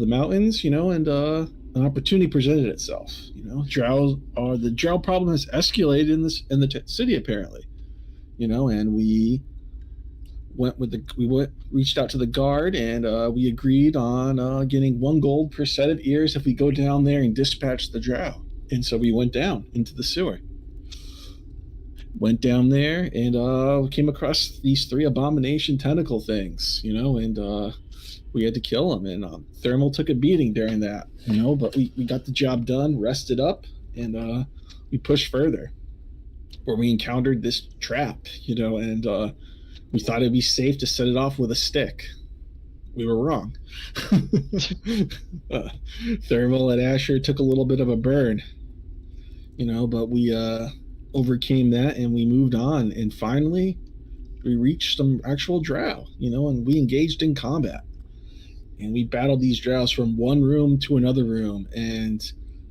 the mountains, and an opportunity presented itself. The drow problem has escalated in the city apparently. And we reached out to the guard, and we agreed on getting 1 gold per set of ears if we go down there and dispatch the drow. And so we went down into the sewer. Went down there and came across these 3 abomination tentacle things, and we had to kill them. And Thermal took a beating during that, but we got the job done, rested up, and we pushed further. Where we encountered this trap, and we thought it'd be safe to set it off with a stick. We were wrong. Thermal and Asher took a little bit of a burn, but we overcame that and we moved on. And finally, we reached some actual drow, and we engaged in combat. And we battled these drows from one room to another room. And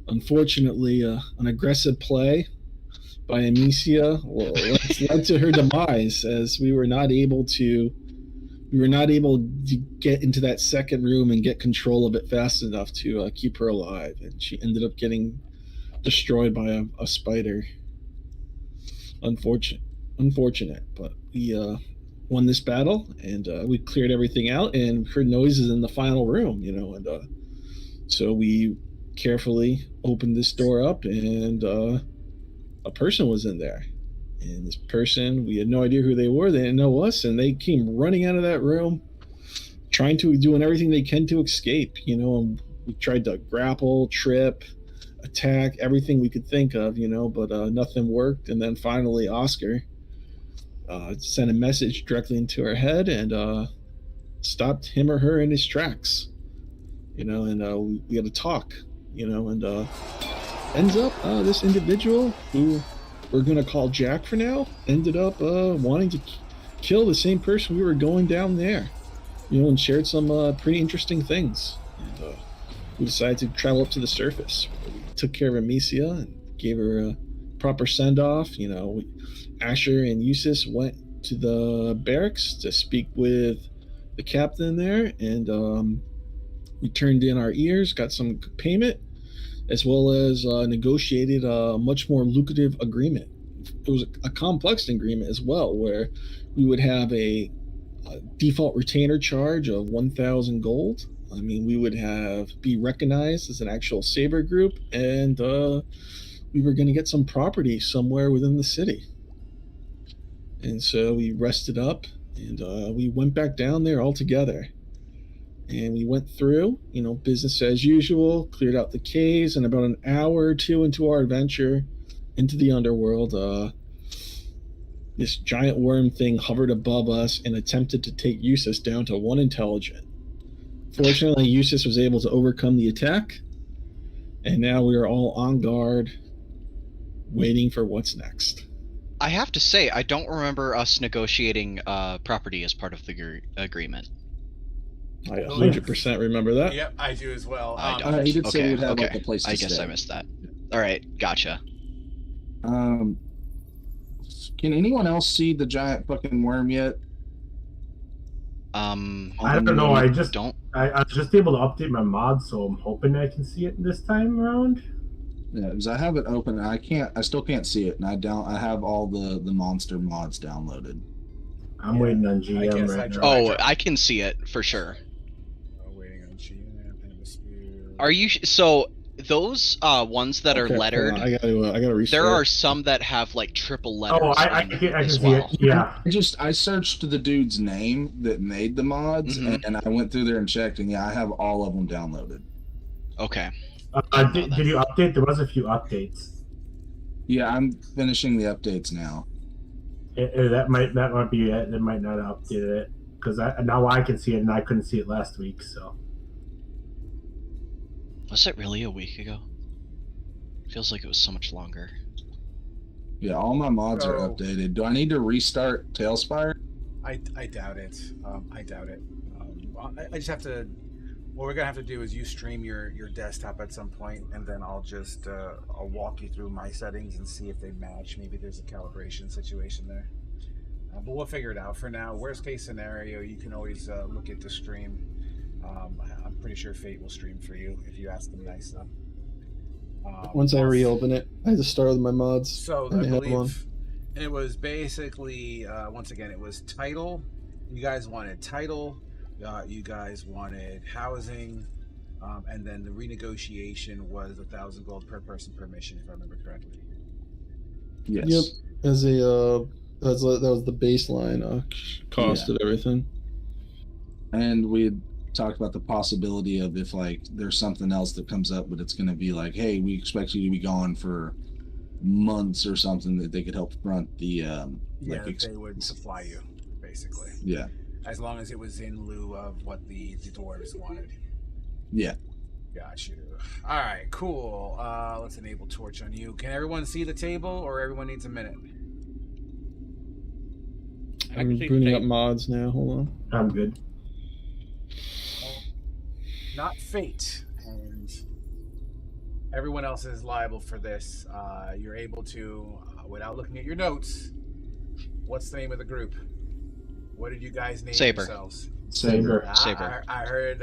unfortunately, an aggressive play by Amicia led to her demise, as we were not able to get into that second room and get control of it fast enough to keep her alive, and she ended up getting destroyed by a spider. Unfortunate, but we won this battle, and we cleared everything out and heard noises in the final room, and so we carefully opened this door up, and a person was in there. And this person, we had no idea who they were. They didn't know us, and they came running out of that room, doing everything they can to escape. And we tried to grapple, trip, attack, everything we could think of, but nothing worked. And then finally, Oscar sent a message directly into her head and stopped him or her in his tracks. And we had to talk, and ends up this individual, who we're going to call Jack for now, ended up wanting to kill the same person we were going down there, and shared some pretty interesting things. And we decided to travel up to the surface. We took care of Amicia and gave her a proper send-off. Asher and Eustace went to the barracks to speak with the captain there, and we turned in our ears, got some payment, as well as negotiated a much more lucrative agreement. It was a complex agreement as well, where we would have a default retainer charge of 1,000 gold. I mean, we would be recognized as an actual Saber group, and we were going to get some property somewhere within the city. And so we rested up, and we went back down there all together. And we went through, business as usual, cleared out the caves, and about an hour or 2 into our adventure into the underworld, this giant worm thing hovered above us and attempted to take Eustace down to 1 intelligent. Fortunately, Eustace was able to overcome the attack, and now we are all on guard, waiting for what's next. I have to say, I don't remember us negotiating property as part of the agreement. I 100% remember that. Yep, I do as well. He did say we'd have like a place to I stay. guess I missed that. All right, gotcha. Can anyone else see the giant fucking worm yet? I don't know. I was just able to update my mods, so I'm hoping I can see it this time around. Yeah, because I have it open. And I still can't see it, and I have all the monster mods downloaded. I'm waiting on GM right now. Oh, I can see it for sure. Waiting on GM. Are you so? Those ones that are lettered, I gotta restart. There are some that have like triple letters. Oh, I can see it. Yeah. I searched the dude's name that made the mods, and I went through there and checked, and yeah, I have all of them downloaded. Okay. Did you update? There was a few updates. Yeah, I'm finishing the updates now. That might be it. It might not have updated it because now I can see it, and I couldn't see it last week. So. Was it really a week ago? Feels like it was so much longer. Yeah, all my mods are updated. Do I need to restart Tailspire? I doubt it. I doubt it. I just have to. What we're gonna have to do is you stream your desktop at some point, and then I'll just I'll walk you through my settings and see if they match. Maybe there's a calibration situation there. But we'll figure it out. For now, worst case scenario, you can always look at the stream I'm pretty sure Fate will stream for you if you ask him nice enough. Once I reopen it, I just start with my mods. So I believe it was basically, once again, it was title. You guys wanted title. You guys wanted housing. And then the renegotiation was 1,000 gold per person per mission, if I remember correctly. Yes. Yep. As a that was the baseline cost of everything. And we had talked about the possibility of if like there's something else that comes up, but it's going to be like, hey, we expect you to be gone for months or something, that they could help front the they would supply you, basically. Yeah. As long as it was in lieu of what the dwarves wanted. Yeah. Got you. All right, cool. Let's enable torch on you. Can everyone see the table, or everyone needs a minute? I'm booting up mods now. Hold on. I'm good. Not Fate, and everyone else is liable for this. You're able to, without looking at your notes, what's the name of the group? What did you guys name yourselves? Saber. Saber. I heard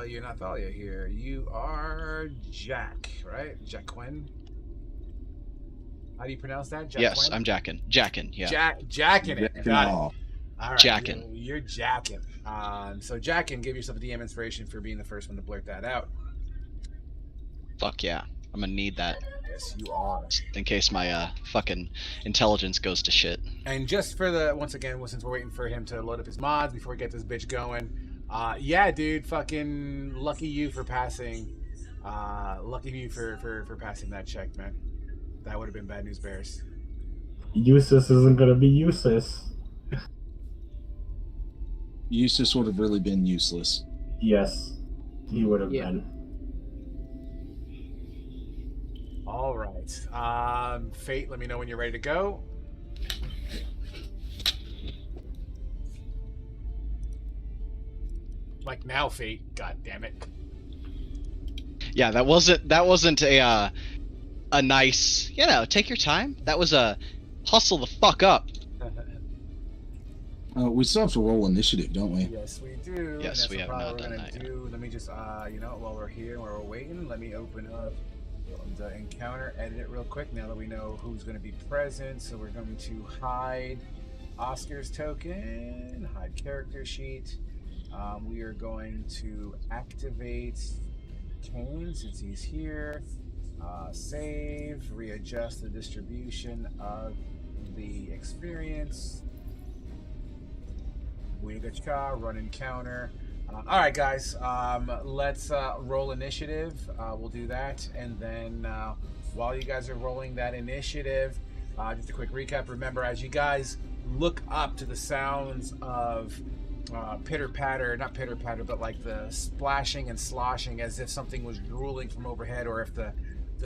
you're not Thalia here. You are Jack, right? Jacquin. How do you pronounce that? Jacquin? Yes, I'm Jackin. Jackin, yeah. Jackin it. Got it. All right. Jackin. You're Jackin. So Jackin, give yourself a DM inspiration for being the first one to blurt that out. Fuck yeah. I'm gonna need that. Yes, you are. In case my fucking intelligence goes to shit. And just for the, once again, since we're waiting for him to load up his mods before we get this bitch going, yeah, dude, fucking lucky you for passing. Lucky you for passing that check, man. That would have been bad news bears. Useless isn't gonna be useless. Useless would have really been useless. Yes, he would have been. All right. Fate, let me know when you're ready to go. Like now, Fate. God damn it. Yeah, that wasn't a nice, take your time. That was a hustle the fuck up. We still have to roll initiative, don't we? Yes, we do. Yes, we have not done that yet. Let me just, while we're here, while we're waiting, let me open up the encounter, edit it real quick now that we know who's going to be present. So we're going to hide Oscar's token, hide character sheet. We are going to activate Kane since he's here. Save, readjust the distribution of the experience. Run encounter. All right, guys. Let's roll initiative. We'll do that, and then while you guys are rolling that initiative, just a quick recap. Remember, as you guys look up to the sounds of pitter patter, not pitter patter, but like the splashing and sloshing, as if something was drooling from overhead, or if the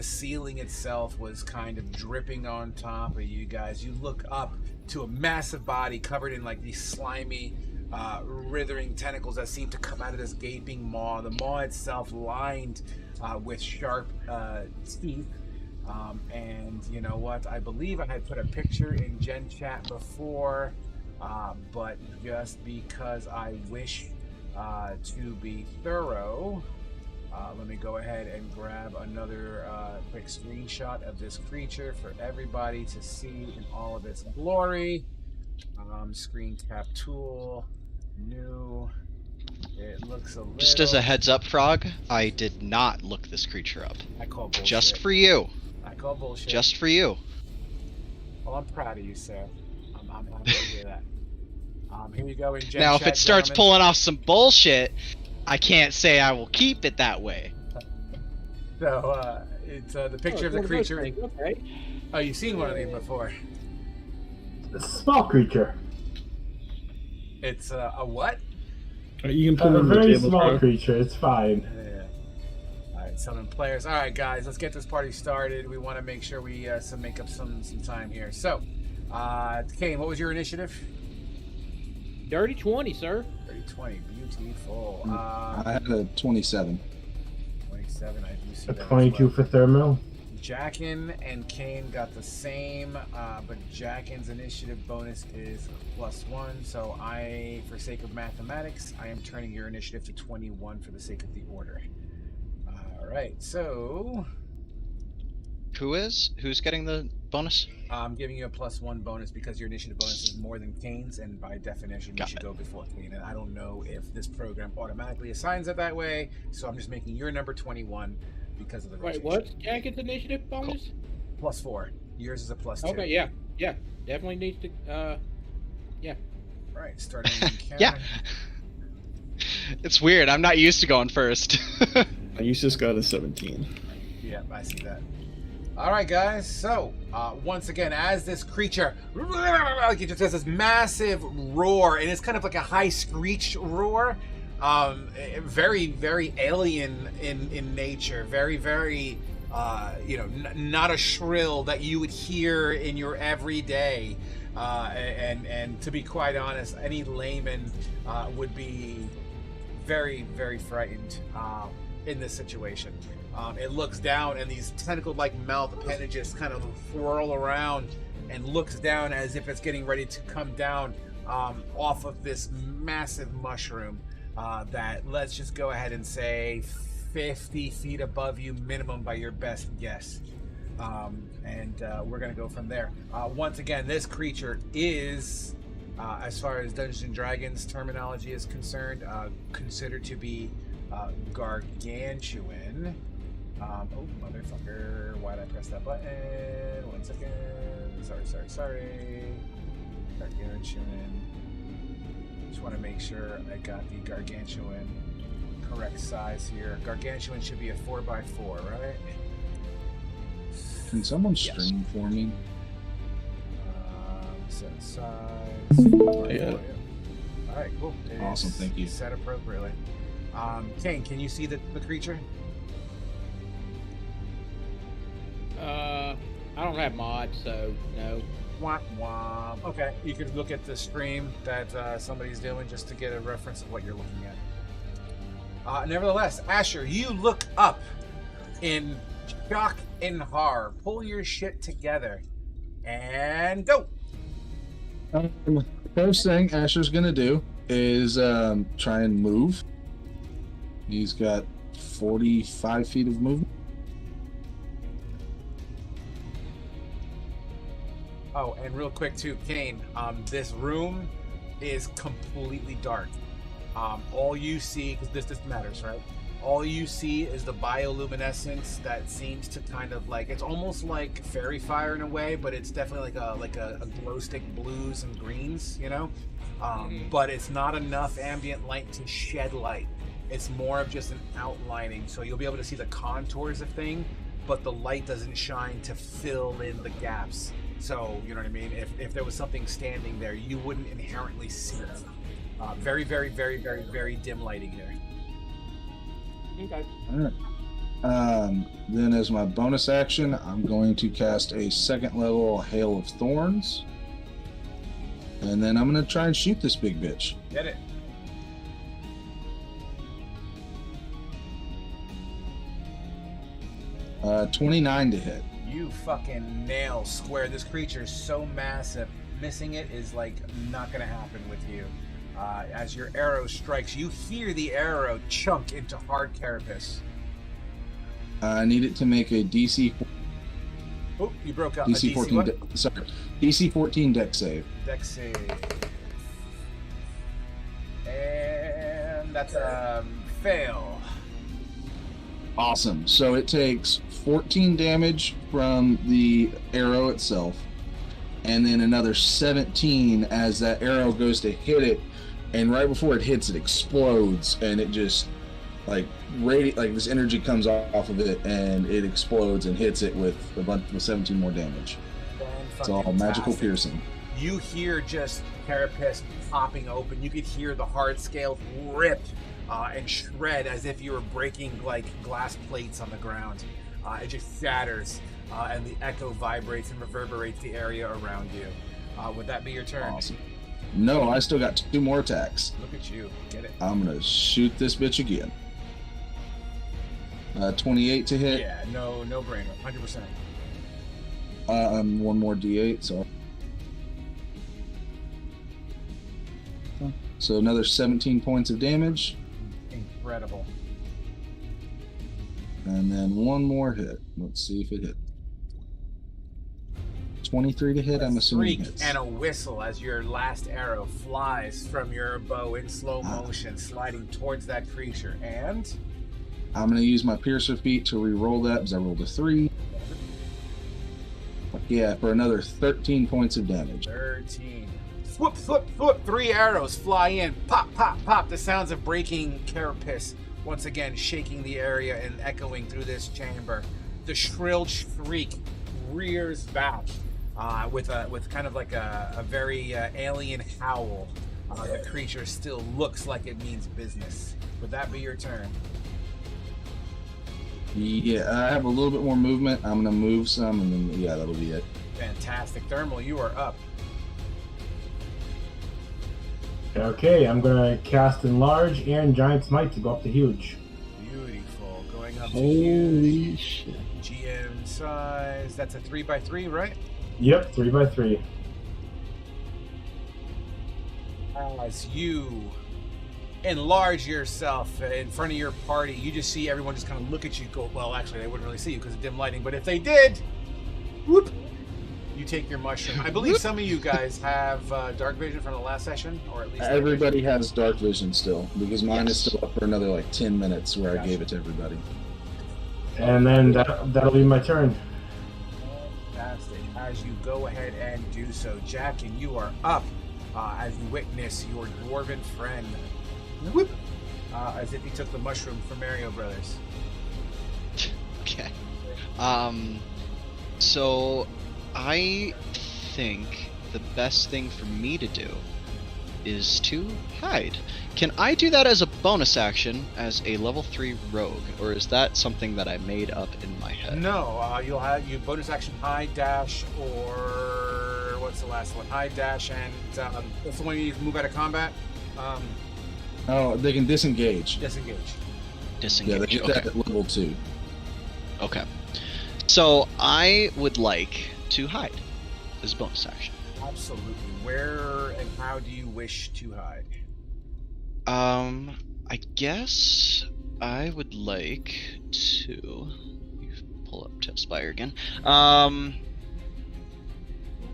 ceiling itself was kind of dripping on top of you guys. You look up to a massive body covered in like these slimy, writhing tentacles that seem to come out of this gaping maw. The maw itself lined with sharp teeth. And you know what? I believe I had put a picture in Gen Chat before, but just because I wish to be thorough, let me go ahead and grab another quick screenshot of this creature for everybody to see in all of its glory. Screen tap tool, new. It looks a little... Just as a heads up, Frog, I did not look this creature up. I call bullshit. Just for you. I call bullshit. Just for you. Well, I'm proud of you, sir. I'm happy to hear that. Here you go in Gen Now, Chat, if it starts gentlemen. pulling off some bullshit, I can't say I will keep it that way. So, it's the picture of the creature. Okay. Oh, you've seen one of these before. A small creature. It's a what? You can put it A on the very table, small bro. creature. It's fine. Yeah. All right, summon players. All right, guys, let's get this party started. We want to make sure we make up some time here. So, Kane, what was your initiative? Dirty 20, sir. 30-20, beautiful. I had a 27. 27, I do see A that. 22 for thermal. Jackin and Kane got the same, but Jackin's initiative bonus is +1. So for sake of mathematics, I am turning your initiative to 21 for the sake of the order. All right, so Who's getting the bonus? I'm giving you a +1 bonus because your initiative bonus is more than Kane's, and by definition, you should go before Kane. And I don't know if this program automatically assigns it that way, so I'm just making your number 21 because of the rotation. Wait, what's Jacket's initiative bonus? +4. Yours is a +2. Okay, yeah, definitely needs to. Yeah. Right, starting in Kane. Yeah. It's weird. I'm not used to going first. You just got a 17. Yeah, I see that. All right, guys. So, once again, as this creature, like it just has this massive roar, and it's kind of like a high screech roar, very, very alien in nature, very, very, not a shrill that you would hear in your everyday. And to be quite honest, any layman would be very, very frightened in this situation. It looks down, and these tentacle-like mouth appendages kind of whirl around and looks down as if it's getting ready to come down off of this massive mushroom that, let's just go ahead and say, 50 feet above you minimum by your best guess. And we're going to go from there. Once again, this creature is, as far as Dungeons & Dragons terminology is concerned, considered to be gargantuan. Oh, motherfucker. Why'd I press that button? 1 second. Sorry. Gargantuan. Just want to make sure I got the gargantuan correct size here. Gargantuan should be a 4x4, right? Can someone stream for me? Set size. Yeah. All right, cool. Awesome, thank you. Set appropriately. Kane, can you see the creature? I don't have mods, so no. Wah, wah. Okay, you could look at the stream that somebody's doing just to get a reference of what you're looking at. Nevertheless, Asher, you look up in shock and horror. Pull your shit together and go. First thing Asher's gonna do is try and move. He's got 45 feet of movement. Oh, and real quick too, Kane, this room is completely dark. All you see, because this matters, right? All you see is the bioluminescence that seems to kind of like, it's almost like fairy fire in a way, but it's definitely like a glow stick blues and greens, you know? But it's not enough ambient light to shed light. It's more of just an outlining, so you'll be able to see the contours of things, but the light doesn't shine to fill in the gaps. So, you know what I mean? If there was something standing there, you wouldn't inherently see it. Very, very, very, very, very dim lighting here. Okay. All right. Then as my bonus action, I'm going to cast a 2nd level Hail of Thorns. And then I'm going to try and shoot this big bitch. Get it. Uh, 29 to hit. You fucking nail square. This creature is so massive. Missing it is like not gonna happen with you. As your arrow strikes, you hear the arrow chunk into hard carapace. I need it to make a DC. Oh, you broke out. DC 14. What? DC 14 Dex save. Dex save. And that's a fail. Awesome. So it takes 14 damage from the arrow itself, and then another 17 as that arrow goes to hit it, and right before it hits, it explodes, and it just like this energy comes off of it, and it explodes and hits it with 17 more damage. It's all magical piercing. You hear just carapace popping open. You could hear the hard scales rip and shred as if you were breaking like glass plates on the ground. It just shatters, and the echo vibrates and reverberates the area around you. Would that be your turn? Awesome. No, I still got 2 more attacks. Look at you. Get it. I'm gonna shoot this bitch again. 28 to hit. Yeah, no brainer, 100%. One more D8, so another 17 points of damage. Incredible. And then one more hit. Let's see if it hit. 23 to hit, I'm assuming hits. And a whistle as your last arrow flies from your bow in slow motion, sliding towards that creature. And I'm going to use my Piercer feat to re-roll that because I rolled a 3. Yeah, for another 13 points of damage. 13. Swoop, swoop, swoop. 3 arrows fly in. Pop, pop, pop. The sounds of breaking carapace once again shaking the area and echoing through this chamber. The shrill shriek rears back with kind of like a very alien howl. The creature still looks like it means business. Would that be your turn? Yeah, I have a little bit more movement. I'm going to move some, and then, yeah, that'll be it. Fantastic. Thermal, you are up. Okay, I'm going to cast Enlarge and Giant's Might to go up to Huge. Beautiful. Going up to Holy Huge. shit. GM size. That's a 3x3, right? Yep, 3x3. As you enlarge yourself in front of your party, you just see everyone just kind of look at you, go, well, actually, they wouldn't really see you because of dim lighting, but if they did, whoop, you take your mushroom. I believe some of you guys have dark vision from the last session, or at least everybody has dark vision still, because mine is still up for another like 10 minutes where I gave it to everybody. And then that'll be my turn. Fantastic. As you go ahead and do so, Jack, and you are up as you witness your dwarven friend whoop, as if he took the mushroom from Mario Brothers. Okay. So I think the best thing for me to do is to hide. Can I do that as a bonus action as a level 3 rogue, or is that something that I made up in my head? No, you'll have you bonus action hide, dash, or what's the last one? Hide, dash, and what's the one you can move out of combat? Oh, they can disengage. Disengage. Disengage. Yeah, they get that at level 2. Okay. So I would like to hide as a bonus action. Absolutely. Where and how do you wish to hide? I guess I would like to pull up to Spire again.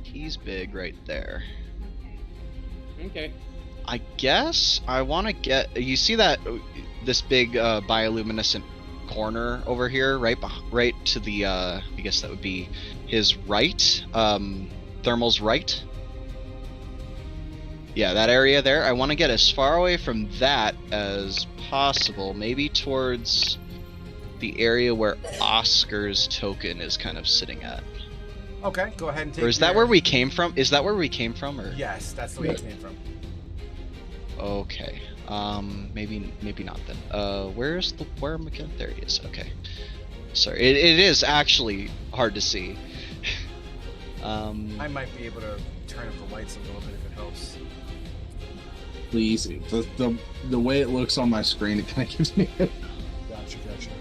He's big right there. Okay. I guess I want to get. You see that this big bioluminescent corner over here, right to the. I guess that would be his right. Thermal's right. Yeah, that area there. I want to get as far away from that as possible. Maybe towards the area where Oscar's token is kind of sitting at. Okay, go ahead and take. Or is that where we came from? Is that where we came from? Or yes, that's the way it came from. Okay. Maybe not then. Where's the worm again? There he is. Okay. Sorry, it is actually hard to see. I might be able to turn up the lights a little bit if it helps. Please, the way it looks on my screen, it kind of gives me. Gotcha.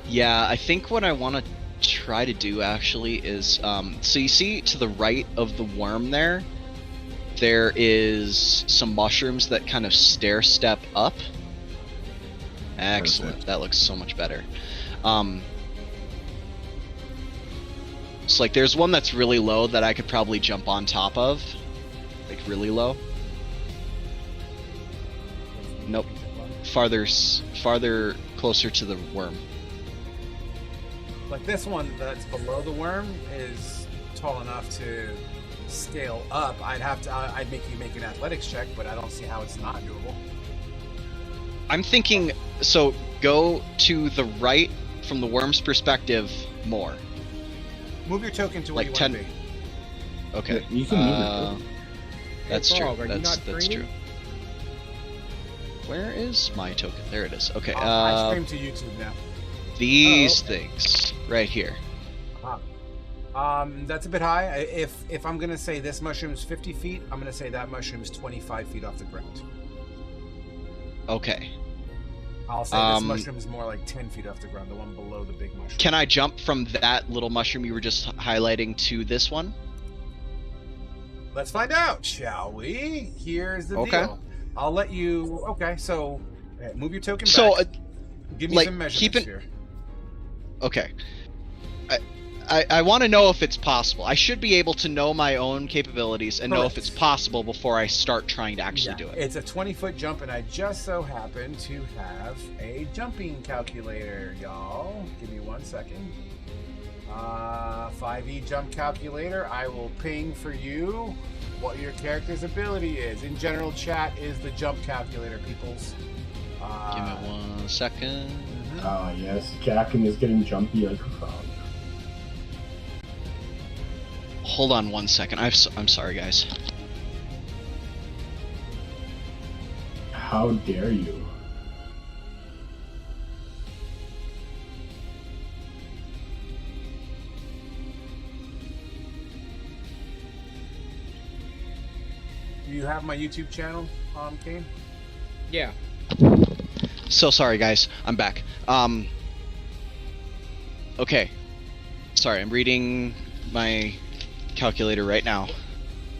Yeah, I think what I want to try to do actually is, so you see to the right of the worm there is some mushrooms that kind of stair step up. Excellent. Perfect. That looks so much better. So like there's one that's really low that I could probably jump on top of. Like really low. Nope. Farther closer to the worm. Like this one that's below the worm is tall enough to scale up. I'd make you make an athletics check, but I don't see how it's not doable. I'm thinking, so go to the right from the worm's perspective more. Move your token to where Like you want to be. Okay. Yeah, you can move it. That's true. Frog, are you That's not true. training? Where is my token? There it is. Okay. I stream to YouTube now. These okay. things right here. That's a bit high. If I'm gonna say this mushroom's 50 feet, I'm gonna say that mushroom's 25 feet off the ground. Okay. I'll say this mushroom is more like 10 feet off the ground, the one below the big mushroom. Can I jump from that little mushroom you were just highlighting to this one? Let's find out, shall we? Here's the deal. I'll let you... Okay, so move your token back. Give me some measurements here. Okay. I want to know if it's possible. I should be able to know my own capabilities and know if it's possible before I start trying to actually do it. It's a 20-foot jump, and I just so happen to have a jumping calculator, y'all. Give me 1 second. 5e jump calculator. I will ping for you what your character's ability is. In general chat is the jump calculator, peoples. Give me 1 second. Yes, Jackin is getting jumpy like a frog. Hold on 1 second. I'm sorry, guys. How dare you? Do you have my YouTube channel, Kane? Yeah. So sorry, guys. I'm back. Okay. Sorry, I'm reading my calculator right now.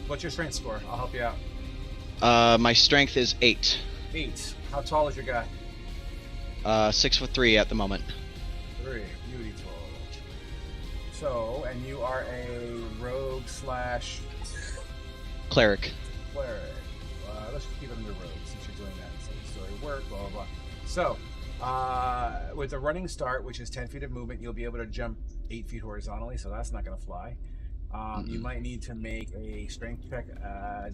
What's your strength score? I'll help you out. My strength is 8. 8. How tall is your guy? 6'3" at the moment. 3. Beautiful. So, and you are a rogue slash Cleric. cleric. Let's just keep it under rogue since you're doing that. Second story work, blah, blah, blah. So, with a running start, which is 10 feet of movement, you'll be able to jump 8 feet horizontally, so that's not going to fly. You might need to make a strength check,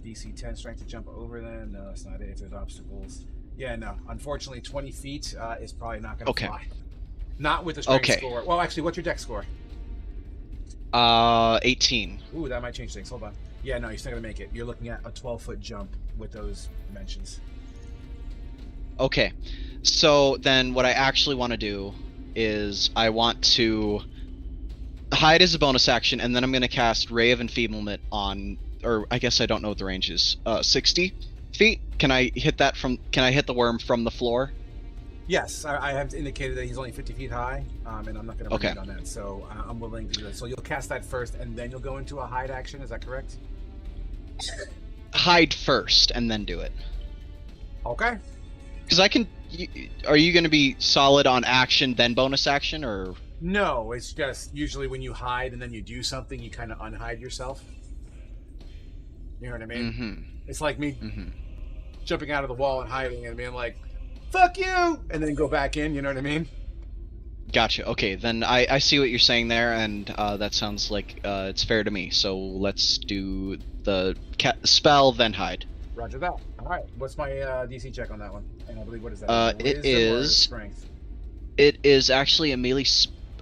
DC 10 strength to jump over them. No, that's not it. If there's obstacles. Yeah, no. Unfortunately, 20 feet is probably not going to fly. Not with the strength score. Well, actually, what's your dex score? 18. Ooh, that might change things. Hold on. Yeah, no, you're still going to make it. You're looking at a 12-foot jump with those dimensions. Okay. So then what I actually want to do is I want to hide as a bonus action, and then I'm going to cast Ray of Enfeeblement on, or I guess I don't know what the range is, 60 feet? Can I hit that from, can I hit the worm from the floor? Yes, I have indicated that he's only 50 feet high, and I'm not going to read on that, so I'm willing to do that. So you'll cast that first, and then you'll go into a hide action, is that correct? Hide first, and then do it. Okay. Because I can, are you going to be solid on action, then bonus action, or? No, it's just usually when you hide and then you do something, you kind of unhide yourself. You know what I mean? Mm-hmm. It's like me jumping out of the wall and hiding and being like, fuck you! And then go back in, you know what I mean? Gotcha. Okay, then I see what you're saying there, and that sounds like it's fair to me. So let's do the spell, then hide. Roger that. Alright, what's my DC check on that one? And I believe, what is that? It is strength. It is actually a melee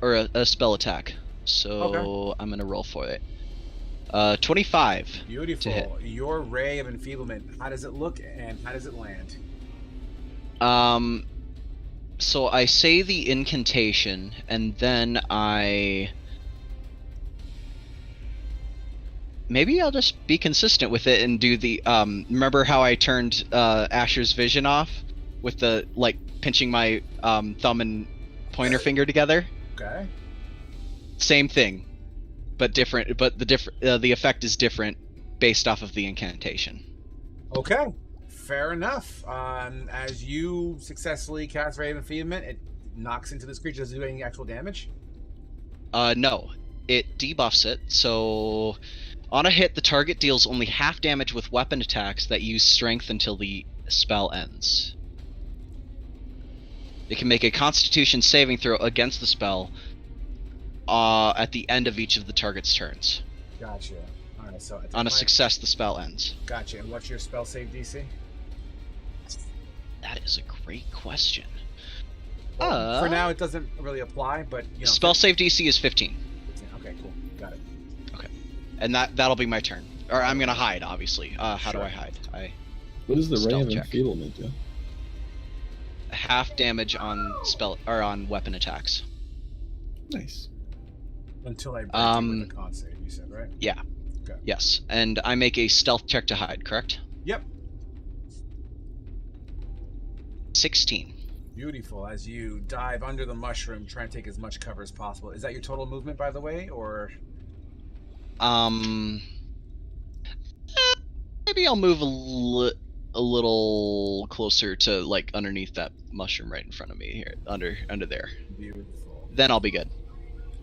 or a spell attack. So I'm gonna roll for it. 25. Beautiful. To hit. Your Ray of Enfeeblement. How does it look and how does it land? So I say the incantation, and then maybe I'll just be consistent with it and do the, remember how I turned, Asher's vision off? With the, like, pinching my, thumb and pointer finger together? Okay. Same thing, but different, but the effect is different based off of the incantation. Okay. Fair enough. As you successfully cast Ray of Enfeeblement, it knocks into this creature. Does it do any actual damage? No. It debuffs it, so on a hit, the target deals only half damage with weapon attacks that use strength until the spell ends. It can make a Constitution saving throw against the spell at the end of each of the target's turns. Gotcha. Alright, so on a success, the spell ends. Gotcha. And what's your spell save DC? That is a great question. Well, for now, it doesn't really apply, but you know. Spell save DC is 15. Okay, cool. Got it. Okay, and that'll be my turn. Or I'm gonna hide, obviously. How do I hide? What does the Ray of check. Enfeeblement do? Half damage on spell or on weapon attacks. Nice. Until I break you with a con save, you said, right? Yeah. Okay. Yes, and I make a stealth check to hide, correct? Yep. 16. Beautiful. As you dive under the mushroom, try and take as much cover as possible. Is that your total movement, by the way, or? Maybe I'll move a little closer to like underneath that mushroom right in front of me here, under there. Beautiful. Then I'll be good.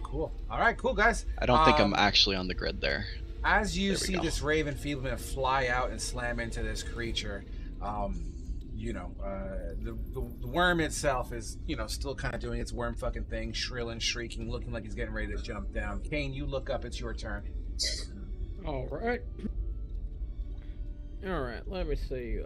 Cool. All right, cool guys. I don't think I'm actually on the grid there. As you There we see go. this raven feebleman fly out and slam into this creature, the worm itself is, still kind of doing its worm fucking thing, shrilling, shrieking, looking like he's getting ready to jump down. Kane, you look up. It's your turn. All right. All right. Let me see.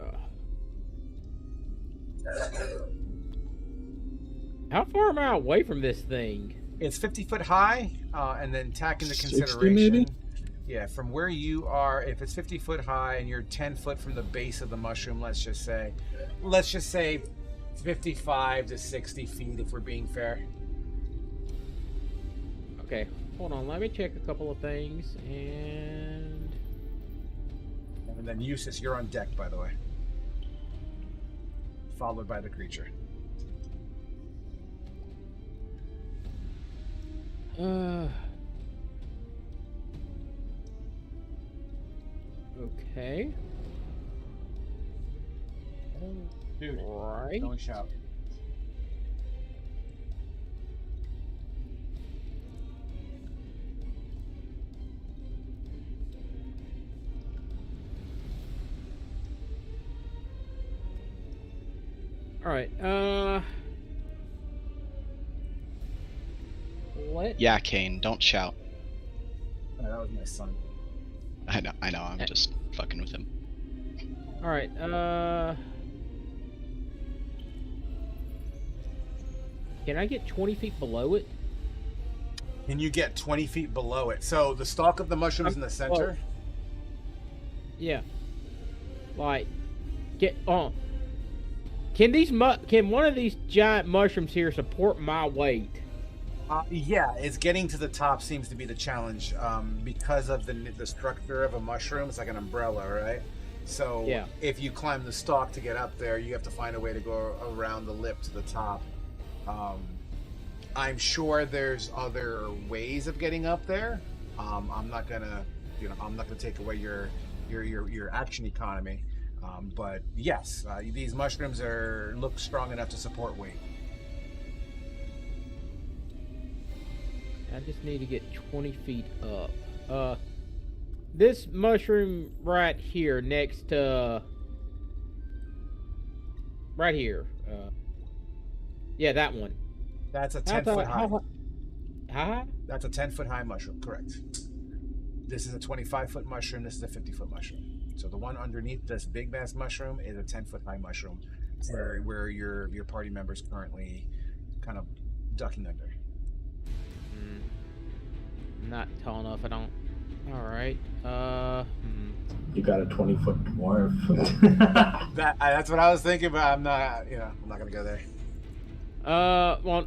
How far am I away from this thing? It's 50 foot high, and then tack into 60 consideration. maybe? Yeah, from where you are, if it's 50 foot high and you're 10 foot from the base of the mushroom, let's just say 55 to 60 feet if we're being fair. Okay, hold on. Let me check a couple of things. And then Eustace, you're on deck, by the way. Followed by the creature. Okay. Dude, Right. don't shout. All right. What? Yeah, Kane, don't shout. Oh, that was my son. I know. I'm just fucking with him. All right. Can I get 20 feet below it? Can you get 20 feet below it? So the stalk of the mushroom is in the center? Yeah. Like, get on. Can one of these giant mushrooms here support my weight? Yeah, it's getting to the top seems to be the challenge, because of the structure of a mushroom. It's like an umbrella, right? So Yeah. if you climb the stalk to get up there, you have to find a way to go around the lip to the top. I'm sure there's other ways of getting up there. I'm not gonna take away your action economy. But yes, these mushrooms look strong enough to support weight. I just need to get 20 feet up. This mushroom right here next to... Right here. Yeah, that one. That's a 10-foot high. How high? That's a 10-foot high mushroom, correct. This is a 25-foot mushroom. This is a 50-foot mushroom. So the one underneath this big mass mushroom is a 10-foot high mushroom, where your party members currently kind of ducking under. Not tall enough. I don't. All right. You got a 20-foot dwarf. That's what I was thinking, but I'm not. I'm not gonna go there. Well,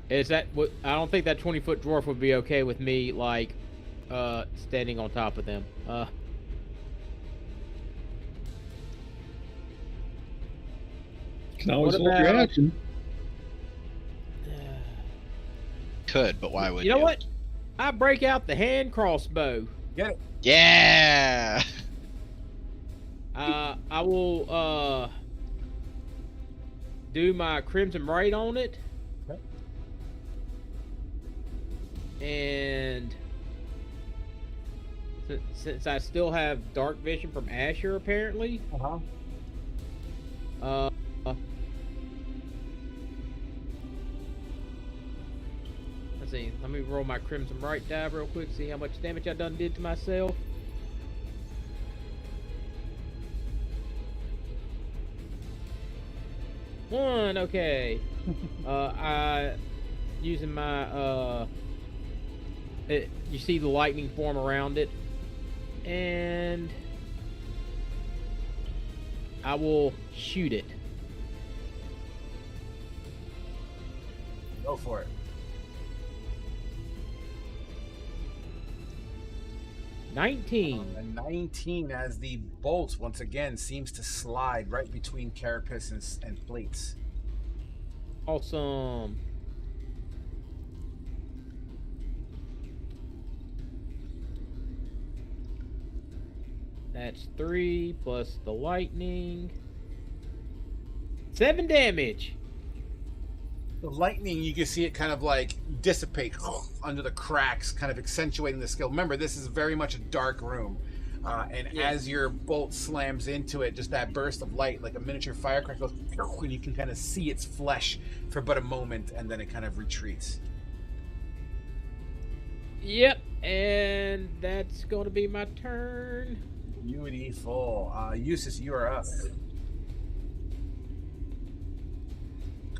is that what? I don't think that 20-foot dwarf would be okay with me, like, standing on top of them. Can always What hold your about- action. Could, but why would You know what? I break out the hand crossbow. Get it. Yeah. I will do my crimson braid on it. Okay. And since I still have dark vision from Asher, apparently. Let's see. Let me roll my crimson bright die real quick. See how much damage I done did to myself. One, okay. I using my you see the lightning form around it, and I will shoot it. Go for it. 19. 19 as the bolt once again seems to slide right between carapace and plates. Awesome. That's 3 plus the lightning. 7 damage. The lightning, you can see it kind of like dissipate under the cracks, kind of accentuating the skill. Remember, this is very much a dark room. As your bolt slams into it, just that burst of light, like a miniature firecracker, goes, and you can kind of see its flesh for but a moment, and then it kind of retreats. Yep, and that's going to be my turn. Beautiful. Eustace, you are up.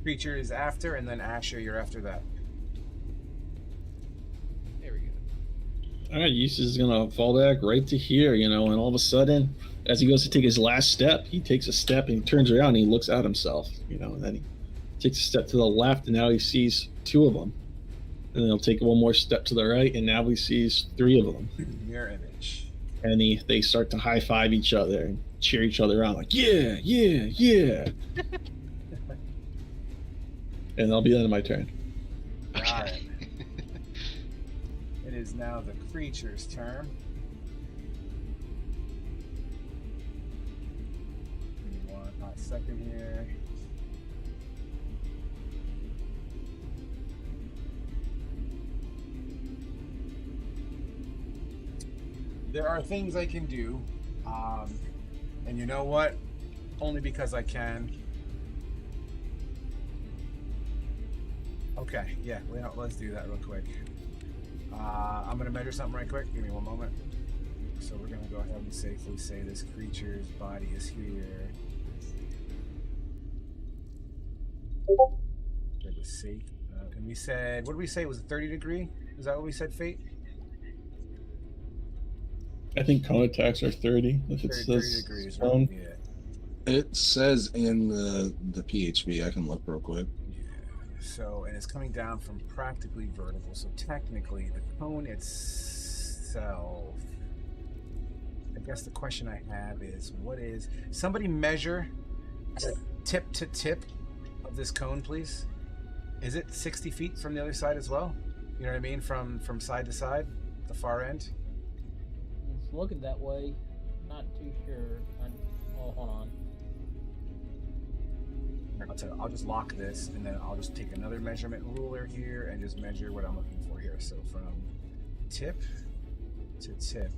Creature is after, and then Asher, you're after that. There we go. All right, Eustace is gonna fall back right to here, and all of a sudden, as he goes to take his last step, he takes a step and he turns around and he looks at himself, and then he takes a step to the left, and now he sees 2 of them, and then he'll take one more step to the right, and now he sees 3 of them. Mirror image. And they start to high five each other and cheer each other on, like yeah, yeah, yeah. And that'll be the end of my turn. Got it. It is now the creature's turn. Give me 1 hot second here. There are things I can do, and you know what? Only because I can. Okay, yeah, let's do that real quick. I'm gonna measure something right quick. Give me 1 moment. So we're gonna go ahead and safely say this creature's body is here. For the sake, and we said, what did we say? Was it 30 degree? Is that what we said, Fate? I think cone attacks are 30. If it 30 says degrees, stone. right? Yeah. It says in the PHP. I can look real quick. So, and it's coming down from practically vertical. So technically, the cone itself. I guess the question I have is, somebody measure tip to tip of this cone, please? Is it 60 feet from the other side as well? You know what I mean? From side to side, the far end? It's looking that way. Not too sure. Hold on. I'll just lock this, and then I'll just take another measurement ruler here and just measure what I'm looking for here. So from tip to tip.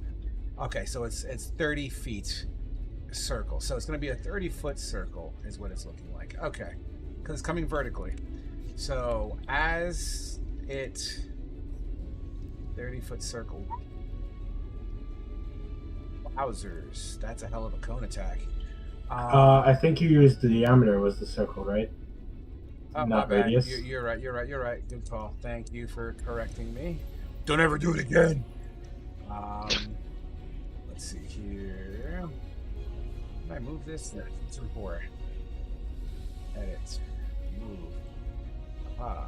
Okay, so it's 30 feet circle. So it's going to be a 30-foot circle is what it's looking like. Okay, because it's coming vertically. So as it 30-foot circle. Wowzers, that's a hell of a cone attack. I think you used the diameter was the circle, right? Oh, Not my bad. radius. You're right. Good call. Thank you for correcting me. Don't ever do it again. Let's see here. Can I move this? 4. Edit. Move. Aha.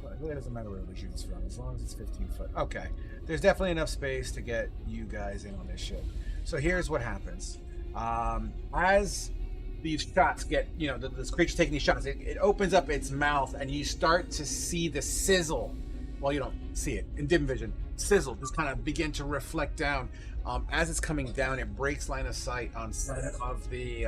It really doesn't matter where we shoot this from, as long as it's 15 foot. Okay, there's definitely enough space to get you guys in on this ship. So here's what happens. As these shots get, this creature taking these shots, it opens up its mouth, and you start to see the sizzle. Well, you don't see it in dim vision. Sizzle just kind of begin to reflect down. As it's coming down, it breaks line of sight on some of the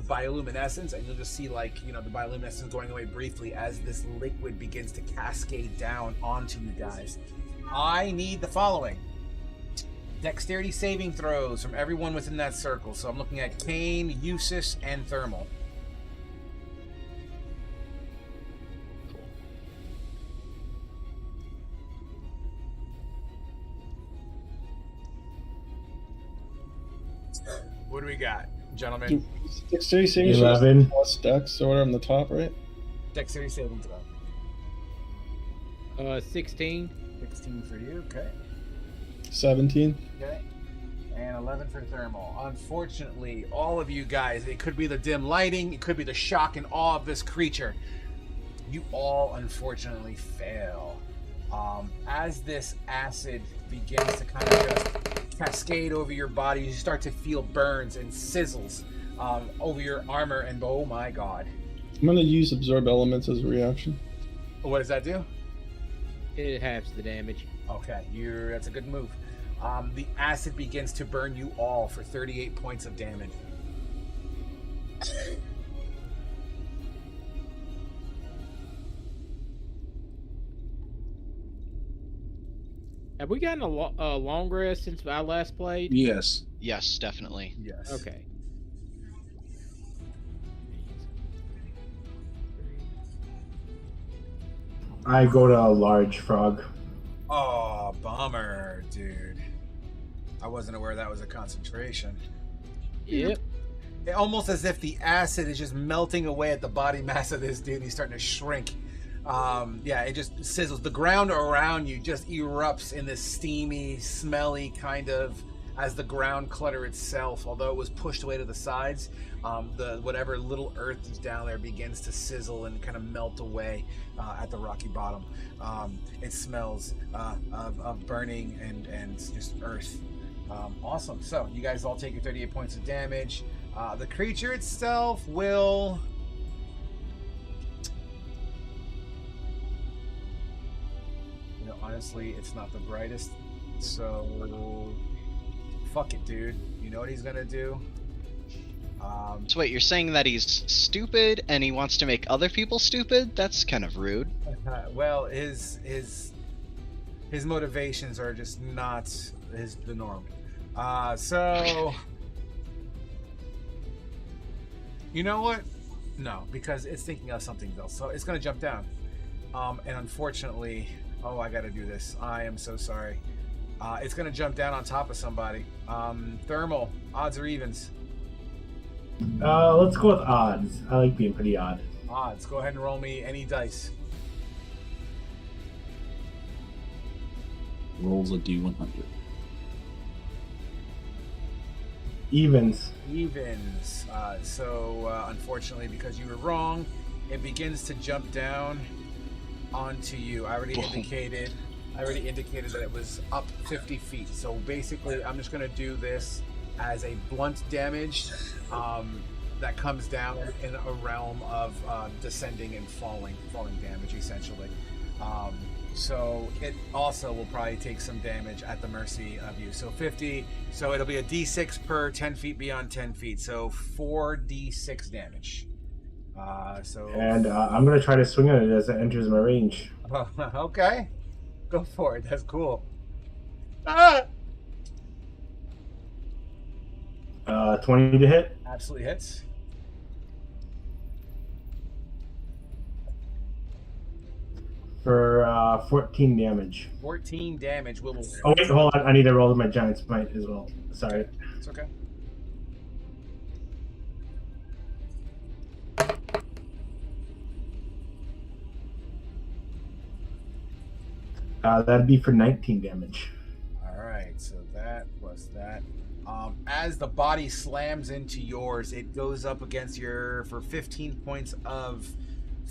bioluminescence, and you'll just see the bioluminescence going away briefly as this liquid begins to cascade down onto you guys. I need the following. Dexterity saving throws from everyone within that circle. So I'm looking at Kane, Eustace, and Thermal. What do we got, gentlemen? Dexterity saving 11 plus Dex or whatever on the top, right? Dexterity saving throw. 16. 16 for you, okay. 17. Okay. And 11 11 for thermal. Unfortunately, all of you guys, it could be the dim lighting, it could be the shock and awe of this creature. You all unfortunately fail. As this acid begins to kind of just cascade over your body, you start to feel burns and sizzles over your armor, and oh my god. I'm going to use Absorb Elements as a reaction. What does that do? It halves the damage. Okay, that's a good move. The acid begins to burn you all for 38 points of damage. Have we gotten a long rest since I last played? Yes. Yes, definitely. Yes. Okay. I go to a large frog. Oh, bummer, dude. I wasn't aware that was a concentration. Yep. Almost as if the acid is just melting away at the body mass of this dude. He's starting to shrink. Yeah, it just sizzles. The ground around you just erupts in this steamy, smelly kind of, as the ground clutter itself, although it was pushed away to the sides, the whatever little earth is down there begins to sizzle and kind of melt away at the rocky bottom. It smells of burning and just earth. Awesome. So you guys all take your 38 points of damage. The creature itself will... You know, honestly, it's not the brightest. So... Fuck it, dude. You know what he's gonna do? So wait, you're saying that he's stupid and he wants to make other people stupid? That's kind of rude. Well, his motivations are just not the norm. So you know what? No, because it's thinking of something else. So it's gonna jump down. And unfortunately, oh, I gotta do this. I am so sorry. It's gonna jump down on top of somebody. Thermal, odds or evens? Let's go with odds. I like being pretty odd. Odds. Go ahead and roll me any dice. Rolls a D100. Evens. Evens. So unfortunately, because you were wrong, it begins to jump down onto you. I already indicated that it was up 50 feet. So basically, I'm just going to do this as a blunt damage that comes down in a realm of descending and falling damage, essentially. So it also will probably take some damage at the mercy of you. So 50, so it'll be a D6 per 10 feet beyond 10 feet. So 4d6 damage. And I'm going to try to swing at it as it enters my range. Okay. Go for it. That's cool. 20 to hit. Absolutely hits. For 14 damage. 14 damage. Oh wait, hold on. I need to roll my Giant's Might as well. Sorry. It's okay. That'd be for 19 damage. All right, so that plus that. As the body slams into yours, it goes up against your for 15 points of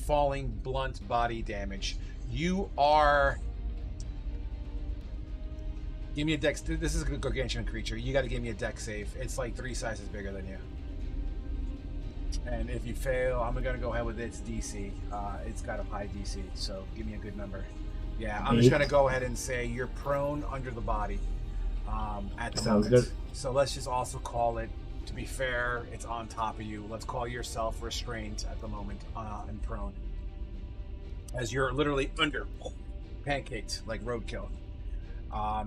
falling blunt body damage. You are... Give me a dex. This is a gargantuan creature. You got to give me a dex save. It's like 3 sizes bigger than you. And if you fail, I'm going to go ahead with its DC. It's got a high DC, so give me a good number. Yeah, I'm just going to go ahead and say you're prone under the body at the moment. Sounds good. So let's just also call it, to be fair, it's on top of you. Let's call yourself restrained at the moment and prone. As you're literally under, pancaked like roadkill.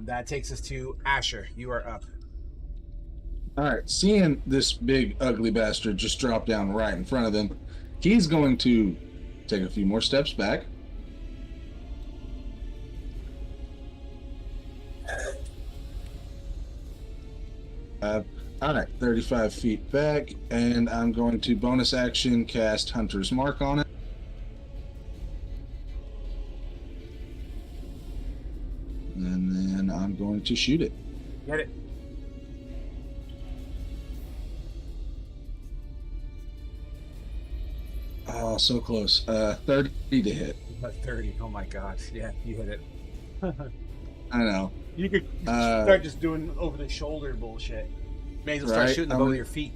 That takes us to Asher. You are up. All right, seeing this big ugly bastard just drop down right in front of them, he's going to take a few more steps back. All right, 35 feet back, and I'm going to bonus action cast Hunter's Mark on it. And then I'm going to shoot it. Get it. Oh, so close. 30 to hit. 30. Oh my god. Yeah, you hit it. I know. You could start just doing over the shoulder bullshit. May as well start shooting the bow with your feet.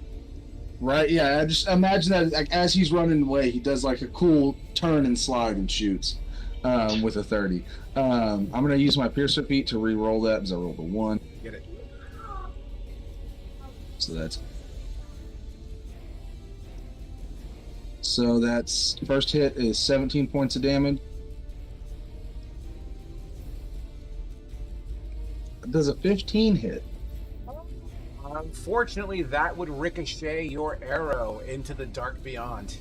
Right, yeah. I just imagine that like, as he's running away, he does like a cool turn and slide and shoots with a 30. I'm going to use my Piercer feat to re-roll that because I rolled a 1. Get it. So that's first hit is 17 points of damage. Does a 15 hit? Unfortunately, that would ricochet your arrow into the dark beyond.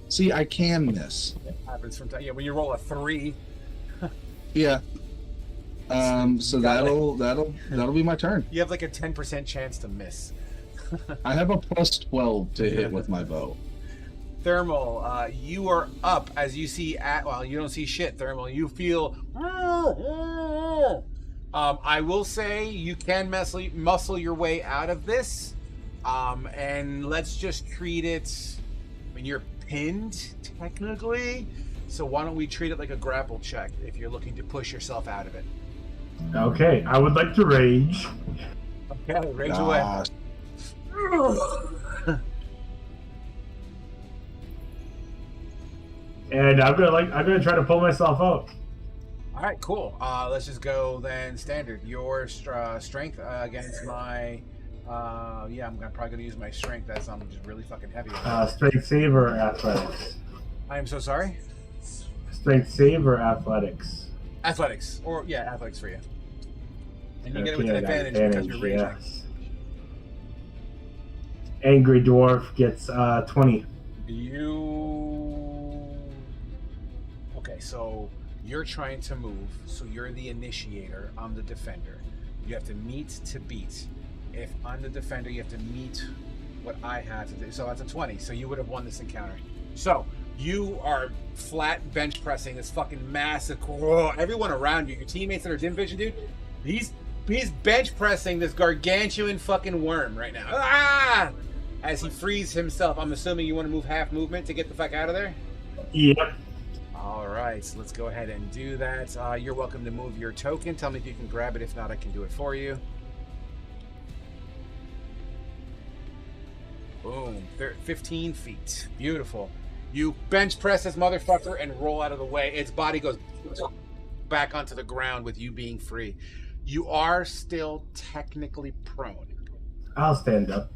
See, I can miss. It happens from time. Yeah, when you roll a 3. Yeah. So that'll be my turn. You have like a 10% chance to miss. I have a plus 12 to hit with my bow. Thermal, you are up as you see you don't see shit, Thermal. You feel I will say you can muscle your way out of this. And let's just treat it. I mean, you're pinned technically, so why don't we treat it like a grapple check if you're looking to push yourself out of it? Okay, I would like to rage. Okay, rage away. And I'm gonna try to pull myself out. All right, cool. Let's just go then. Standard. Your strength against my. I'm probably gonna use my strength as I'm just really fucking heavy. Strength save or athletics? I am so sorry. Strength save or athletics? Athletics, athletics for you. And you get it with an advantage because you're raging. Yes. Angry dwarf gets 20. Okay, so you're trying to move, so you're the initiator, I'm the defender. You have to meet to beat. If I'm the defender, you have to meet what I have to do. So that's a 20, so you would have won this encounter. So you are flat bench pressing this fucking massive, everyone around you, your teammates that are dim vision, dude, he's bench pressing this gargantuan fucking worm right now. As he frees himself. I'm assuming you want to move half movement to get the fuck out of there? Yep. All right, so let's go ahead and do that. You're welcome to move your token. Tell me if you can grab it. If not, I can do it for you. Boom. 15 feet. Beautiful. You bench press this motherfucker and roll out of the way. Its body goes back onto the ground with you being free. You are still technically prone. I'll stand up.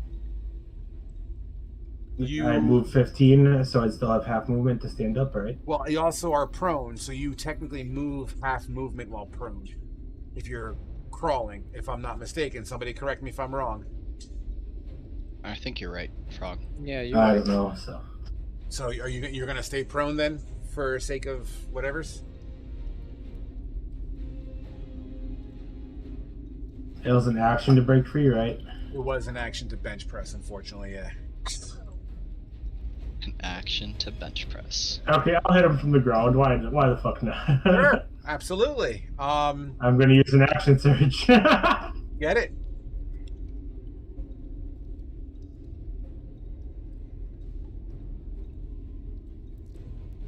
I move 15, so I still have half movement to stand up, right? Well, you also are prone, so you technically move half movement while prone. If you're crawling, if I'm not mistaken. Somebody correct me if I'm wrong. I think you're right, Frog. Yeah, you're right. I don't know, So you're going to stay prone then, for sake of whatever's? It was an action to break free, right? It was an action to bench press, unfortunately, yeah. An action to bench press. Okay, I'll hit him from the ground. Why the fuck not? Sure, absolutely. I'm going to use an action surge. Get it.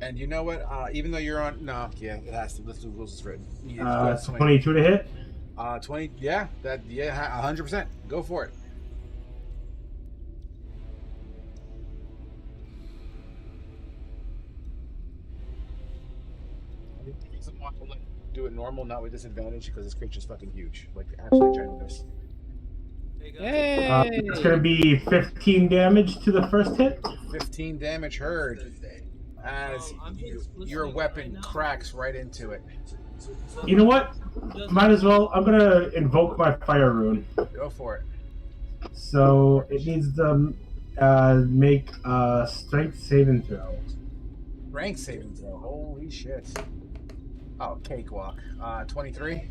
And you know what? Even though you're on, it has to. Let's do rules as written. 22 to hit. 20. Yeah, 100%. Go for it. Do it normal, not with disadvantage, because this creature's fucking huge. Like, absolutely ginormous. Hey! It's going to be 15 damage to the first hit. 15 damage heard. As your weapon cracks right into it. You know what? Might as well. I'm going to invoke my fire rune. Go for it. So it needs to make a strength saving throw. Strength saving throw. Holy shit. Oh, cakewalk. 23?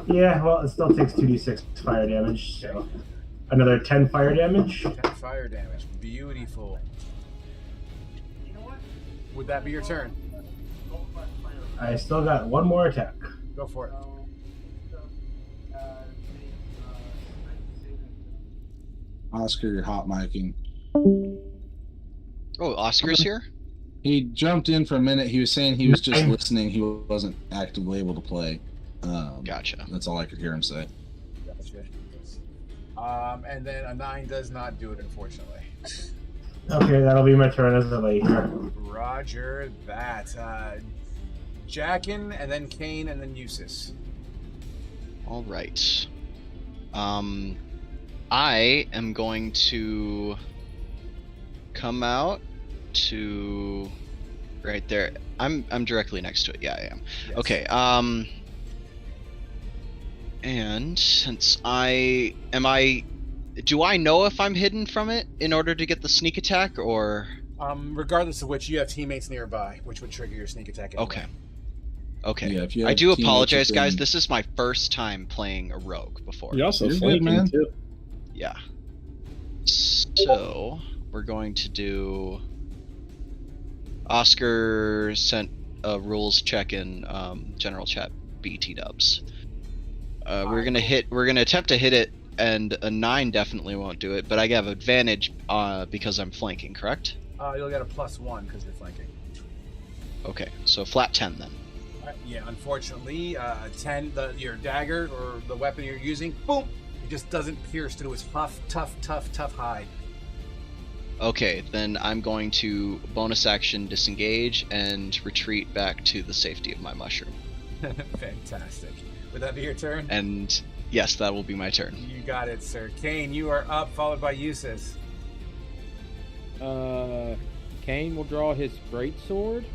Yeah, well, it still takes 2d6 fire damage, so another 10 fire damage. 10 fire damage. Beautiful. Would that be your turn? I still got one more attack. Go for it. Oscar, you're hot micing. Oh, Oscar's here? He jumped in for a minute. He was saying he was just listening. He wasn't actively able to play. Gotcha. That's all I could hear him say. Gotcha. And then a 9 does not do it, unfortunately. Okay, that'll be my turn as a late. Roger that. Jackin, and then Kane, and then Eustace. All right. I am going to come out to right there. I'm directly next to it. Yeah, I am. Yes. Okay. And since do I know if I'm hidden from it in order to get the sneak attack, or? Regardless of which, you have teammates nearby, which would trigger your sneak attack anyway. Okay. Okay. Yeah, if you I have do teammates apologize, guys. within- This is my first time playing a rogue before. You're also You're good, flanking, man. too. Yeah. So we're going to do. Oscar sent a rules check in general chat BT dubs. We're gonna attempt to hit it, and a 9 definitely won't do it, but I have advantage because I'm flanking, correct? You'll get a +1 because you're flanking. Okay, so flat 10 then. Yeah, unfortunately, 10, your dagger or the weapon you're using, boom, it just doesn't pierce through his tough hide. Okay, then I'm going to bonus action disengage and retreat back to the safety of my mushroom. Fantastic. Would that be your turn? And yes, that will be my turn. You got it, sir. Kane, you are up, followed by Eustace. Kane will draw his greatsword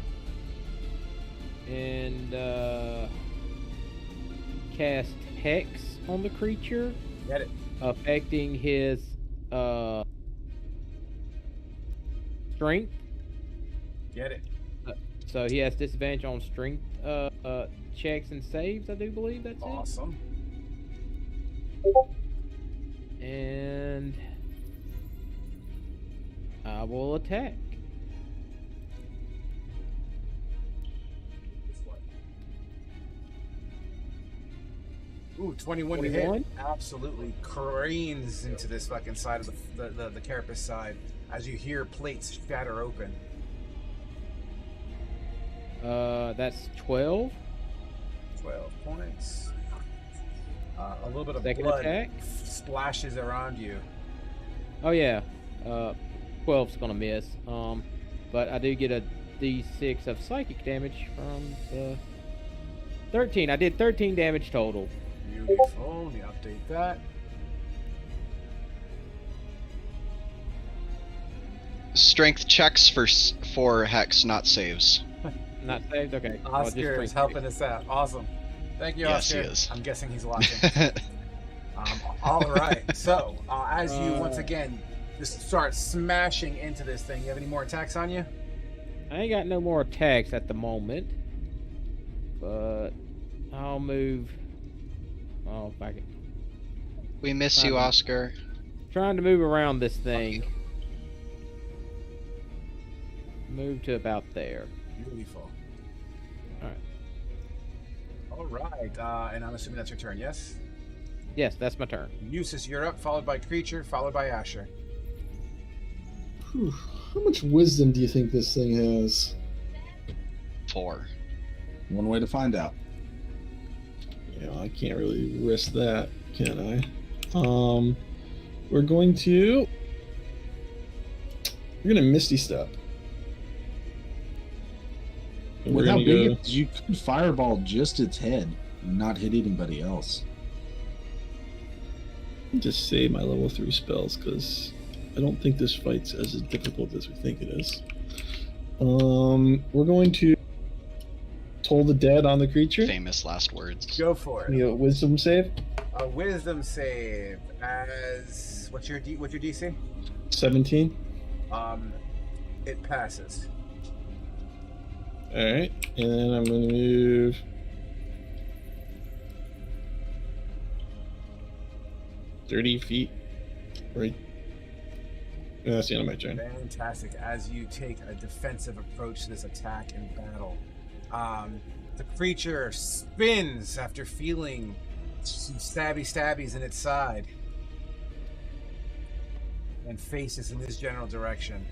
and cast Hex on the creature, Get it. affecting his strength. Get it. So he has disadvantage on strength checks and saves, I do believe that's Awesome. it. And I will attack. Ooh, 21 to 21? hit. Absolutely cranes into this fucking side of the carapace side as you hear plates shatter open. That's 12. 12 points. A little bit of Second blood attack. splashes around you. Oh yeah, 12's gonna miss. But I do get a D6 of psychic damage from the 13. I did 13 damage total. Beautiful. Let me update that. Strength checks for Hex, not saves. Not saved. Okay. Well, just Oscar is strength helping us out. Awesome. Thank you, Yes, Oscar. he is. I'm guessing he's watching. All right. So, as you once again just start smashing into this thing, you have any more attacks on you? I ain't got no more attacks at the moment, but I'll move. Oh, if I can. We miss you, Oscar. Trying to move around this thing. Move to about there. Beautiful. All All right. And I'm assuming that's your turn, yes? Yes, that's my turn. Eustace, you're up, followed by Creature, followed by Asher. Whew. How much wisdom do you think this thing has? 4. One way to find out. You know, I can't really risk that, can I? We're gonna Misty Step. And With we're how gonna big go. it is, you could fireball just its head and not hit anybody else. Just save my level 3 spells because I don't think this fight's as difficult as we think it is. We're going to Toll the Dead on the creature. Famous last words. Go for it. You know, wisdom save. A wisdom save as what's your DC? 17. It passes. All right, and then I'm going to move. $30 feet. Right. That's the end of my turn. Fantastic. As you take a defensive approach to this attack and battle, the creature spins after feeling some stabbies in its side and faces in this general direction.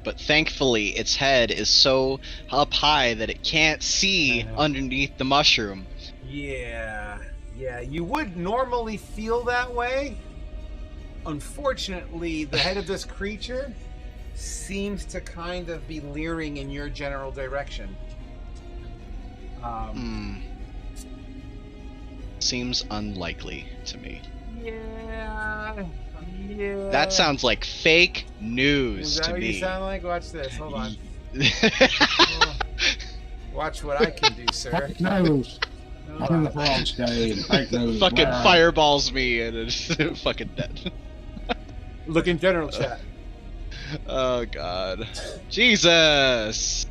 but thankfully its head is so up high that it can't see underneath the mushroom. Yeah, you would normally feel that way. Unfortunately, the head of this creature seems to kind of be leering in your general direction. Seems unlikely to me. Yeah. That sounds like fake news Is that to what me. you sound like? Watch this. Hold on. Watch what I can do, sir. Fake news. I'm in the wrong state. Fake news. Fucking Wow. fireballs me and it's fucking dead. Look in general chat. Oh god. Jesus.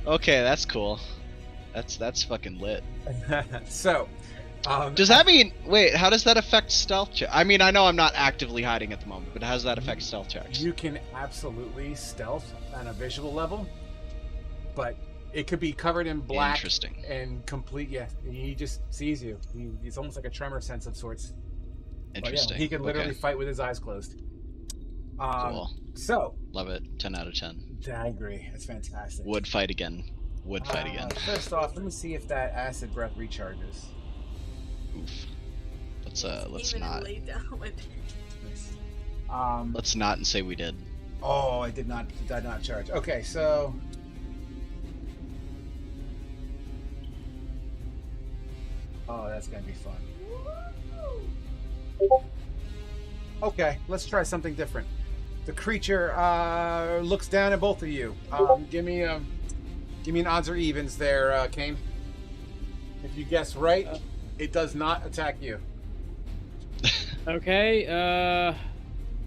Okay, that's cool. That's fucking lit. So, does that mean? Wait, how does that affect stealth check? I mean, I know I'm not actively hiding at the moment, but how does that affect stealth checks? You can absolutely stealth on a visual level, but it could be covered in black. Interesting. And complete. Yeah, he just sees you. It's almost like a tremor sense of sorts. Interesting. Yeah, he can literally fight with his eyes closed. Cool. So. Love it. 10 out of 10. I agree. It's fantastic. Would fight again. Would fight again. First off, let me see if that acid breath recharges. Oof. Let's not. Let's not and say we did. Oh, I did not charge. Okay, so. Oh, that's gonna be fun. Okay, let's try something different. The creature looks down at both of you. Give me an odds or evens there, Kane. If you guess right, it does not attack you. Okay,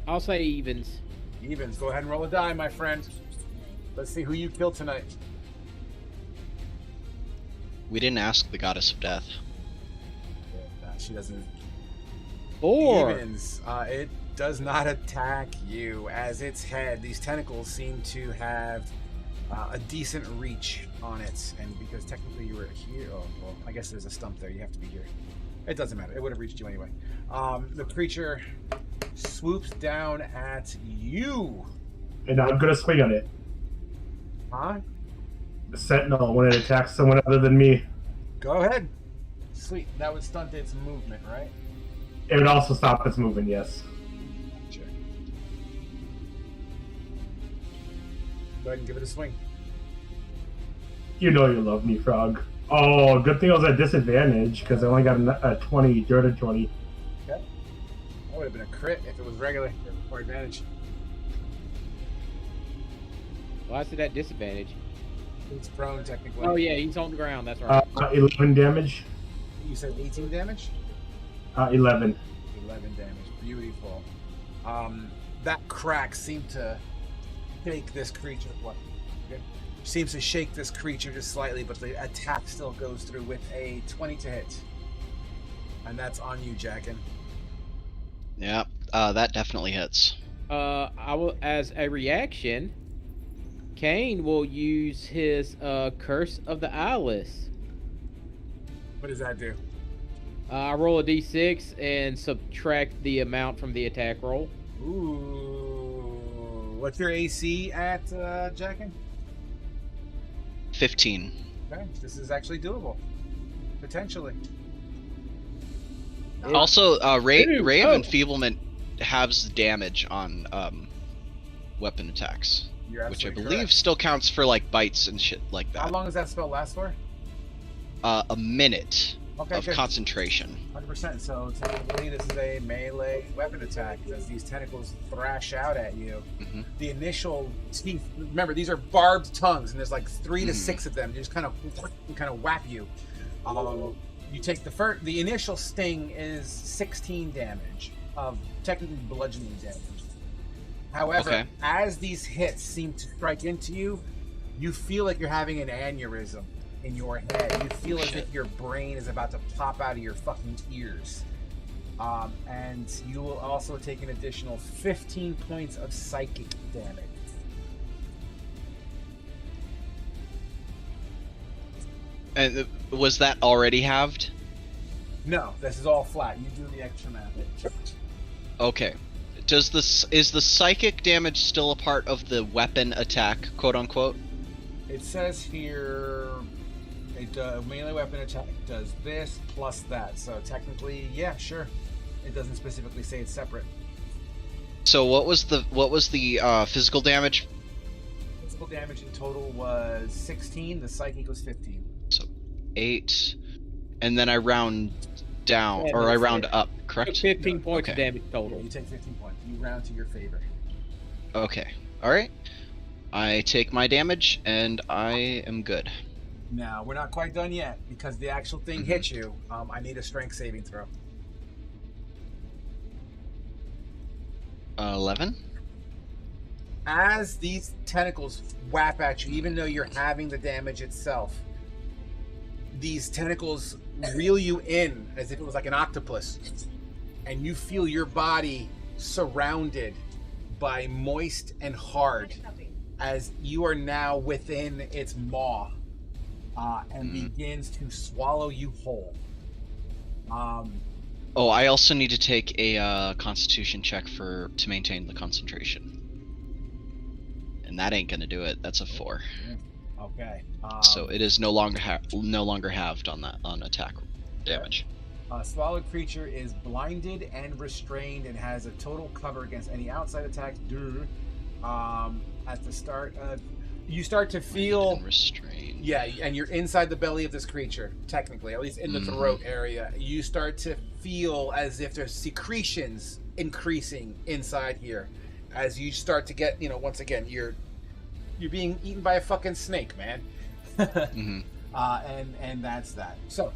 I'll say evens. Evens. Go ahead and roll a die, my friend. Let's see who you kill tonight. We didn't ask the goddess of death. She doesn't. 4. Evens. It does not attack you, as its head, these tentacles seem to have a decent reach on it, and because technically you were here, well, I guess there's a stump there, you have to be here. It doesn't matter, it would have reached you anyway. The creature swoops down at you. And I'm gonna swing on it. Huh? The sentinel when it attacks someone other than me. Go ahead. Sweet, that would stunt its movement, right? It would also stop its movement, yes. Sure. Go ahead and give it a swing. You know you love me, Frog. Oh, good thing I was at disadvantage, because I only got a 20, dirty 20. Okay. That would have been a crit if it was regular or advantage. Why is it at disadvantage? It's prone, technically. Oh yeah, he's on the ground. That's right. 11 damage. You said 18 damage? 11. 11 damage. Beautiful. That crack seemed to shake this creature. What? Okay. Seems to shake this creature just slightly, but the attack still goes through with a 20 to hit. And that's on you, Jackin. Yeah, that definitely hits. I will, as a reaction, Kane will use his Curse of the Eyeless. What does that do? I roll a d6 and subtract the amount from the attack roll. Ooh. What's your AC at, Jackin? 15. Okay, this is actually doable. Potentially. Also, Ray of Oh. Enfeeblement halves damage on weapon attacks, You're which I absolutely believe correct. still counts for like bites and shit like How that. long does that spell last for? A minute Okay, of good. concentration. 100%. So technically, this is a melee weapon attack as these tentacles thrash out at you. Mhm. The initial teeth. Remember, these are barbed tongues, and there's like 3 to 6 of them. They just kind of whap you. You take the initial sting is 16 damage of technically bludgeoning damage. However, Okay. as these hits seem to strike into you, you feel like you're having an aneurysm in your head. You feel as if your brain is about to pop out of your fucking ears. And you will also take an additional 15 points of psychic damage. And was that already halved? No, this is all flat. You do the extra math. Okay. Is the psychic damage still a part of the weapon attack, quote unquote? It says here, melee weapon attack does this plus that. So technically, yeah, sure. It doesn't specifically say it's separate. So what was the physical damage? Physical damage in total was 16. The psychic was 15. So 8, and then I round down, Yeah, or I that's round it. up, correct? 15 points of Okay. damage total. You take 15 points. You round to your favor. Okay. All right. I take my damage, and I am good. Now, we're not quite done yet, because the actual thing hits you. I need a strength saving throw. 11. As these tentacles whap at you, even though you're having the damage itself, these tentacles reel you in as if it was like an octopus, and you feel your body surrounded by moist and hard as you are now within its maw, and begins to swallow you whole. Oh, I also need to take a Constitution check to maintain the concentration. And that ain't gonna do it. That's a 4. Okay. So it is no longer halved on attack damage. A swallowed creature is blinded and restrained and has a total cover against any outside attacks. At the start of, you start to feel And restrained. Yeah, and you're inside the belly of this creature, technically, at least in the throat area. You start to feel as if there's secretions increasing inside here, as you start to get, once again, you're being eaten by a fucking snake, man. And that's that. So,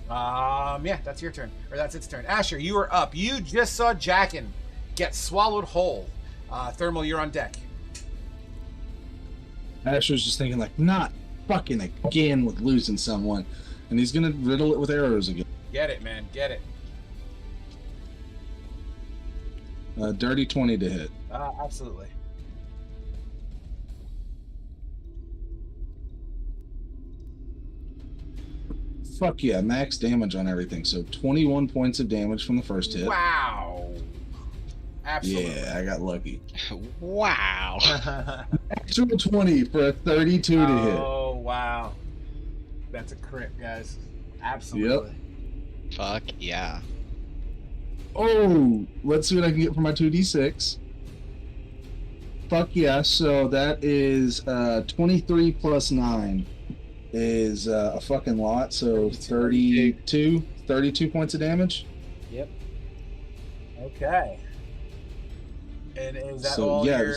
yeah, that's your turn, or that's its turn. Asher, you are up. You just saw Jackin get swallowed whole. Thermal, you're on deck. Asher's just thinking like, not fucking again with losing someone, and he's gonna riddle it with arrows again. Get it, man. Get it. Dirty 20 to hit. Absolutely. Fuck yeah, max damage on everything. So 21 points of damage from the first hit. Wow. Absolutely. Yeah, I got lucky. Wow. Extra 20 for a 32 to hit. Oh, wow. That's a crit, guys. Absolutely. Fuck yeah. Oh, let's see what I can get for my 2d6. Fuck yeah, so that is 23 plus 9 is a fucking lot, so 32 points of damage. Yep. Okay. And is that So, all yeah, your...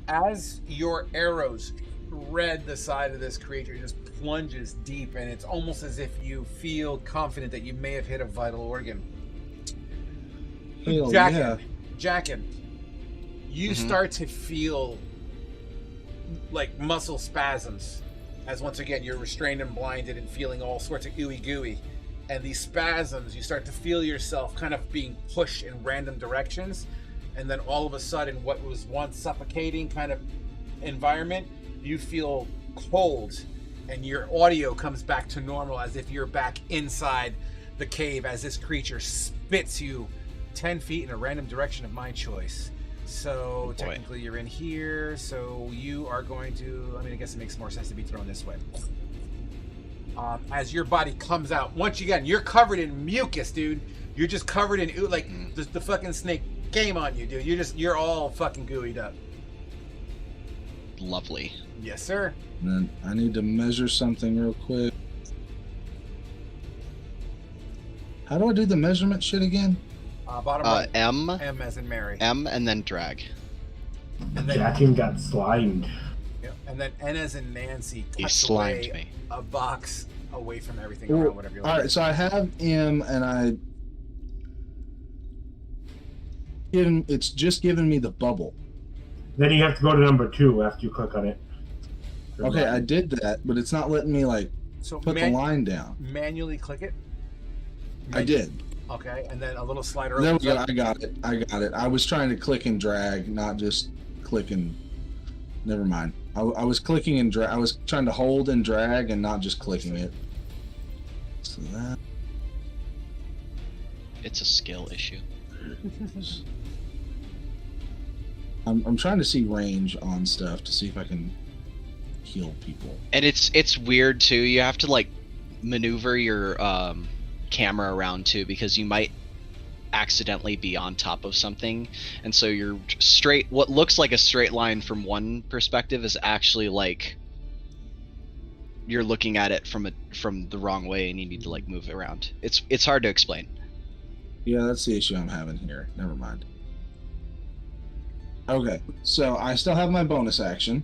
As your arrows thread the side of this creature, it just plunges deep, and it's almost as if you feel confident that you may have hit a vital organ. Hell yeah. Jackin, you start to feel like muscle spasms, as once again you're restrained and blinded and feeling all sorts of ooey gooey. And these spasms, you start to feel yourself kind of being pushed in random directions, and then all of a sudden what was once suffocating kind of environment, you feel cold, and your audio comes back to normal as if you're back inside the cave as this creature spits you 10 feet in a random direction of my choice. So technically you're in here, so you are going to, I guess it makes more sense to be thrown this way. As your body comes out, once again, you're covered in mucus, dude. You're just covered in like the fucking snake came on you, dude. You're all fucking gooeyed up. Lovely. Yes, sir. And then I need to measure something real quick. How do I do the measurement shit again? Bottom right. M as in Mary. and then drag. And then, Jackin got slimed. yeah, and then N as in Nancy He cuts slimed away me. a box away from everything around whatever you're All right, so I have M, and it's just giving me the bubble. Then you have to go to number 2 after you click on it. Okay, I did that, but it's not letting me So put the line down. manually click it. I did. Okay, and then a little slider There we opens go. up. I got it. I was trying to click and drag, not just click and. Never mind. I was clicking and drag. I was trying to hold and drag and not just clicking it. So that. It's a skill issue. I'm trying to see range on stuff to see if I can heal people. And it's weird too. You have to like maneuver your camera around too, because you might accidentally be on top of something, and so you're straight. What looks like a straight line from one perspective is actually like you're looking at it from the wrong way, and you need to like move around. It's hard to explain. Yeah, that's the issue I'm having here. Never mind. Okay, so I still have my bonus action.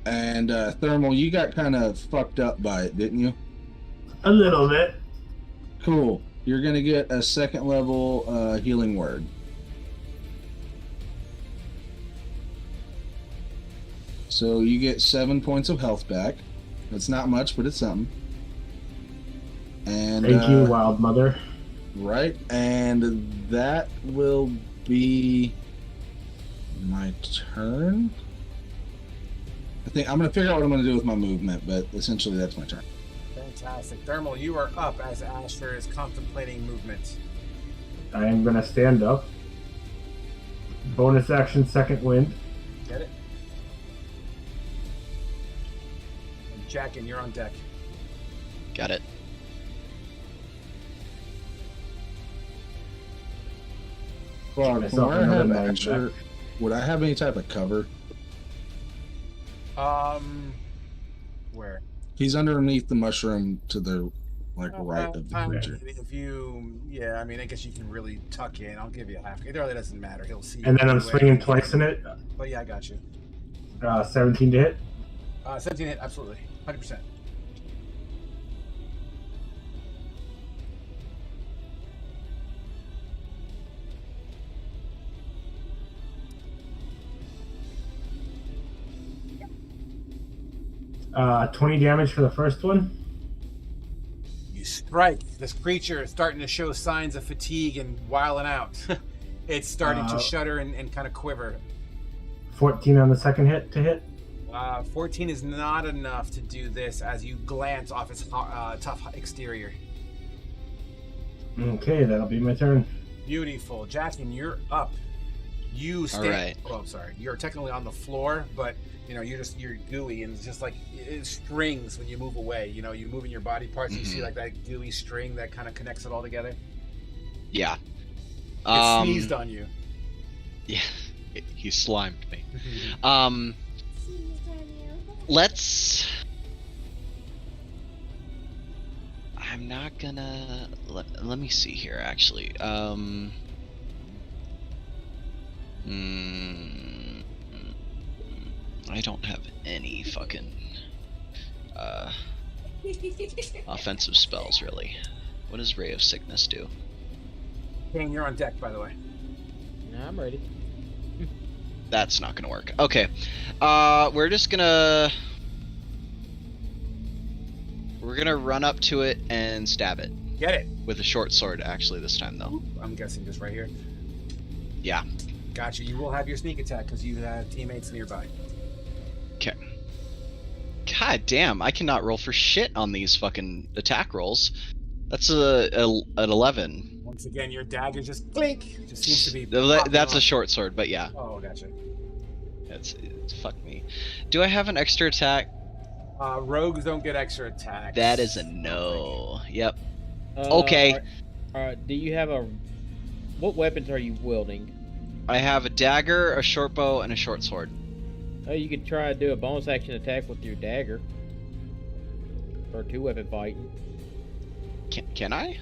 And Thermal, you got kind of fucked up by it, didn't you? A little bit. Cool. You're gonna get a second level healing word. So you get 7 points of health back. That's not much, but it's something. And Thank you, Wild Mother. Right, and that will be my turn. I think I'm gonna figure out what I'm gonna do with my movement, but essentially that's my turn. Fantastic. Thermal, you are up as Asher is contemplating movement. I am gonna stand up. Bonus action, second wind. Get it? And Jackin, you're on deck. Got it. Well, myself where I another have mag Asher, back. would I have any type of cover? Where? He's underneath the mushroom to the right of the creature. If you, yeah, I mean, I guess you can really tuck in. I'll give you a half. It really doesn't matter. He'll see. And then I'm anyway. swinging twice in it. But yeah, I got you. 17 to hit. 17 hit, absolutely, 100%. Uh, 20 damage for the first one. You strike. This creature is starting to show signs of fatigue and wiling out. It's starting to shudder and kind of quiver. 14 on the second hit to hit. 14 is not enough to do this as you glance off its tough exterior. Okay, that'll be my turn. Beautiful. Jackson, you're up. You stand. All right. Oh, I'm sorry. You're technically on the floor, but you know you're gooey, and it's just like it strings when you move away. You know, you move in your body parts, and you see like that gooey string that kind of connects it all together. Yeah. It sneezed on you. Yeah, he slimed me. Let's. I'm not gonna. Let me see here. Actually, I don't have any fucking offensive spells really. What does Ray of Sickness do? Kane, you're on deck, by the way. Nah, I'm ready. That's not gonna work. Okay, we're gonna run up to it and stab it Get it. with a short sword. Actually, this time though. I'm guessing just right here. Yeah. Gotcha. You will have your sneak attack because you have teammates nearby. Okay. God damn, I cannot roll for shit on these fucking attack rolls. That's an 11. Once again, your dagger just blink. Just seems to be. That's a short sword, but yeah. Oh, gotcha. It's fuck me. Do I have an extra attack? Rogues don't get extra attacks. That is a no. Yep. Okay. Do you have a? What weapons are you wielding? I have a dagger, a short bow, and a short sword. Oh, you could try to do a bonus action attack with your dagger. For 2-weapon fighting. Can I?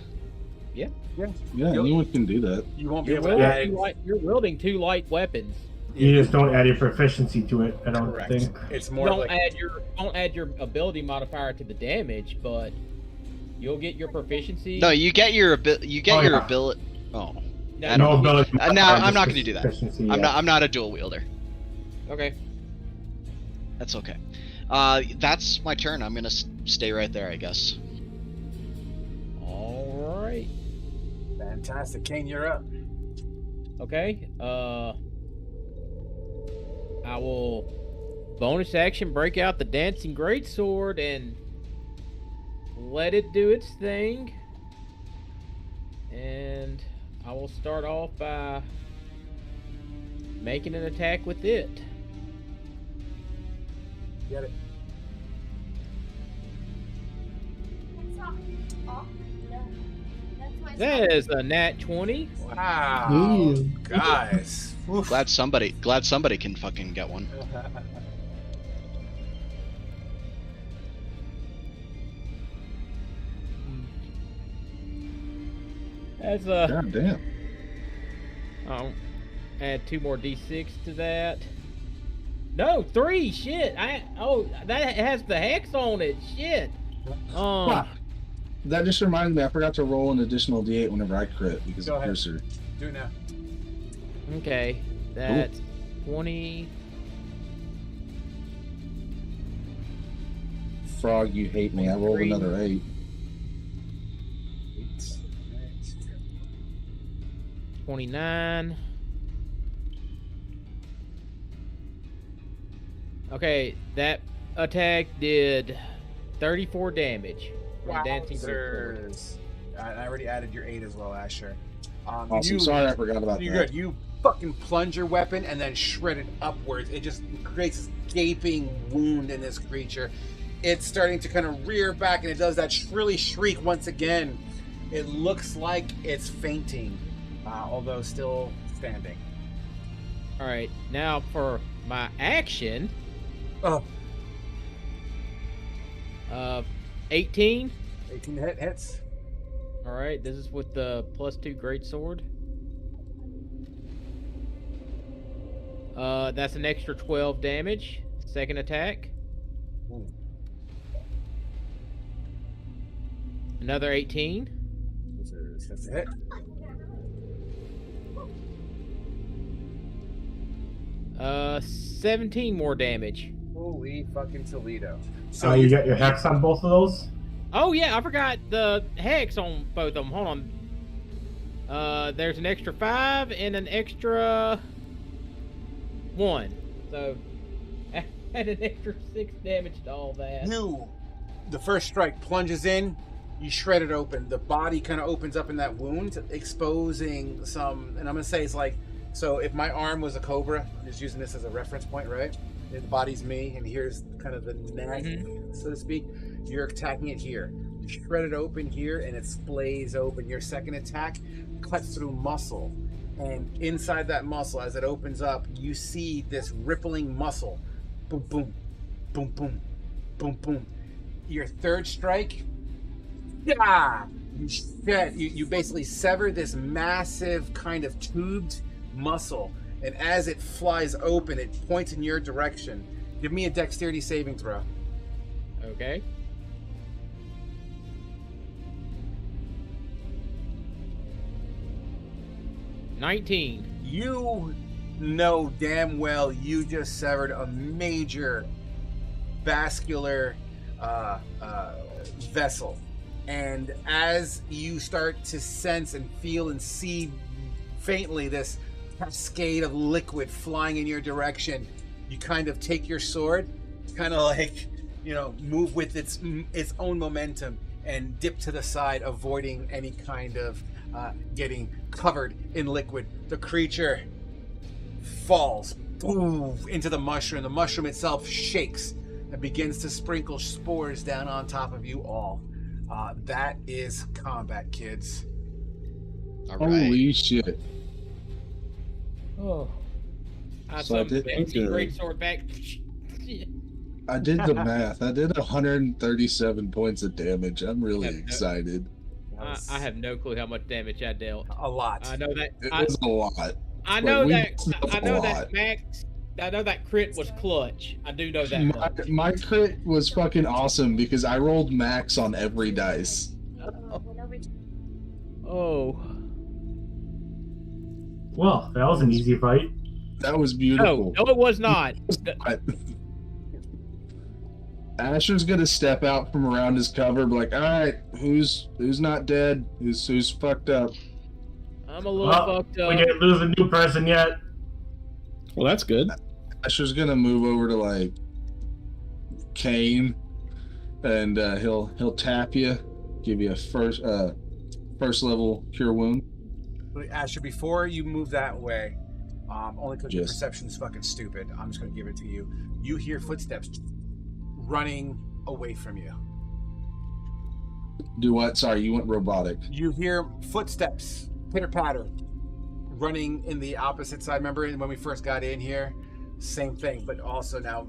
Yeah. Yeah. Yeah, anyone can do that. You won't be You're able to add. you're wielding 2 light weapons. You just don't add your proficiency to it, I don't Correct. think. It's more Don't like add your ability modifier to the damage, but you'll get your proficiency. No, you get your ability. Oh. I No don't- ability. No, I'm modifier, not just going to do that. proficiency, I'm yeah. not a dual wielder. Okay. That's okay. That's my turn. I'm gonna stay right there, I guess. All right. fantastic. Kane, you're up. Okay. I will bonus action break out the dancing greatsword and let it do its thing. And I will start off by making an attack with it. Get it. That is a nat 20. Wow, Ooh. guys. Oof. Glad somebody can fucking get one. That's a. God damn. I'll add 2 more d6 to that. No, 3. Shit. That has the hex on it. Shit. Fuck. That just reminded me, I forgot to roll an additional d8 whenever I crit because Go of ahead. Piercer. Do it now. Okay. That's 20. Frog, you hate me. I rolled 3. another 8. 29. Okay, that attack did 34 damage. From the dancing greatsword. Wowzers. I already added your 8 as well, Asher. Awesome. Sorry, I forgot about You're that. good. You fucking plunge your weapon and then shred it upwards. It just creates this gaping wound in this creature. It's starting to kind of rear back, and it does that shrilly shriek once again. It looks like it's fainting, although still standing. All right, now for my action. Oh, 18. 18 hits. All right, this is with the +2 greatsword. That's an extra 12 damage. Second attack. Ooh. Another 18. That's a hit. Uh, 17 more damage. Holy fucking Toledo. So you got your hex on both of those? Oh yeah, I forgot the hex on both of them. Hold on. There's an extra 5 and an extra 1. So, I had an extra 6 damage to all that. The first strike plunges in, you shred it open. The body kind of opens up in that wound, exposing some, and I'm going to say it's like, so if my arm was a cobra, I'm just using this as a reference point, right? The body's me, and here's kind of the neck, so to speak. You're attacking it here. You shred it open here, and it splays open. Your second attack cuts through muscle. And inside that muscle, as it opens up, you see this rippling muscle. Boom, boom, boom, boom, boom, boom. Your third strike, you basically sever this massive kind of tubed muscle. And as it flies open, it points in your direction. Give me a dexterity saving throw. Okay. $19. You know damn well you just severed a major vascular vessel. And as you start to sense and feel and see faintly this cascade of liquid flying in your direction, you kind of take your sword, kind of like, move with its own momentum and dip to the side, avoiding any kind of getting covered in liquid. The creature falls into the mushroom. The mushroom itself shakes and begins to sprinkle spores down on top of you all. That is combat, kids. All right. Holy shit. Oh. I So I summoned did the think, greatsword back. I did the math. I did 137 points of damage. I'm really Yeah, excited. I have no clue how much damage I dealt. A lot. I know that. It was a lot. I know Like, that. I know that Max. I know that crit was clutch. I do know that much. My crit was fucking awesome because I rolled max on every dice. Oh. Well, that was an easy fight. That was beautiful. No, it was not. Asher's gonna step out from around his cover, be like, "All right, who's not dead? Who's fucked up?" I'm a little fucked up. We didn't lose a new person yet. Well, that's good. Asher's gonna move over to like Kane, and he'll tap you, give you a first level cure wound. Asher, before you move that way, only because your Yes. perception's fucking stupid, I'm just gonna give it to you. You hear footsteps running away from you. Do what? Sorry, you went robotic. You hear footsteps, pitter patter, running in the opposite side. Remember when we first got in here? Same thing, but also now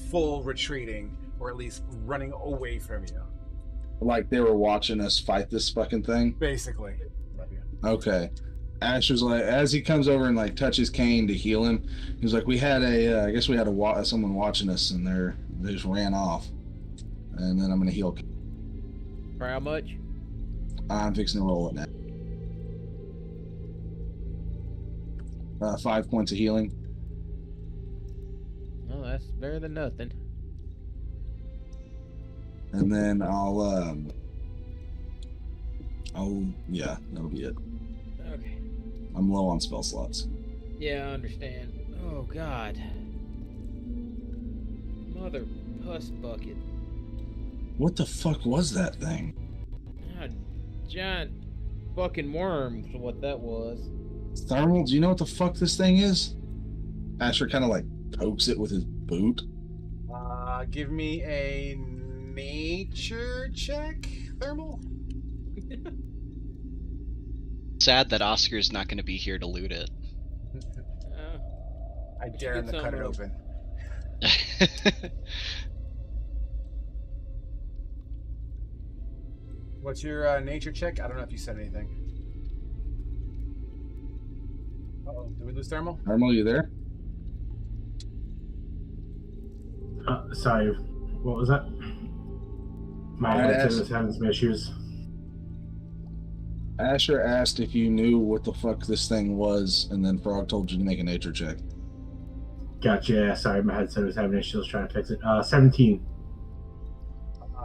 full retreating, or at least running away from you. Like they were watching us fight this fucking thing? Basically. Love you. Okay. Asher's like, as he comes over and like touches Kane to heal him, he's like, I guess we had someone watching us, and they just ran off. And then I'm gonna heal. For how much? I'm fixing to roll it now. 5 points of healing. Well, that's better than nothing. And then yeah, that'll be it. Okay. I'm low on spell slots. Yeah, I understand. Oh, God. Mother puss bucket. What the fuck was that thing? A giant fucking worm is what that was. Thermal, do you know what the fuck this thing is? Asher kind of like pokes it with his boot. Give me a nature check, Thermal. Sad that Oscar's not going to be here to loot it. I dare him to cut it open. What's your nature check? I don't know if you said anything. Uh-oh, did we lose Thermal? Thermal, you there? Sorry, what was that? My headset was having some issues. Asher asked if you knew what the fuck this thing was, and then Frog told you to make a nature check. Gotcha. Yeah, sorry, my headset was having issues. I was trying to fix it. 17.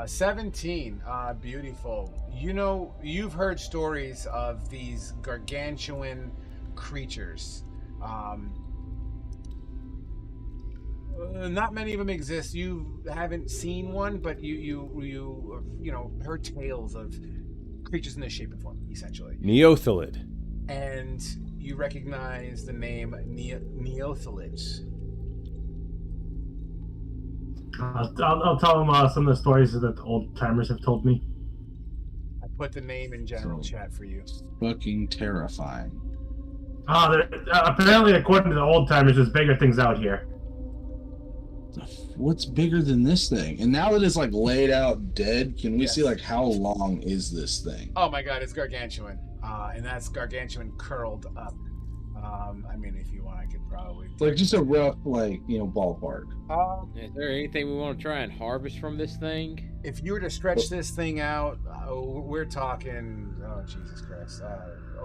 17. Beautiful. You know, you've heard stories of these gargantuan creatures. Not many of them exist. You haven't seen one, but you know, heard tales of creatures in this shape and form, essentially. Neothalid. And you recognize the name Neothalids. I'll tell them some of the stories that the old timers have told me. I put the name in general chat for you. Fucking terrifying. Apparently, according to the old timers, there's bigger things out here. What's bigger than this thing? And now that it's like laid out dead, can we see like how long is this thing? Oh my god, it's gargantuan. And that's gargantuan curled up. I mean, if you want, I could probably... Like just a rough, like, you know, ballpark. Is there anything we want to try and harvest from this thing? If you were to stretch this thing out, we're talking... Oh, Jesus Christ.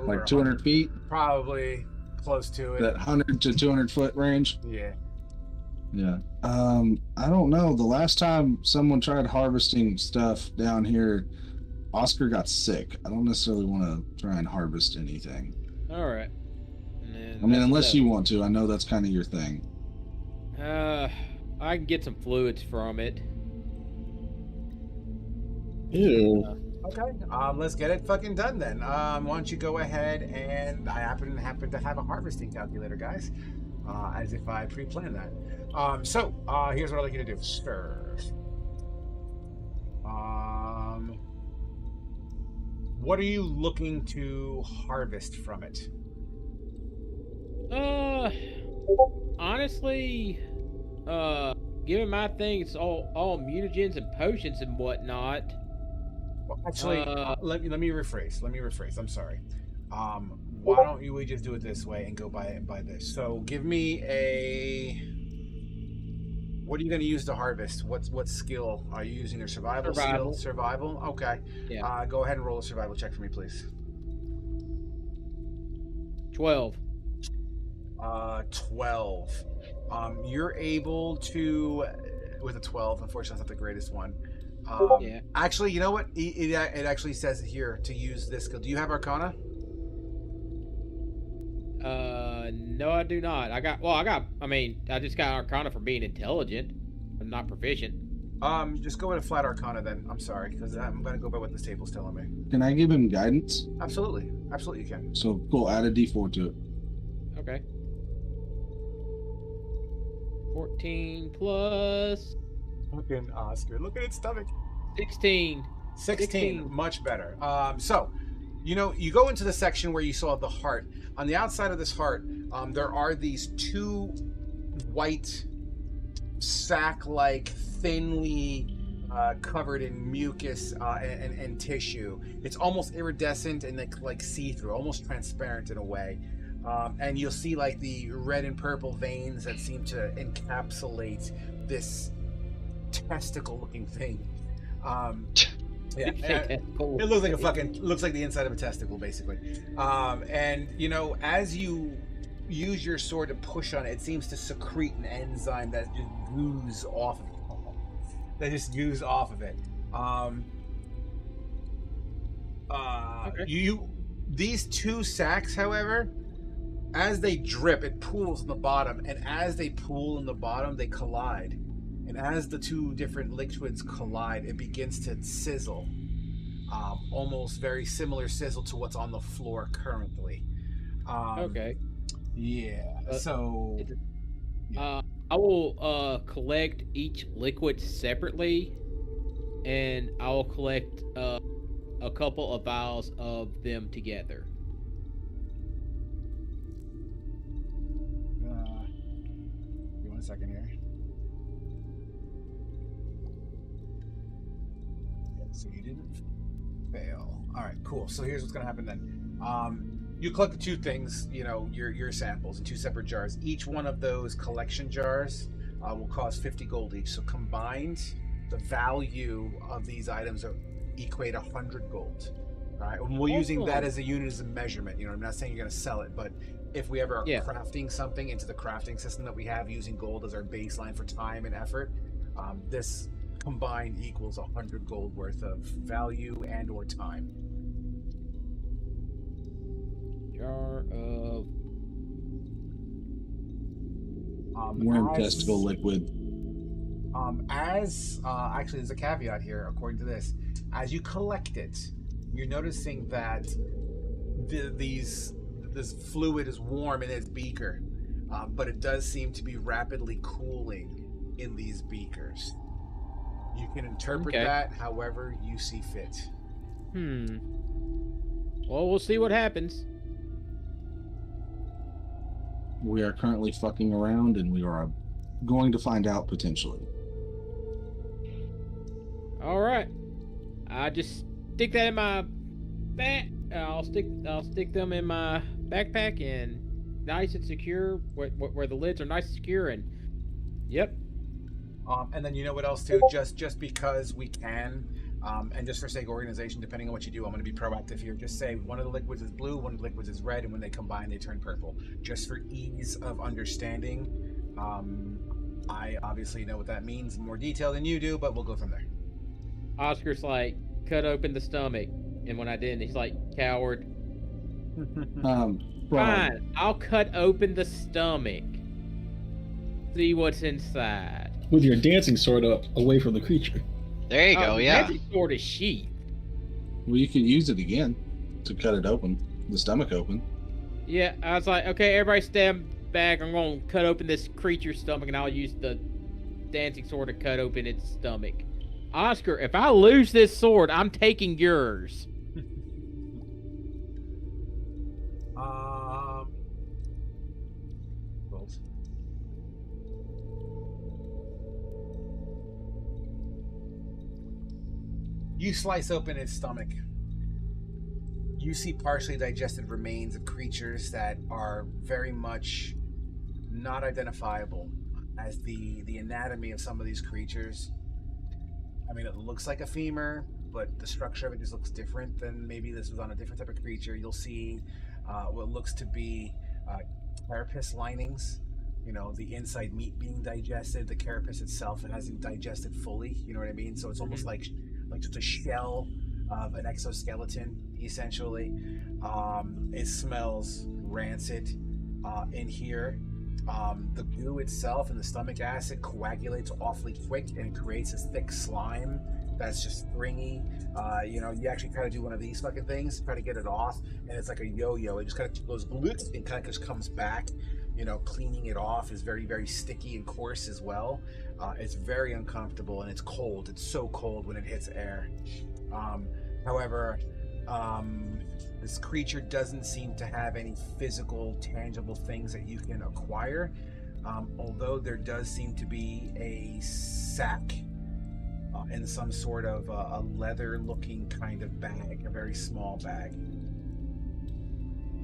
Like 200 feet? Probably close to it. That 100 to 200 foot range? Yeah. Yeah. I don't know. The last time someone tried harvesting stuff down here, Oscar got sick. I don't necessarily want to try and harvest anything. All right. I mean, unless you want to. I know that's kind of your thing. I can get some fluids from it. Ew. Okay. Let's get it fucking done then. Why don't you go ahead and I happen to have a harvesting calculator, guys. As if I pre-planned that. So here's what I'd like you to do. Sure. What are you looking to harvest from it? Honestly, given my thing, it's all mutagens and potions and whatnot. Well, actually, let me rephrase. I'm sorry. Why don't we just do it this way and go by this? So give me a... What are you going to use to harvest? What skill? Are you using your survival skill? Survival? Okay. Yeah. Go ahead and roll a survival check for me, please. 12. 12. You're able to... With a 12, unfortunately, that's not the greatest one. Yeah. Actually, you know what? It actually says here to use this skill. Do you have Arcana? No, I do not. I just got Arcana for being intelligent. I'm not proficient. Just go with a flat arcana then. I'm sorry, because I'm gonna go by what this table's telling me. Can I give him guidance? Absolutely, absolutely, you can. So cool. Add a D4 to it. Okay. 14 plus Fucking Oscar, look at its stomach. 16. 16, much better. So, you know, you go into the section where you saw the heart. On the outside of this heart, there are these two white sac-like, thinly covered in mucus and tissue. It's almost iridescent and like see-through, almost transparent in a way. And you'll see like the red and purple veins that seem to encapsulate this testicle-looking thing. Yeah, it looks like looks like the inside of a testicle, basically. And you know, as you use your sword to push on it, it seems to secrete an enzyme that just goos off of it. Okay. These two sacks, however, as they drip, it pools in the bottom, and as they pool in the bottom, they collide. And as the two different liquids collide, it begins to sizzle. Almost very similar sizzle to what's on the floor currently. Okay. Yeah. So. I will collect each liquid separately, and I'll collect a couple of vials of them together. Give me 1 second here. So you didn't fail. All right, cool. So here's what's gonna happen then. You collect the two things, you know, your samples in two separate jars. Each one of those collection jars will cost 50 gold each. So combined, the value of these items equate 100 gold. All right, and we're using that as a unit as a measurement. You know, I'm not saying you're gonna sell it, but if we ever are crafting something into the crafting system that we have, using gold as our baseline for time and effort, this combined equals 100 gold worth of value and or time. Jar of worm testicle liquid. Actually, there's a caveat here. According to this, as you collect it, you're noticing that this fluid is warm in its beaker, but it does seem to be rapidly cooling in these beakers. You can interpret that however you see fit. Well, we'll see what happens. We are currently fucking around, and we are going to find out potentially. All right. I just stick that in my back. I'll stick them in my backpack and nice and secure where the lids are nice and secure and yep. And then you know what else too? Just because we can, and just for sake of organization, depending on what you do, I'm going to be proactive here. Just say one of the liquids is blue, one of the liquids is red, and when they combine, they turn purple. Just for ease of understanding. I obviously know what that means in more detail than you do, but we'll go from there. Oscar's like, cut open the stomach, and when I didn't, he's like, coward. Fine, I'll cut open the stomach. See what's inside. With your dancing sword up, away from the creature. There you go, yeah. Dancing sword is sheath. Well, you could use it again to cut it open, the stomach open. Yeah, I was like, okay, everybody stand back. I'm going to cut open this creature's stomach, and I'll use the dancing sword to cut open its stomach. Oscar, if I lose this sword, I'm taking yours. You slice open its stomach. You see partially digested remains of creatures that are very much not identifiable as the anatomy of some of these creatures. I mean, it looks like a femur, but the structure of it just looks different than maybe this was on a different type of creature. You'll see what looks to be carapace linings. You know, the inside meat being digested. The carapace itself, it hasn't digested fully. You know what I mean? So it's almost like just a shell of an exoskeleton, essentially. It smells rancid in here. The goo itself and the stomach acid coagulates awfully quick and creates this thick slime that's just stringy. You actually try to do one of these fucking things, try to get it off, and it's like a yo-yo. It just kind of goes bloops and kind of just comes back. Cleaning it off is very, very sticky and coarse as well. It's very uncomfortable, and it's cold. It's so cold when it hits air. However, this creature doesn't seem to have any physical, tangible things that you can acquire, although there does seem to be a sack in some sort of a leather-looking kind of bag, a very small bag.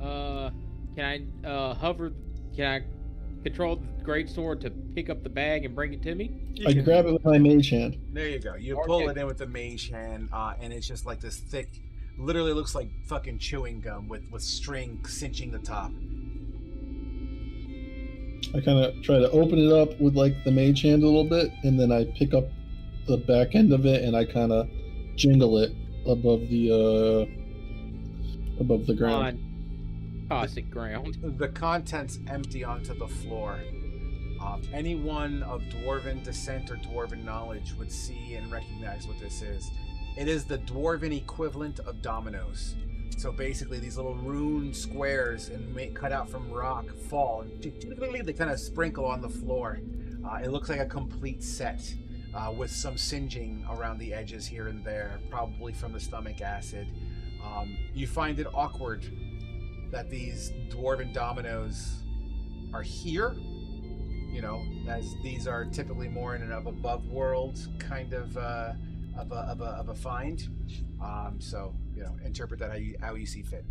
Can I hover? Can I control the greatsword to pick up the bag and bring it to me? I grab it with my mage hand. There you go. You pull it in with the mage hand, and it's just like this thick, literally looks like fucking chewing gum with string cinching the top. I kind of try to open it up with like the mage hand a little bit, and then I pick up the back end of it and I kind of jingle it above the ground. Caustic ground. The contents empty onto the floor. Anyone of dwarven descent or dwarven knowledge would see and recognize what this is. It is the dwarven equivalent of dominoes. So basically, these little rune squares cut out from rock fall, and they kind of sprinkle on the floor. It looks like a complete set, with some singeing around the edges here and there, probably from the stomach acid. You find it awkward that these dwarven dominoes are here, as these are typically more in an above world kind of a find. So interpret that how you see fit.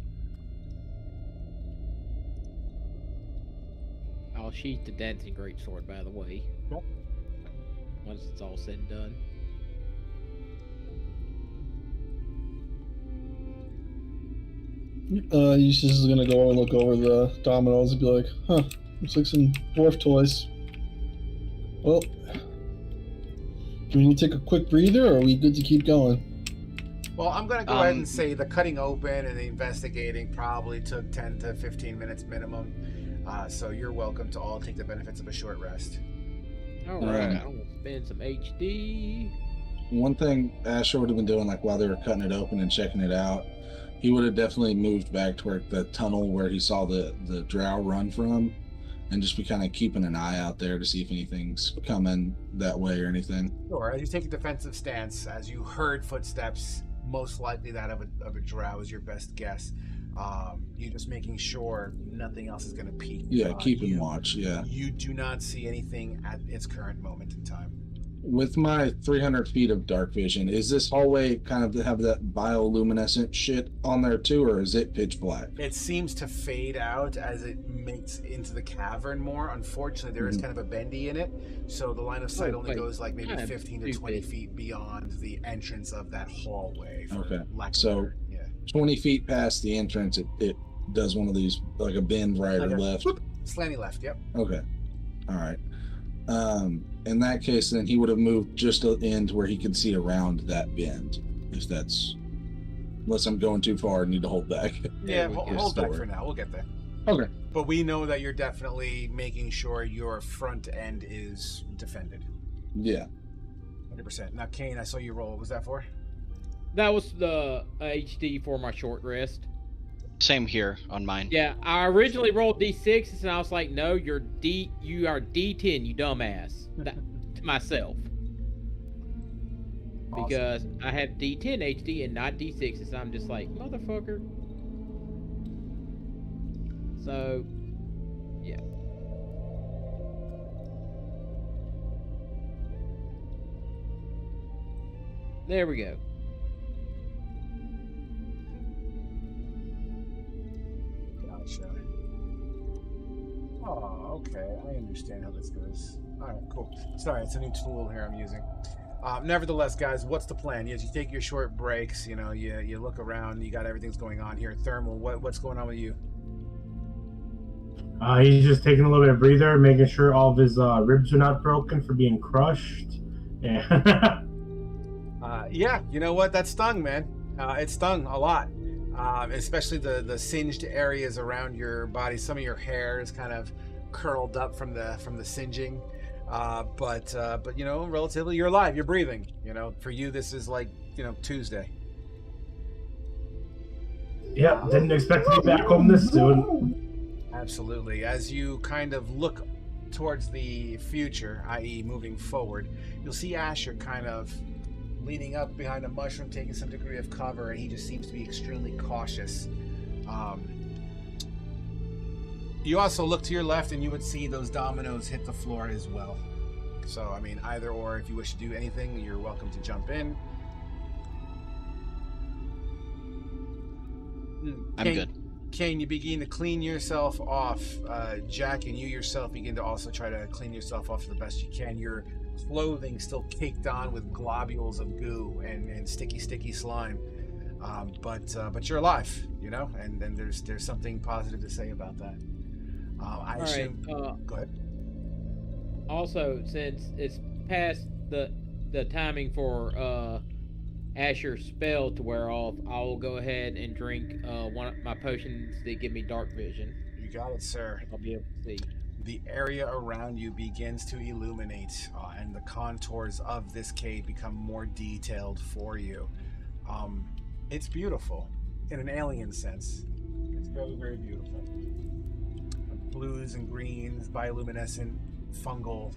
I'll sheath the dancing greatsword, by the way. Yep. Once it's all said and done. Eustace is gonna go and look over the dominoes and be like, "Huh, looks like some dwarf toys. Well, do we need to take a quick breather, or are we good to keep going?" Well, I'm going to go ahead and say the cutting open and the investigating probably took 10 to 15 minutes minimum. So you're welcome to all take the benefits of a short rest. All right, I'm gonna spend some HD. One thing Asher would have been doing, like while they were cutting it open and checking it out, he would have definitely moved back to where the tunnel where he saw the drow run from, and just be kind of keeping an eye out there to see if anything's coming that way or anything. Sure. As you take a defensive stance, as you heard footsteps, most likely that of a drow is your best guess. You're just making sure nothing else is going to peek. Yeah, keeping watch. Yeah. You do not see anything at its current moment in time. With my 300 feet of dark vision, is this hallway kind of have that bioluminescent shit on there too, or is it pitch black? It seems to fade out as it makes into the cavern more. Unfortunately, there is kind of a bendy in it, so the line of sight only goes like maybe 15 to 20 feet beyond the entrance of that hallway. Okay, so 20 feet past the entrance, it does one of these, like a bend right or left. Slanty left, yep. Okay, all right. In that case, then he would have moved just in to where he could see around that bend. If that's, unless I'm going too far and need to hold back. Yeah, hold back for now. We'll get there. Okay. But we know that you're definitely making sure your front end is defended. Yeah. 100%. Now, Kane, I saw you roll. What was that for? That was the HD for my short rest. Same here on mine. Yeah, I originally rolled D6s and I was like, no, you are D10, you dumbass. That, to myself. Awesome. Because I have D10 HD and not D6s. I'm just like, motherfucker. So, yeah. There we go. Gotcha. Oh, okay. I understand how this goes. All right, cool. Sorry, it's a new tool here I'm using. Nevertheless, guys, what's the plan? As you take your short breaks, you look around, you got everything's going on here. Thermal, what's going on with you? He's just taking a little bit of breather, making sure all of his ribs are not broken for being crushed. Yeah. Yeah, you know what? That stung, man. It stung a lot. Especially the singed areas around your body. Some of your hair is kind of curled up from the singeing. But you know, relatively, you're alive. You're breathing. You know, for you, this is like, you know, Tuesday. Yeah, didn't expect to be back home this soon. Absolutely. As you kind of look towards the future, i.e. moving forward, you'll see Asher kind of leaning up behind a mushroom, taking some degree of cover, and he just seems to be extremely cautious. You also look to your left and you would see those dominoes hit the floor as well. So, I mean, either or, if you wish to do anything, you're welcome to jump in. I'm good. Kane, you begin to clean yourself off. Jack, and you yourself begin to also try to clean yourself off the best you can. Your clothing still caked on with globules of goo and sticky slime. But you're alive, you know, and there's something positive to say about that. I assume. Go ahead. Also, since it's past the timing for Asher's spell to wear off, I will go ahead and drink one of my potions that give me dark vision. You got it, sir. I'll be able to see. The area around you begins to illuminate, and the contours of this cave become more detailed for you. It's beautiful, in an alien sense. It's very, very beautiful. Blues and greens, bioluminescent, fungal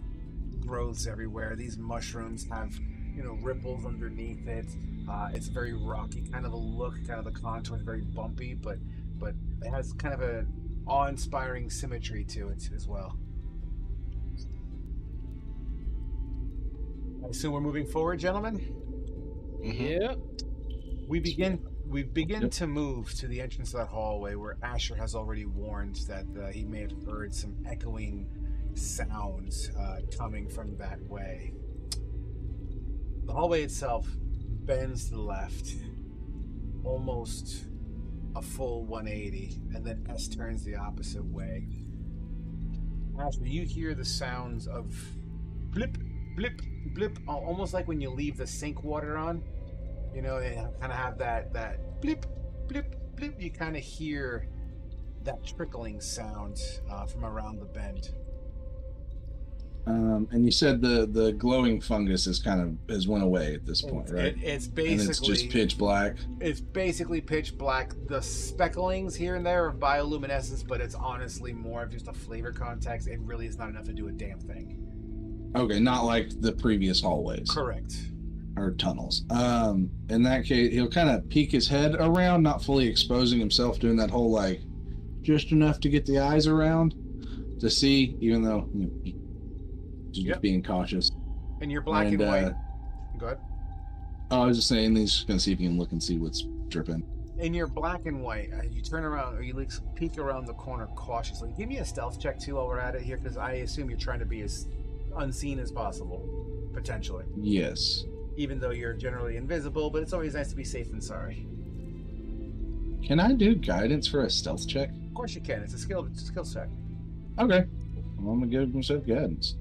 growths everywhere. These mushrooms have, you know, ripples underneath it. It's very rocky kind of a look, kind of the contour is very bumpy, but it has kind of an awe-inspiring symmetry to it as well. I assume we're moving forward, gentlemen? Mm-hmm. Yep. We begin to move to the entrance of that hallway where Asher has already warned that he may have heard some echoing sounds coming from that way. The hallway itself bends to the left, almost a full 180, and then S turns the opposite way. Asher, you hear the sounds of blip, blip, blip, almost like when you leave the sink water on. You know, they kind of have that blip, blip, blip. You kind of hear that trickling sound from around the bend. And you said the glowing fungus has went away at this point, right? It's basically, and it's just pitch black. It's basically pitch black. The specklings here and there are bioluminescence, but it's honestly more of just a flavor context. It really is not enough to do a damn thing. Okay, not like the previous hallways. Correct. Or tunnels. In that case, he'll kind of peek his head around, not fully exposing himself, doing that whole like just enough to get the eyes around to see, even though just being cautious. And you're black and white. Go ahead. Oh, I was just saying, he's just gonna see if he can look and see what's dripping. And you're black and white. You turn around, or you like peek around the corner cautiously. Give me a stealth check too while we're at it here, because I assume you're trying to be as unseen as possible, potentially. Yes. Even though you're generally invisible, but it's always nice to be safe than sorry. Can I do guidance for a stealth check? Of course you can. It's a skill check. Okay. Well, I'm gonna give myself guidance.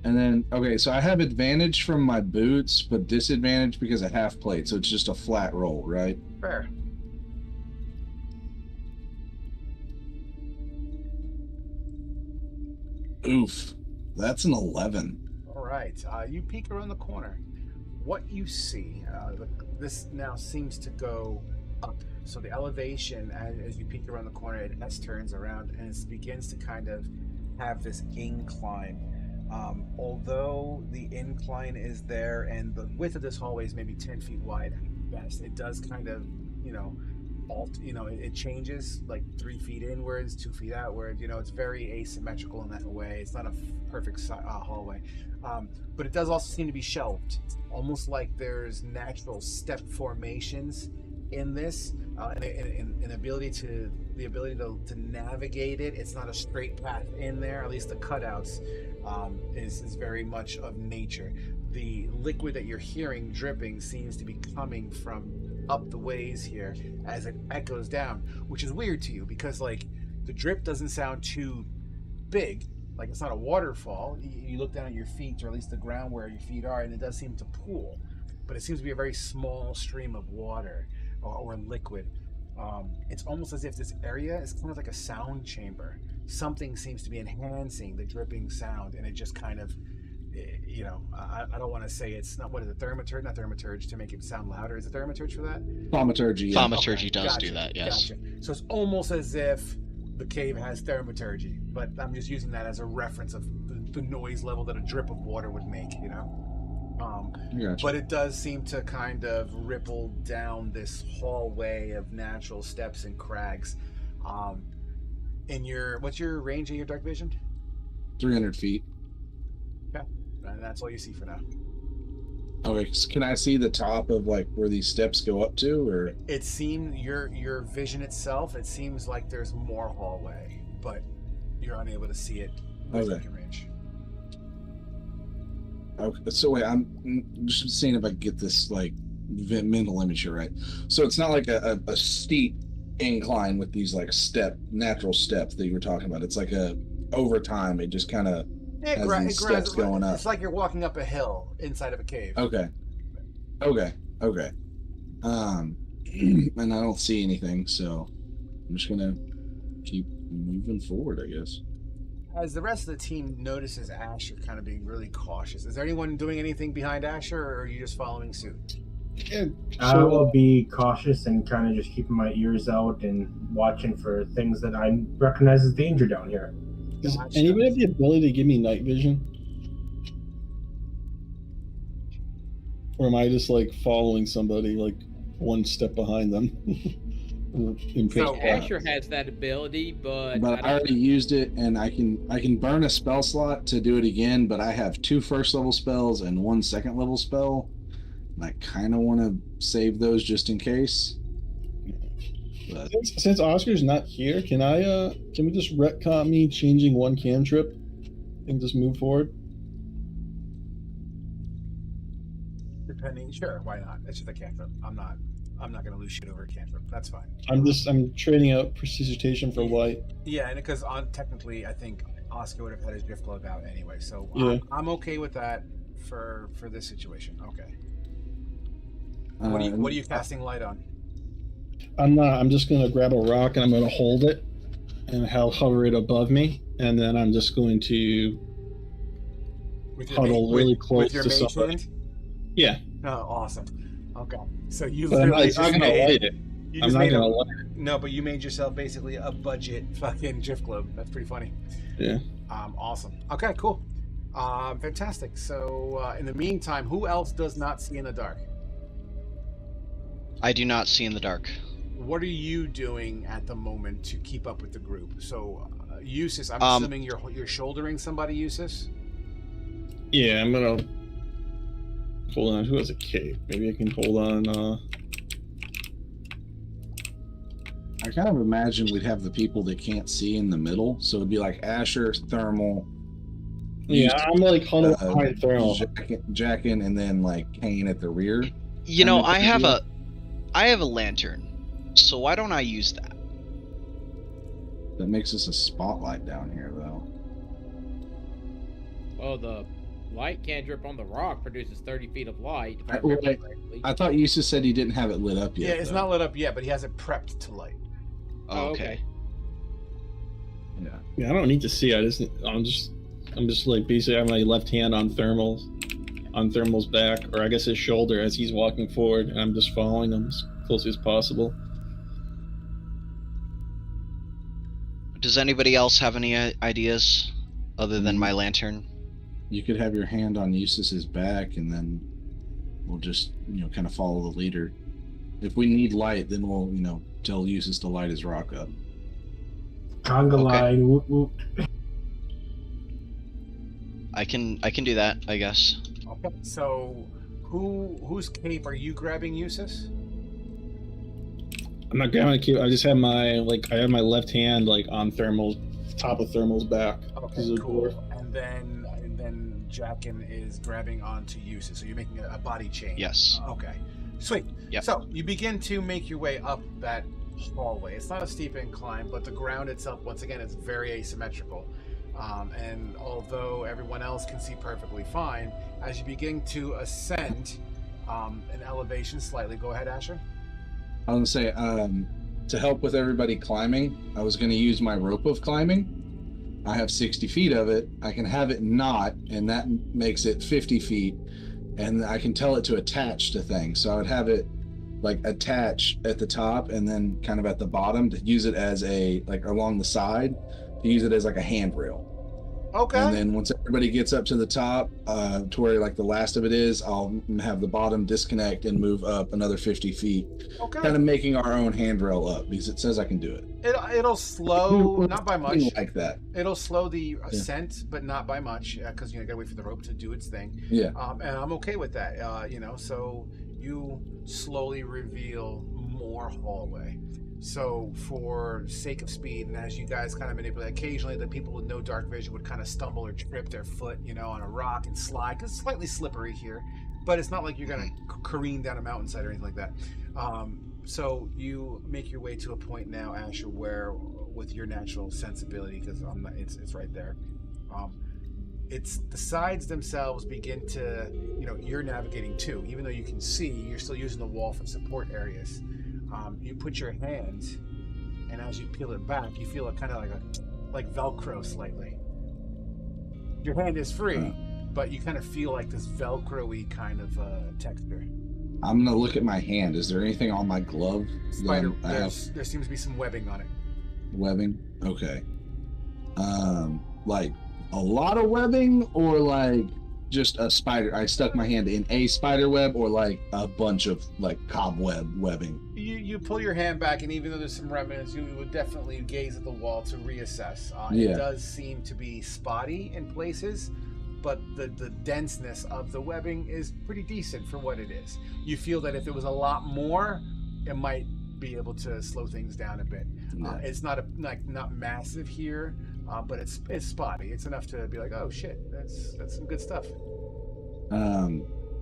And then, okay, so I have advantage from my boots, but disadvantage because of half plate, so it's just a flat roll, right? Fair. Oof. That's an 11. All right. You peek around the corner. What you see, this now seems to go up. So the elevation, as you peek around the corner, it S turns around and it begins to kind of have this incline. Although the incline is there and the width of this hallway is maybe 10 feet wide at best, it does kind of, it changes like 3 feet inwards, 2 feet outward. It's very asymmetrical in that way. It's not a perfect hallway. But it does also seem to be shelved, almost like there's natural step formations in this, and the ability to navigate it. It's not a straight path in there. At least the cutouts is very much of nature. The liquid that you're hearing dripping seems to be coming from up the ways here as it echoes down, which is weird to you because like the drip doesn't sound too big. Like it's not a waterfall. You look down at your feet, or at least the ground where your feet are, and it does seem to pool, but it seems to be a very small stream of water or liquid. It's almost as if this area is kind of like a sound chamber. Something seems to be enhancing the dripping sound, and it just kind of, I don't want to say it's not, what is it, thaumaturgy? Not thaumaturgy to make it sound louder. Is it thaumaturgy for that? Thaumaturgy. Yeah. Thaumaturgy does Gotcha, do that, yes. Gotcha. So it's almost as if the cave has thaumaturgy, but I'm just using that as a reference of the noise level that a drip of water would make, Gotcha. But it does seem to kind of ripple down this hallway of natural steps and crags. What's your range in your dark vision? 300 feet. Okay, and that's all you see for now. Okay, so can I see the top of like where these steps go up to, or? It seems your vision itself. It seems like there's more hallway, but you're unable to see it within your range. Okay, so wait, I'm just seeing if I can get this like mental image here right. So it's not like a steep incline with these like natural steps that you were talking about. It's like over time it just kind of has these steps going up. It's like you're walking up a hill inside of a cave. Okay. And I don't see anything, so I'm just gonna keep moving forward, I guess. As the rest of the team notices Asher kind of being really cautious, is there anyone doing anything behind Asher, or are you just following suit? Yeah, I will be cautious and kind of just keeping my ears out and watching for things that I recognize as danger down here. Does anybody have the ability to give me night vision? Or am I just like following somebody like one step behind them? So, Asher has that ability, but I already used it, and I can burn a spell slot to do it again, but I have 2 first-level spells and 1 second-level spell, and I kind of want to save those just in case. But Since Oscar's not here, can we just retcon me changing 1 cantrip and just move forward? Sure, why not? It's just a cantrip. I'm not going to lose shit over a cantrip. That's fine. I'm trading out precipitation for light. Yeah, and because technically, I think Oscar would have had his drift globe out anyway, so Yeah. I'm okay with that for this situation. Okay. What are you casting light on? I'm not. I'm just gonna grab a rock and I'm gonna hold it and hover it above me, and then I'm just going to huddle really close with your to mage somebody. hand? Yeah. Oh, awesome. Okay, so you But I'm literally not just gonna made. light it. You I'm just not made gonna a, light it. No, but you made yourself basically a budget fucking drift globe. That's pretty funny. Yeah. Awesome. Okay, cool. Fantastic. So in the meantime, who else does not see in the dark? I do not see in the dark. What are you doing at the moment to keep up with the group? So, Eustace, I'm assuming you're shouldering somebody, Eustace? Yeah, I'm gonna hold on. Who has a cape? Maybe I can hold on. I kind of imagine we'd have the people that can't see in the middle, so it'd be like Asher, Thermal. Yeah, I'm like huddled behind Thermal. Jackin, and then like Kane at the rear. You know, I have a lantern, so why don't I use that? That makes us a spotlight down here, though. Well, the light cantrip on the rock produces 30 feet of light. If I Right, remember right. correctly. I thought Eustace said he didn't have it lit up yet. Yeah, it's though. not lit up yet, but he has it prepped to light. Oh, Oh, okay. Yeah. Yeah, I don't need to see. I'm just like basically I have my left hand on Thermal's back, or I guess his shoulder as he's walking forward, and I'm just following him as closely as possible. Does anybody else have any ideas other than my lantern? You could have your hand on Eustace's back, and then we'll just kind of follow the leader. If we need light, then we'll tell Eustace to light his rock up. Conga line, whoop whoop. I can do that, I guess. Okay. So, whose cape are you grabbing, Eustace? I'm not grabbing a cape. I just have my left hand like on top of Thermal's back. Okay, cool. And then Jackin is grabbing onto Eustace. So you're making a body chain. Yes. Okay. Sweet. Yep. So you begin to make your way up that hallway. It's not a steep incline, but the ground itself, once again, is very asymmetrical. And although everyone else can see perfectly fine, as you begin to ascend an elevation slightly, go ahead, Asher. I was gonna say, to help with everybody climbing, I was going to use my rope of climbing. I have 60 feet of it. I can have it not, and that makes it 50 feet. And I can tell it to attach to things. So I would have it like attach at the top and then kind of at the bottom to use it as a, like along the side, to use it as like a handrail. Okay. And then once everybody gets up to the top, to where like the last of it is, I'll have the bottom disconnect and move up another 50 feet. Okay. Kind of making our own handrail up because it says I can do it. It'll slow, not by much. Like that. It'll slow the ascent, but not by much, because you gotta wait for the rope to do its thing. Yeah. And I'm okay with that. So you slowly reveal more hallway. So for sake of speed, and as you guys kind of manipulate, occasionally the people with no dark vision would kind of stumble or trip their foot, on a rock and slide, because it's slightly slippery here, but it's not like you're gonna careen down a mountainside or anything like that. So you make your way to a point now, Asher, where with your natural sensibility, because it's right there. It's the sides themselves begin to, you're navigating too, even though you can see, you're still using the wall for support areas. You put your hand, and as you peel it back, you feel it kind of like Velcro slightly. Your hand is free, but you kind of feel like this Velcro-y kind of texture. I'm gonna look at my hand. Is there anything on my glove? There seems to be some webbing on it. Webbing? Okay. Like a lot of webbing, or like just a spider? I stuck my hand in a spider web, or like a bunch of like cobweb webbing? You pull your hand back, and even though there's some remnants, you would definitely gaze at the wall to reassess. It does seem to be spotty in places, but the denseness of the webbing is pretty decent for what it is. You feel that if it was a lot more, it might be able to slow things down a bit. It's not massive here, but it's spotty. It's enough to be like, oh shit, that's some good stuff.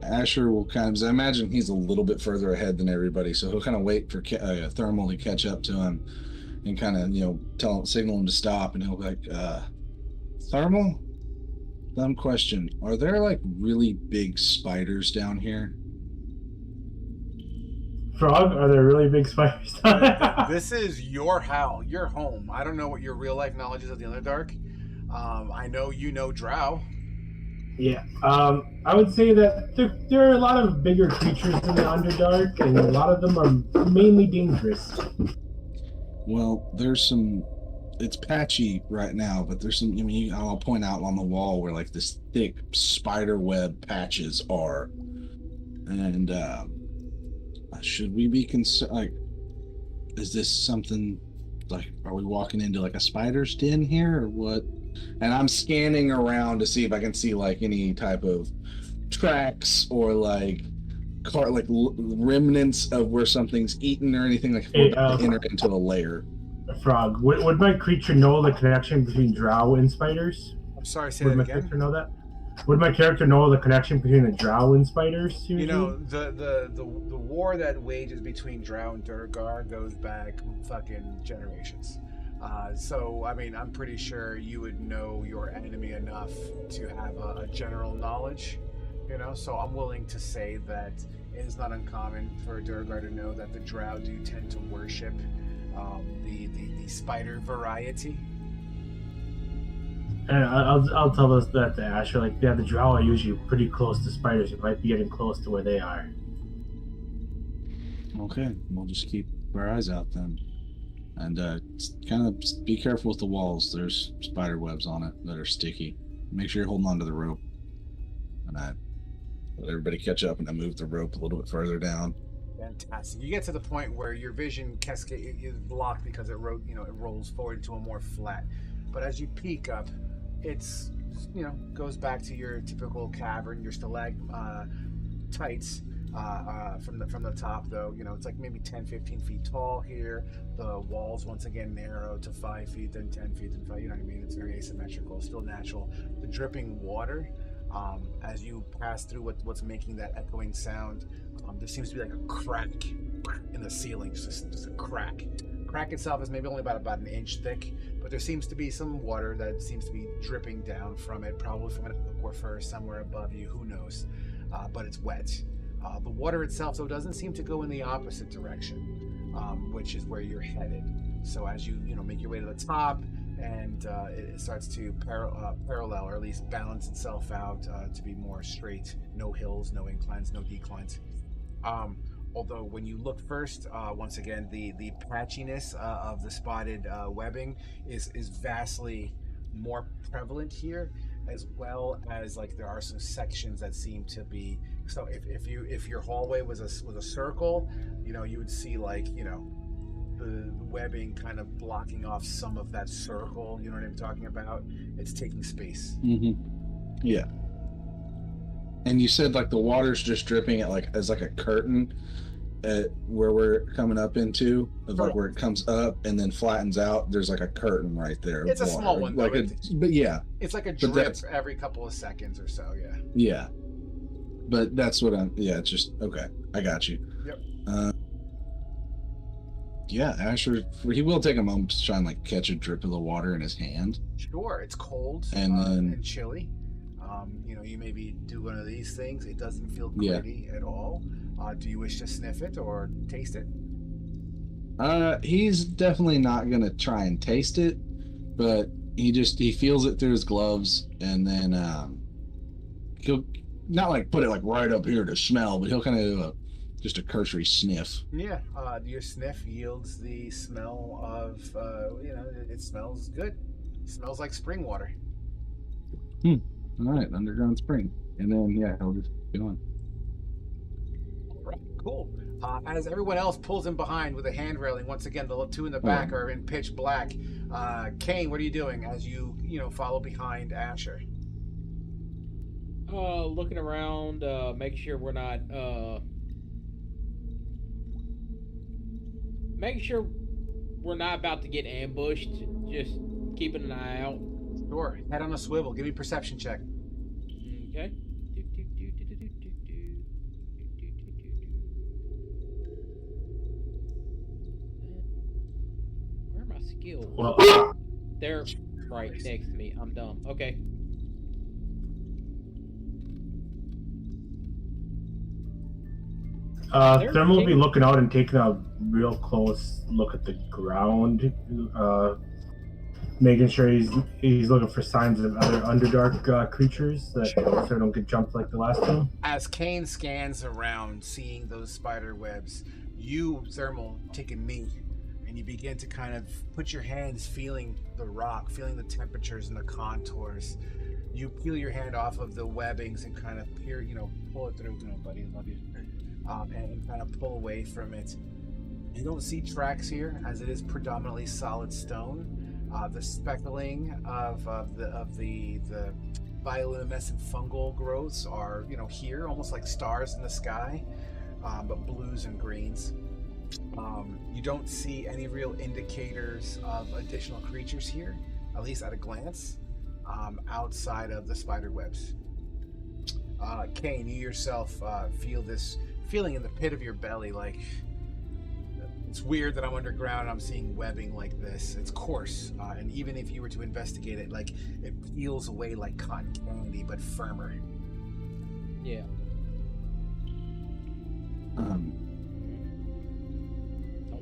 Asher will I imagine he's a little bit further ahead than everybody, so he'll kind of wait for Thermal to catch up to him and kind of signal him to stop, and he'll be like, Thermal, dumb question, are there like really big spiders down here? Frog, are there really big spiders down here? This is your home. I don't know what your real life knowledge is of the Underdark. I know you know Drow. Yeah, I would say that there are a lot of bigger creatures in the Underdark, and a lot of them are mainly dangerous. Well, it's patchy right now, but there's some, I'll point out on the wall where like this thick spider web patches are. And should we be concerned? Like, is this something, like, are we walking into like a spider's den here or what? And I'm scanning around to see if I can see like any type of tracks or like remnants of where something's eaten or anything, like if we're enter into a lair. Frog, would my creature know the connection between drow and spiders? I'm sorry, say that again. Would my character know that? Would my character know the connection between the drow and spiders? Usually? The war that wages between drow and Durgar goes back fucking generations. So, I mean, I'm pretty sure you would know your enemy enough to have a general knowledge, so I'm willing to say that it is not uncommon for Durgar to know that the drow do tend to worship the spider variety. And I'll tell us that to Asher, like, the drow are usually pretty close to spiders. You might be getting close to where they are. Okay, we'll just keep our eyes out then. And kind of be careful with the walls. There's spider webs on it that are sticky. Make sure you're holding onto the rope. And I let everybody catch up, and I move the rope a little bit further down. Fantastic. You get to the point where your vision cascade is blocked because it rolls forward into a more flat. But as you peek up, it's goes back to your typical cavern, your stalagmites. From the top, though, it's like maybe 10-15 feet tall here. The walls once again narrow to 5 feet, then 10 feet, then 5. You know what I mean? It's very asymmetrical, still natural. The dripping water, as you pass through what's making that echoing sound, there seems to be like a crack in the ceiling, just a crack. Crack itself is maybe only about an inch thick, but there seems to be some water that seems to be dripping down from it, probably from an aquifer somewhere above you. Who knows? But it's wet. The water itself, though, doesn't seem to go in the opposite direction. which is where you're headed. So as you make your way to the top, and it starts to parallel, or at least balance itself out to be more straight. No hills, no inclines, no declines. Although when you look first, once again, the patchiness of the spotted webbing is vastly more prevalent here, as well as like there are some sections that seem to be. So if your hallway was a circle, you would see like the webbing kind of blocking off some of that circle. You know what I'm talking about? It's taking space. Yeah. And you said like the water's just dripping at like as like a curtain at where we're coming up into, of like where it comes up and then flattens out. There's like a curtain right there. It's a water. small one, like though. but yeah, it's like a drip every couple of seconds or so. Yeah. Yeah. But that's what I'm. Yeah, it's just okay. I got you. Yep. Yeah, Asher, he will take a moment to try and like catch a drip of the water in his hand. Sure, it's cold and chilly. You maybe do one of these things. It doesn't feel gritty at all. Do you wish to sniff it or taste it? He's definitely not gonna try and taste it, but he feels it through his gloves, and then he'll not like put it like right up here to smell, but he'll kind of do just a cursory sniff. Yeah, your sniff yields the smell of it smells good. It smells like spring water. All right, underground spring, and then he'll just go on. All right, cool. As everyone else pulls in behind with a hand railing, once again the two in the back are in pitch black. Kane, what are you doing as you follow behind Asher? Looking around, make sure we're not making sure we're not about to get ambushed. Just keeping an eye out. Sure. Head on a swivel. Give me a perception check. Okay. Where are my skills? Well, they're right next to me. I'm dumb. Okay. Thermal will be looking out and taking a real close look at the ground, making sure he's looking for signs of other Underdark creatures that so they don't get jumped like the last time. As Kane scans around, seeing those spider webs, you, Thermal, take a knee, and you begin to kind of put your hands feeling the rock, feeling the temperatures and the contours. You peel your hand off of the webbings and kind of pull it through, buddy, I love you, and kind of pull away from it. You don't see tracks here, as it is predominantly solid stone. The speckling of the bioluminescent fungal growths are here, almost like stars in the sky, but blues and greens. You don't see any real indicators of additional creatures here, at least at a glance, outside of the spider webs. Kane, you yourself feel this feeling in the pit of your belly, like it's weird that I'm underground and I'm seeing webbing like this. It's coarse, and even if you were to investigate it, like it peels away like cotton candy, but firmer. Yeah. Don't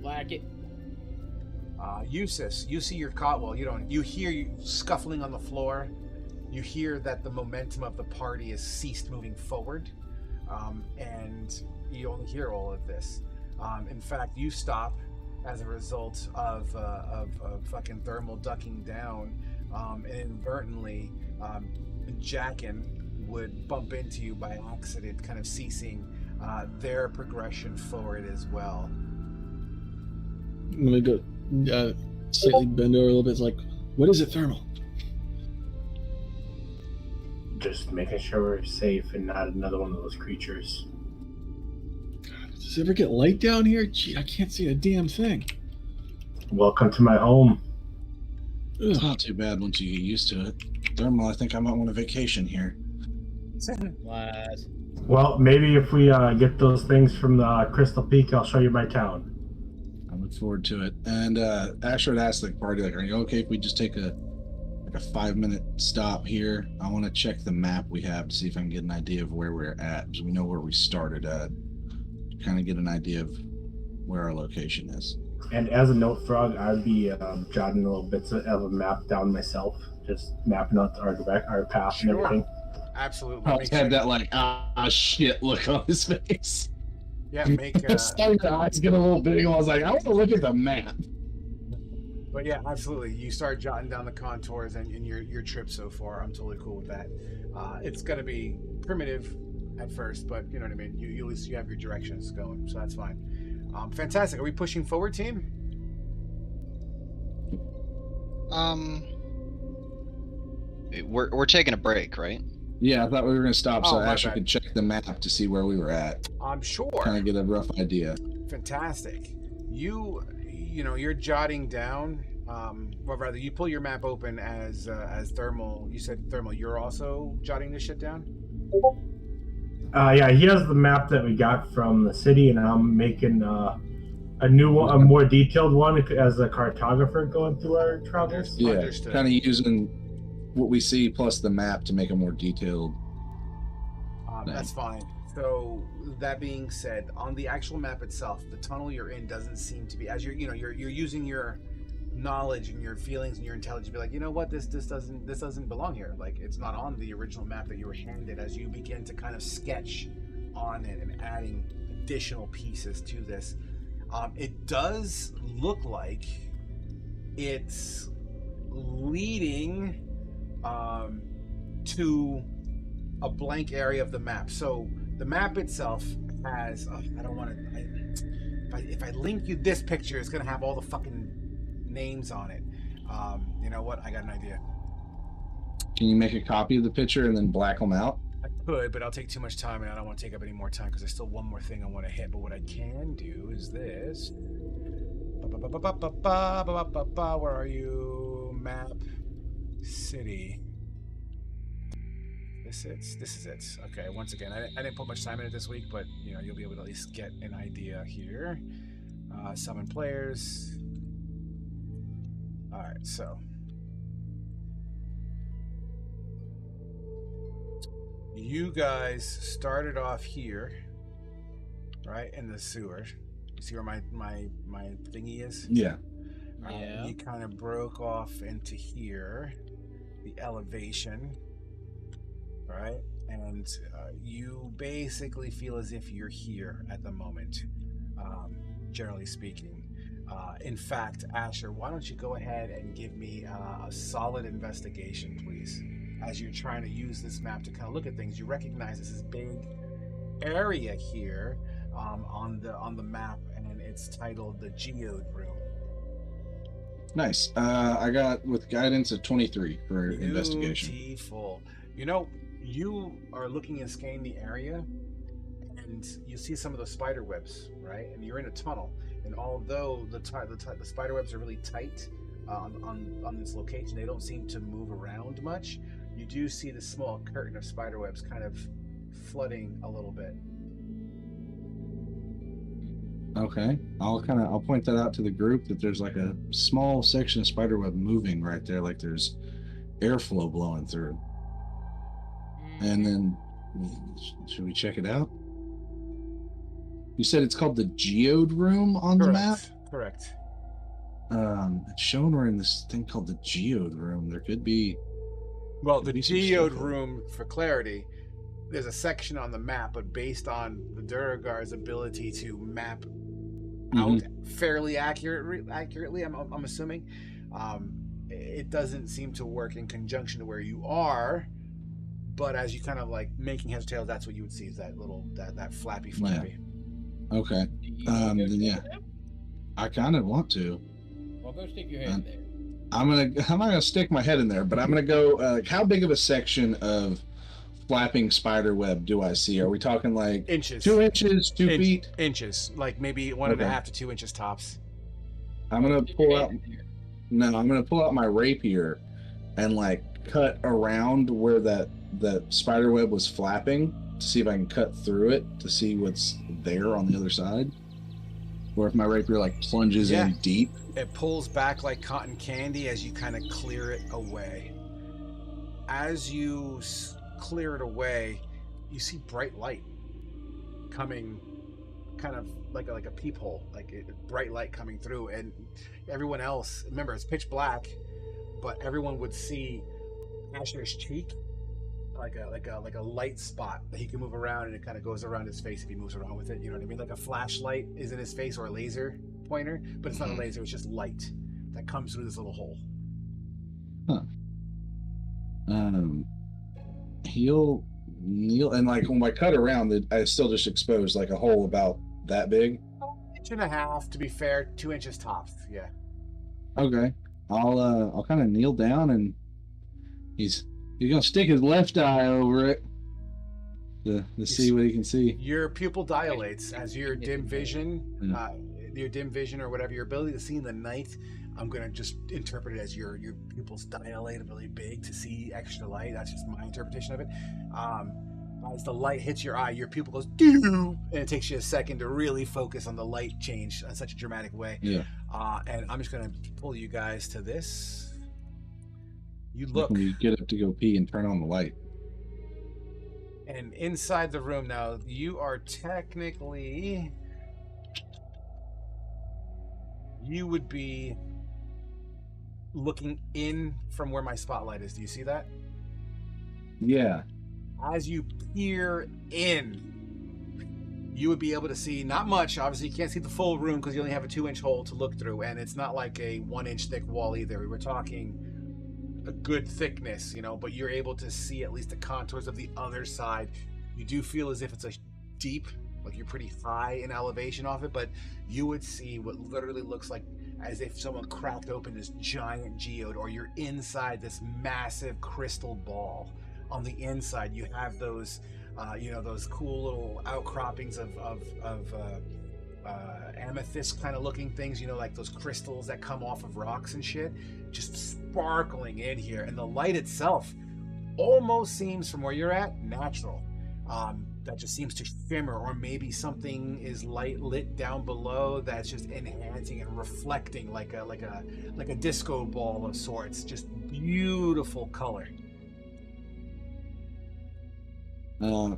like it. Eustace, you see your cot. Well, you don't. You hear you scuffling on the floor. You hear that the momentum of the party has ceased moving forward, and you only hear all of this. In fact, you stop as a result of fucking Thermal ducking down, and inadvertently, Jackin would bump into you by accident, kind of ceasing their progression forward as well. I'm gonna go slightly bend over a little bit. It's like, what is it, Thermal? Just making sure we're safe and not another one of those creatures. Does it ever get light down here? Gee, I can't see a damn thing. Welcome to my home. It's not too bad once you get used to it. Thermal, I think I might want a vacation here. Lies. Well, maybe if we get those things from the Crystal Peak, I'll show you my town. I look forward to it. And Asher had asked the party, like, are you okay if we just take a 5-minute stop here? I want to check the map we have to see if I can get an idea of where we're at, because we know where we started at. Kind of get an idea of where our location is. And as a note frog, I'd be jotting little bits of a map down myself, just mapping out our path and Sure. everything. Absolutely. Probably had that like shit look on his face. Yeah, make. Saw your eyes get a little big, and I was like, I want to look at the map. But yeah, absolutely. You start jotting down the contours and your trip so far. I'm totally cool with that. It's gonna be primitive at first, but you know what I mean. You at least you have your directions going, so that's fine. Fantastic. Are we pushing forward, team? We're taking a break, right? Yeah, I thought we were going to stop so Oh, my Asher bad. could check the map to see where we were at. I'm sure. Kind of get a rough idea. Fantastic. You know, you're jotting down. Well, rather, you pull your map open as Thermal. You said Thermal. You're also jotting this shit down. Yeah, he has the map that we got from the city, and I'm making a new one, a more detailed one as a cartographer going through our travels. Yeah, Understood. kind of using what we see plus the map to make a more detailed. That's fine. So that being said, on the actual map itself, the tunnel you're in doesn't seem to be, as you're using your knowledge and your feelings and your intelligence to be like, you know what, this doesn't belong here. Like, it's not on the original map that you were handed. As you begin to kind of sketch on it and adding additional pieces to this, it does look like it's leading to a blank area of the map. So the map itself has I don't want to, if I link you this picture, it's gonna have all the fucking names on it. You know what, I got an idea. Can you make a copy of the picture and then black them out? I could, but I'll take too much time, and I don't want to take up any more time because there's still one more thing I want to hit. But what I can do is this. Where are you? Map. City. This is it. Okay, once again, I didn't put much time in it this week, but you know, you'll be able to at least get an idea here. Summon players. All right, so you guys started off here, right in the sewer. You see where my thingy is? Yeah. Yeah. You kind of broke off into here, the elevation, right? And you basically feel as if you're here at the moment, generally speaking. In fact, Asher, why don't you go ahead and give me a solid investigation, please? As you're trying to use this map to kind of look at things, you recognize this big area here on the map, and it's titled the Geode Room. Nice. I got with guidance a 23 for investigation. Beautiful. You know, you are looking and scanning the area, and you see some of the spider webs, right? And you're in a tunnel, and although the spider webs are really tight on this location, they don't seem to move around much. You do see the small curtain of spider webs kind of flooding a little bit. Okay. I'll point that out to the group that there's like a small section of spiderweb moving right there, like there's airflow blowing through. And then should we check it out? You said it's called the Geode Room on the map? Correct. It's showing we're in this thing called the Geode Room. There could be The Geode Room, for clarity, there's a section on the map, but based on the Duragar's ability to map out fairly accurately, I'm assuming, it doesn't seem to work in conjunction to where you are. But as you kind of like making heads or tails, that's what you would see, is that little that flappy. Yeah. Okay. Then yeah, I kind of want to. Well, go stick your head there. I'm not gonna stick my head in there, but I'm gonna go. How big of a section of flapping spider web do I see? Are we talking like Inches. 2 inches, 2 feet? Inches, like maybe 1.5 to 2 inches tops. I'm gonna pull out. No, I'm gonna pull out my rapier and like cut around where that spider web was flapping to see if I can cut through it to see what's there on the other side. Or if my rapier like plunges in deep. It pulls back like cotton candy as you kind of clear it away. As you clear it away, you see bright light coming kind of like a peephole, like a bright light coming through, and everyone else, remember, it's pitch black, but everyone would see Asher's cheek like a light spot that he can move around, and it kind of goes around his face if he moves around with it. You know what I mean? Like a flashlight is in his face, or a laser pointer, but it's not a laser. It's just light that comes through this little hole. Huh. He'll kneel, and like when I cut around, I still just exposed like a hole about that big. 1.5 inches, to be fair, 2 inches tops. Yeah. Okay. I'll kind of kneel down, and he's gonna stick his left eye over it to see what he can see. Your pupil dilates as your dim vision, or whatever, your ability to see in the night. I'm gonna just interpret it as your pupils dilate really big to see extra light. That's just my interpretation of it. As the light hits your eye, your pupil goes doo, and it takes you a second to really focus on the light change in such a dramatic way. Yeah. And I'm just gonna pull you guys to this. You Like look, when you get up to go pee and turn on the light. and inside the room now, you are technically, you would be looking in from where my spotlight is. Do you see that? Yeah. As you peer in, you would be able to see not much. Obviously, you can't see the full room because you only have a 2-inch hole to look through, and it's not like a 1-inch thick wall either. We were talking a good thickness, but you're able to see at least the contours of the other side. You do feel as if it's a deep, like you're pretty high in elevation off it, but you would see what literally looks like as if someone cracked open this giant geode, or you're inside this massive crystal ball. On the inside, you have those, those cool little outcroppings of amethyst kind of looking things, like those crystals that come off of rocks and shit, just sparkling in here. And the light itself almost seems, from where you're at, natural. That just seems to shimmer, or maybe something is lit down below that's just enhancing and reflecting like a disco ball of sorts. Just beautiful color.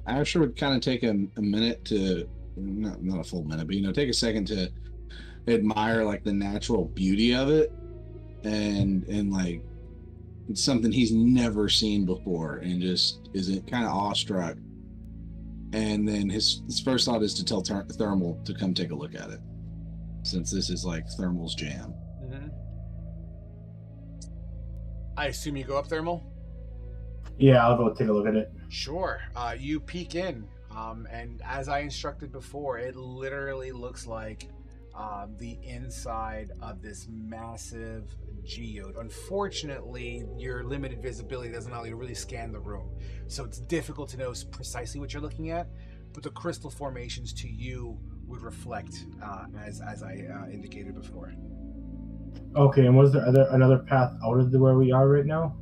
Asher would kind of take a minute to, not a full minute, but take a second to admire like the natural beauty of it, and like it's something he's never seen before, and just is kind of awestruck. And then his first thought is to tell Thermal to come take a look at it, since this is like Thermal's jam. Mm-hmm. I assume you go up, Thermal? Yeah, I'll go take a look at it. Sure. You peek in, and as I instructed before, it literally looks like the inside of this massive geode. Unfortunately, your limited visibility doesn't allow you to really scan the room, so it's difficult to know precisely what you're looking at, but the crystal formations to you would reflect as I indicated before. Okay, and was there another path out of where we are right now?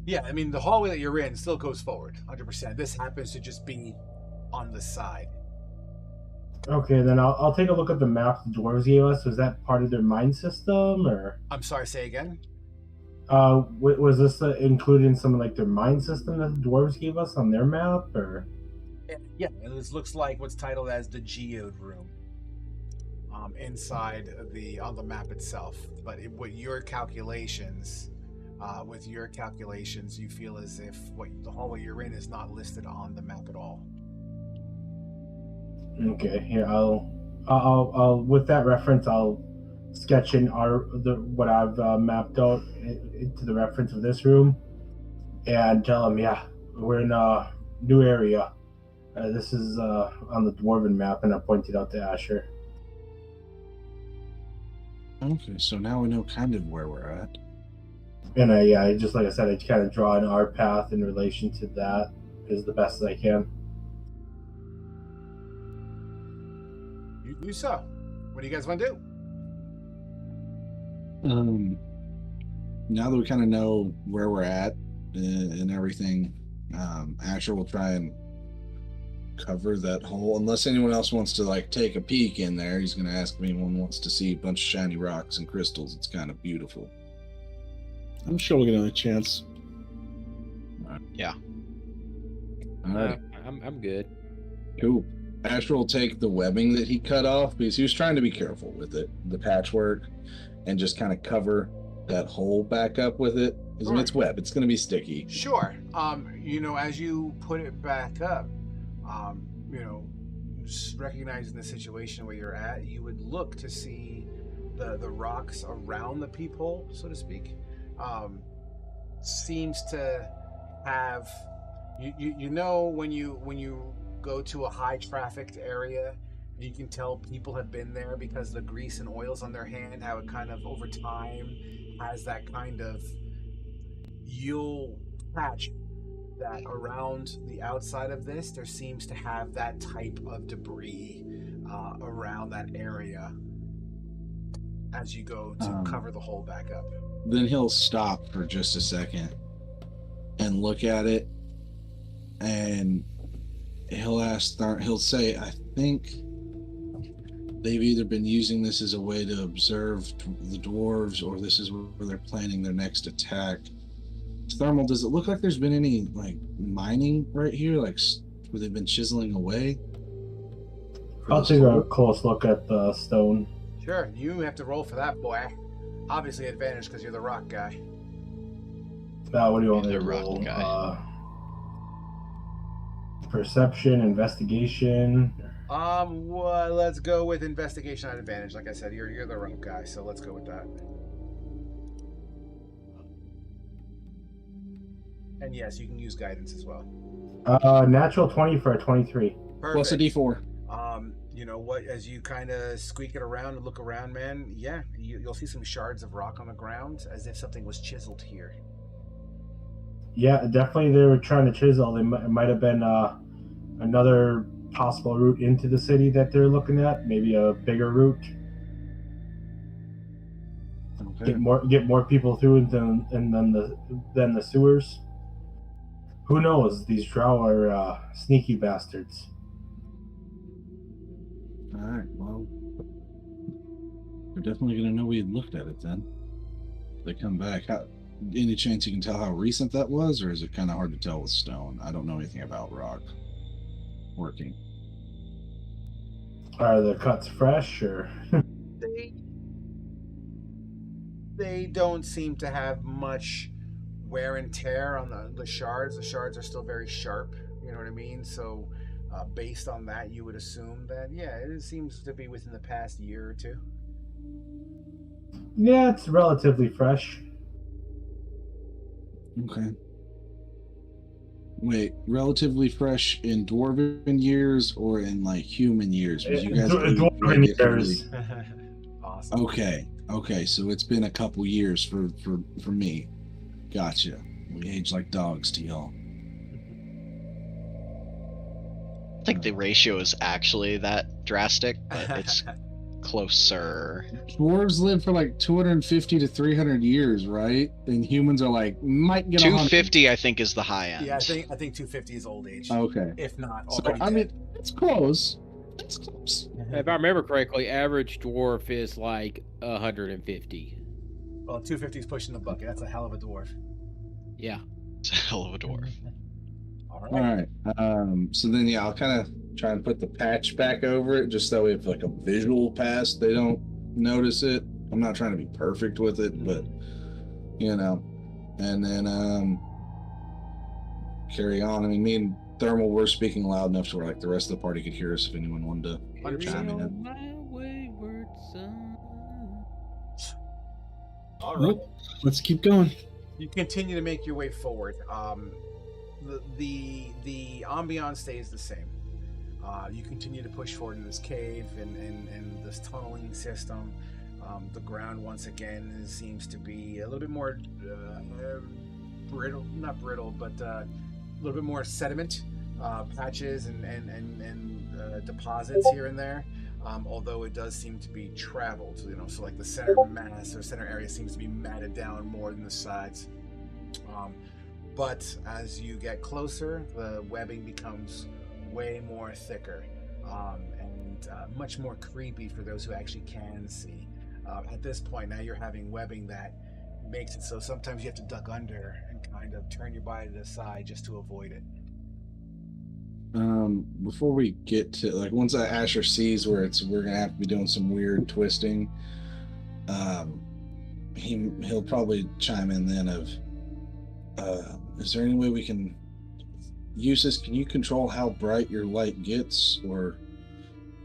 Yeah, I mean, the hallway that you're in still goes forward, 100%. This happens to just be on the side. Okay, then I'll take a look at the map the dwarves gave us. Was that part of their mine system, or? I'm sorry, say again? Was this included in some like their mine system that the dwarves gave us on their map, or? Yeah, and this looks like what's titled as the geode room. Inside on the map itself, but with your calculations, you feel as if the hallway you're in is not listed on the map at all. Okay, here I'll with that reference, I'll sketch in what I've mapped out into the reference of this room, and tell them, yeah, we're in a new area. This is on the dwarven map, and I pointed out to Asher. Okay, so now we know kind of where we're at. And I just like I said, I kind of draw in our path in relation to that as the best I can. You do so. What do you guys want to do? Now that we kind of know where we're at and everything, Asher will try and cover that hole. Unless anyone else wants to like take a peek in there, he's going to ask if anyone wants to see a bunch of shiny rocks and crystals. It's kind of beautiful. I'm sure we'll get another chance. Yeah. All right. I'm good. Cool. Asher will take the webbing that he cut off because he was trying to be careful with it, the patchwork, and just kind of cover that hole back up with it. Because it's web, it's going to be sticky. Sure. As you put it back up, just recognizing the situation where you're at, you would look to see the rocks around the peephole, so to speak. Seems to have when you go to a high trafficked area, you can tell people have been there because the grease and oils on their hand, how it kind of over time has that kind of, you'll patch that around the outside of this, there seems to have that type of debris around that area as you go to cover the hole back up. Then he'll stop for just a second and look at it, and he'll say, I think they've either been using this as a way to observe the dwarves, or this is where they're planning their next attack. Thermal, does it look like there's been any mining right here, where they've been chiseling away? I'll take a close look at the stone. Sure, you have to roll for that, boy. Obviously advantage because you're the rock guy. Now, what do you want me The to rock roll? guy. Perception, investigation. Well, let's go with investigation at advantage. Like I said, you're the rock guy, so let's go with that. And yes, you can use guidance as well. Natural 20 for a 23. Perfect. Plus a D4. You know what? As you kind of squeak it around and look around, man, yeah, you'll see some shards of rock on the ground, as if something was chiseled here. Yeah, definitely they were trying to chisel. It might have been another possible route into the city that they're looking at. Maybe a bigger route. Okay. Get more people through than the sewers. Who knows? These drow are sneaky bastards. All right, well, they're definitely going to know we had looked at it then. If they come back. Any chance you can tell how recent that was, or is it kind of hard to tell with stone? I don't know anything about rock working. Are the cuts fresh, or? They don't seem to have much wear and tear on the shards. The shards are still very sharp, you know what I mean? So based on that, you would assume that, yeah, it seems to be within the past year or two. Yeah, it's relatively fresh. Okay. Wait, relatively fresh in dwarven years or in human years? Because you guys Dwarven years. Awesome. Okay, so it's been a couple years for me. Gotcha. We age like dogs to y'all. I think the ratio is actually that drastic, but it's closer. Dwarves live for 250 to 300 years, right? And humans are might get 250, I think, is the high end. Yeah, I think 250 is old age. Okay. If not So, already. I mean, it's close. It's close. If I remember correctly, average dwarf is 150. Well, 250 is pushing the bucket. That's a hell of a dwarf. Yeah. It's a hell of a dwarf. All All right. So then, yeah, I'll kind of try and put the patch back over it, just so we have a visual pass. They don't notice it. I'm not trying to be perfect with it, but and then carry on. I mean, me and Thermal were speaking loud enough to where the rest of the party could hear us if anyone wanted to chime in. My wayward son. All right. Nope. Let's keep going. You continue to make your way forward. The ambiance stays the same. You continue to push forward in this cave and this tunneling system. The ground once again seems to be a little bit more brittle, not brittle, but a little bit more sediment patches and deposits here and there. Although it does seem to be traveled, so the center mass or center area seems to be matted down more than the sides. But as you get closer, the webbing becomes way more thicker and much more creepy for those who actually can see. At this point, now you're having webbing that makes it so sometimes you have to duck under and kind of turn your body to the side just to avoid it. Before we get to like once Asher sees where we're gonna have to be doing some weird twisting, he'll probably chime in then of is there any way we can use this? Can you control how bright your light gets? Or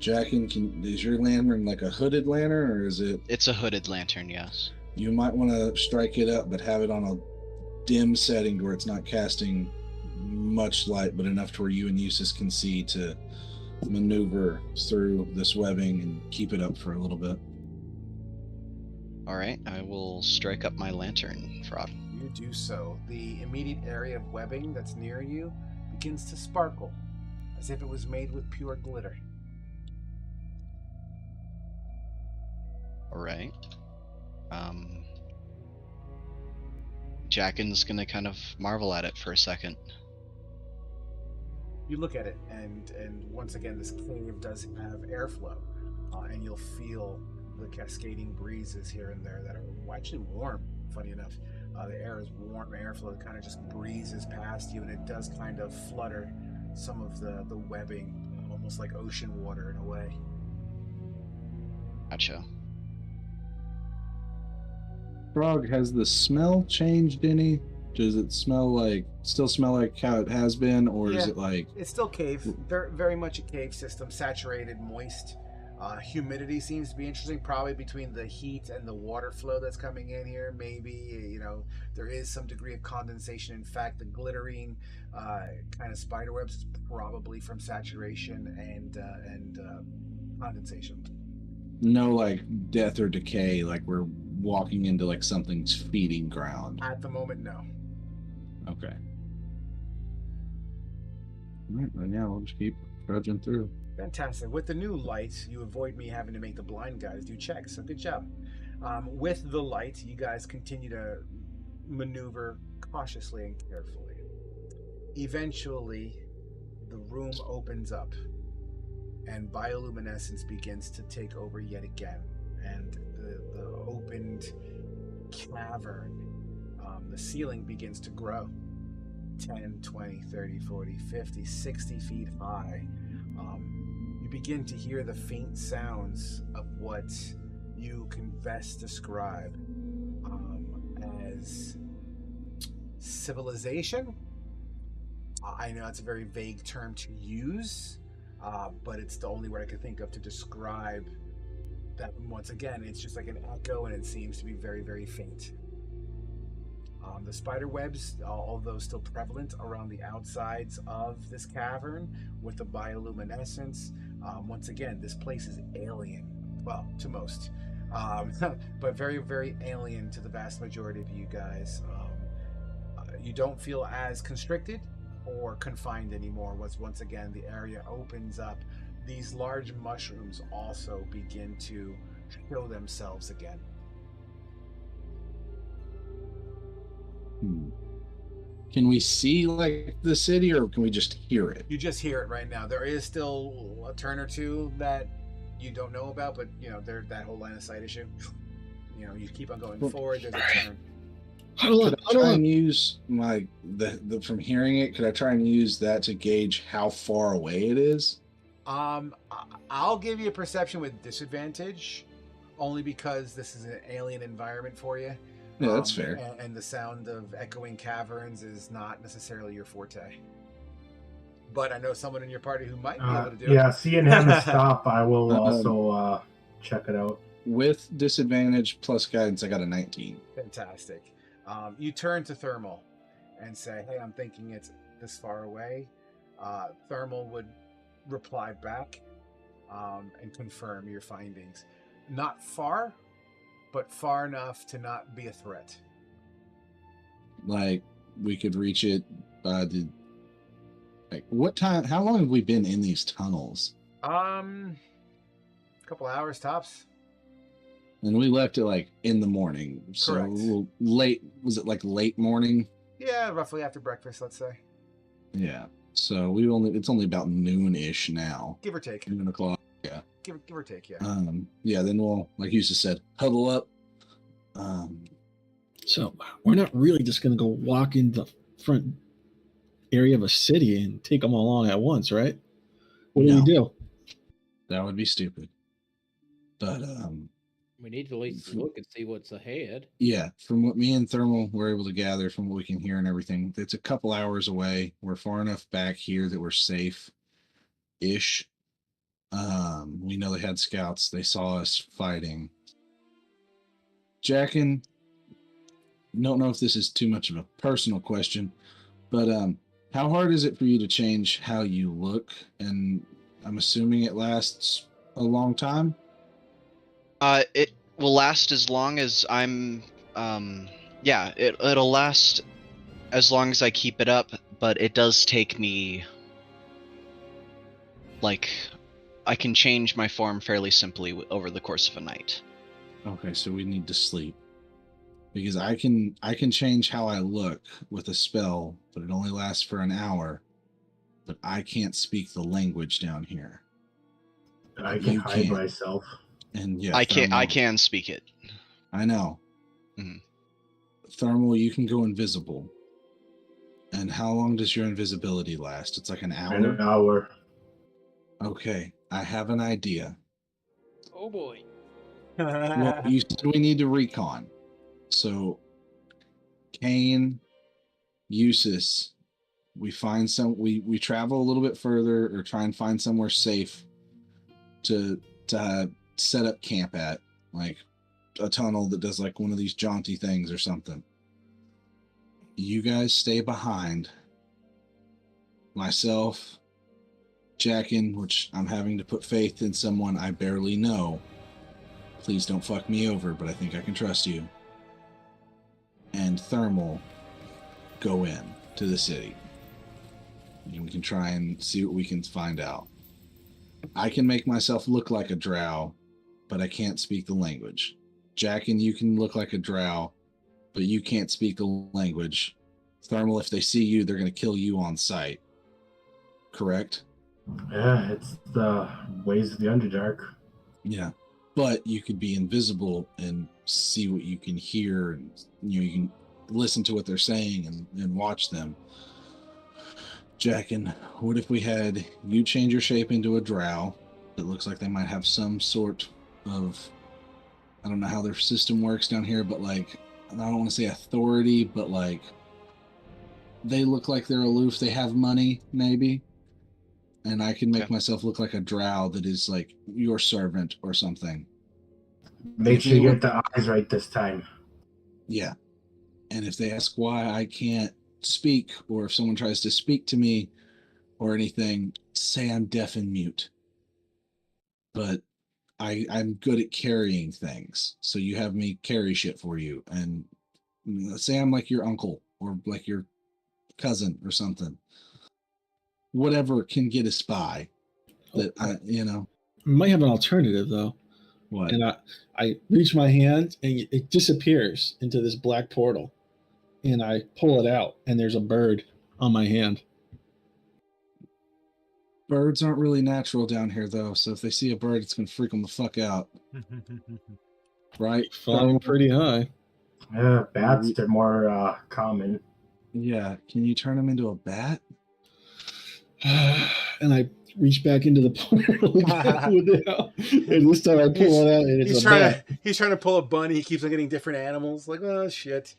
Jackin, is your lantern like a hooded lantern, or is it? It's a hooded lantern, yes. You might want to strike it up, but have it on a dim setting where it's not casting much light, but enough to where you and Eustace can see to maneuver through this webbing and keep it up for a little bit. All right, I will strike up my lantern, Frog. You do so. The immediate area of webbing that's near you begins to sparkle, as if it was made with pure glitter. All right. Jackin's gonna kind of marvel at it for a second. You look at it, and once again, this cave does have airflow, and you'll feel the cascading breezes here and there that are actually warm. Funny enough, the air is warm airflow that kind of just breezes past you, and it does kind of flutter some of the webbing, almost like ocean water in a way. Gotcha. Frog, has the smell changed any? Does it still smell like how it has been, or is it like... It's still cave, very much a cave system, saturated, moist. Humidity seems to be interesting, probably between the heat and the water flow that's coming in here. Maybe, there is some degree of condensation. In fact, the glittering kind of spider webs is probably from saturation and condensation. No, like, death or decay, like we're walking into, like, something's feeding ground. At the moment, no. Okay. All right, then yeah, we'll just keep trudging through. Fantastic. With the new light, you avoid me having to make the blind guys do checks, so good job. With the light, you guys continue to maneuver cautiously and carefully. Eventually, the room opens up, and bioluminescence begins to take over yet again. And the opened cavern, the ceiling begins to grow. 10, 20, 30, 40, 50, 60 feet high. You begin to hear the faint sounds of what you can best describe as civilization. I know it's a very vague term to use, but it's the only word I can think of to describe that. Once again, it's just like an echo, and it seems to be very, very faint. The spider webs, although still prevalent around the outsides of this cavern with the bioluminescence, once again, this place is alien. Well, to most. But very, very alien to the vast majority of you guys. You don't feel as constricted or confined anymore. Once again, the area opens up. These large mushrooms also begin to show themselves again. Can we see like the city, or can we just hear it? You just hear it right now. There is still a turn or two that you don't know about, but there's that whole line of sight issue. You keep on going forward. There's a turn. Could I try and use the from hearing it? Could I try and use that to gauge how far away it is? I'll give you a perception with disadvantage, only because this is an alien environment for you. Yeah, that's fair. And the sound of echoing caverns is not necessarily your forte. But I know someone in your party who might be able to do it. Yeah, seeing him stop, I will also check it out. With disadvantage plus guidance, I got a 19. Fantastic. You turn to Thermal and say, hey, I'm thinking it's this far away. Thermal would reply back and confirm your findings. Not far, but far enough to not be a threat. Like, we could reach it by the... Like, what time... How long have we been in these tunnels? A couple hours, tops. And we left it, like, in the morning. So Correct. A little late... Was it, like, late morning? Yeah, roughly after breakfast, let's say. Yeah. So it's only about noon-ish now. Give or take. Noon o'clock. Yeah. Give or take, yeah. Yeah, then we'll, like you just said, huddle up. So we're not really just going to go walk in the front area of a city and take them along at once, right? What do No. we do? That would be stupid. But We need to at least look and see what's ahead. yeah, from what me and Thermal were able to gather, from what we can hear and everything, it's a couple hours away. We're far enough back here that we're safe-ish. We know they had scouts. They saw us fighting. Jackin, don't know if this is too much of a personal question, but how hard is it for you to change how you look? And I'm assuming it lasts a long time. It will last as long as I'm. Yeah, it'll last as long as I keep it up, but it does take me. Like, I can change my form fairly simply over the course of a night. Okay, so we need to sleep. Because I can change how I look with a spell, but it only lasts for an hour. But I can't speak the language down here. I can hide myself. And yeah, I Thermal, can speak it. I know. Mhm. Thermal, you can go invisible. And how long does your invisibility last? It's like an hour? An hour. Okay, I have an idea. Oh boy. Well, you said we need to recon. So, Kane, Eustace, we travel a little bit further or try and find somewhere safe to set up camp at, like a tunnel that does like one of these jaunty things or something. You guys stay behind. Myself, Jackin, which I'm having to put faith in someone I barely know. Please don't fuck me over, but I think I can trust you. And Thermal, go in to the city. And we can try and see what we can find out. I can make myself look like a drow, but I can't speak the language. Jackin, you can look like a drow, but you can't speak the language. Thermal, if they see you, they're going to kill you on sight. Correct? Yeah, it's the ways of the Underdark. Yeah. But you could be invisible and see what you can hear, and you can listen to what they're saying and watch them. Jackin, what if we had you change your shape into a drow? It looks like they might have some sort of, I don't know how their system works down here, but like, I don't want to say authority, but like, they look like they're aloof. They have money, maybe. And I can make myself look like a drow that is like your servant or something. Make sure you get the eyes right this time. Yeah. And if they ask why I can't speak, or if someone tries to speak to me or anything, say I'm deaf and mute. But I'm good at carrying things. So you have me carry shit for you. And say I'm like your uncle or like your cousin or something. Whatever can get us by. That I might have an alternative though. What? And I reach my hand and it disappears into this black portal. And I pull it out and there's a bird on my hand. Birds aren't really natural down here though, so if they see a bird, it's gonna freak them the fuck out. Right? Flying pretty high. Yeah, bats, they're more common. Yeah, can you turn them into a bat? And I reach back into the portal and this time I pull it out and it's a bat. He's trying to pull a bunny. He keeps on getting different animals. Like, oh shit.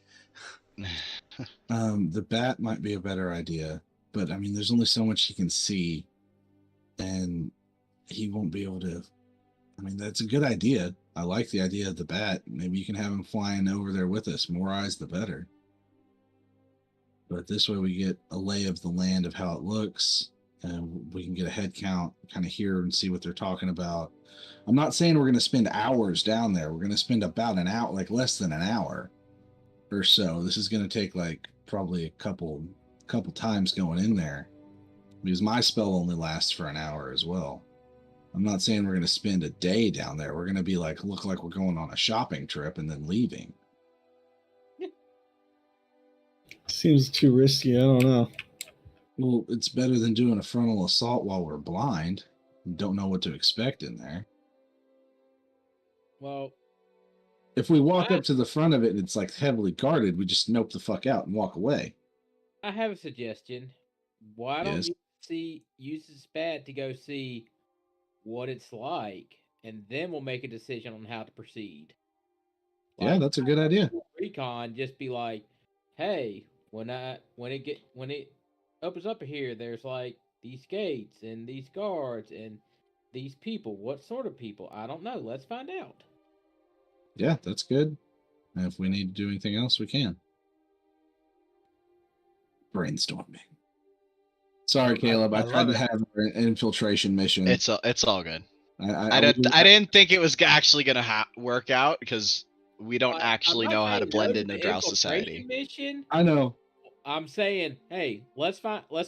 The bat might be a better idea, but I mean, there's only so much he can see, and he won't be able to. I mean, that's a good idea. I like the idea of the bat. Maybe you can have him flying over there with us. More eyes, the better. But this way, we get a lay of the land of how it looks, and we can get a head count, kind of hear and see what they're talking about. I'm not saying we're going to spend hours down there. We're going to spend about an hour, like less than an hour or so. This is going to take like probably a couple times going in there, because my spell only lasts for an hour as well. I'm not saying we're going to spend a day down there. We're going to be like, look like we're going on a shopping trip and then leaving. Seems too risky. I don't know. Well, it's better than doing a frontal assault while we're blind and don't know what to expect in there. Well, if we walk up to the front of it and it's like heavily guarded, we just nope the fuck out and walk away. I have a suggestion. why don't Yes. you use this bat to go see what it's like, and then we'll make a decision on how to proceed. Yeah, that's a good idea. Recon, just be like, hey, when it opens up here, there's like these gates and these guards and these people. What sort of people? I don't know. Let's find out. Yeah, that's good. And if we need to do anything else, we can. Brainstorming. Sorry, Caleb. I tried love to it. have an infiltration mission. It's all good. I I didn't think it was actually gonna work out because we don't I'm actually not know how to saying blend no into the Drow infiltration society. Mission. I know. I'm saying, hey, let's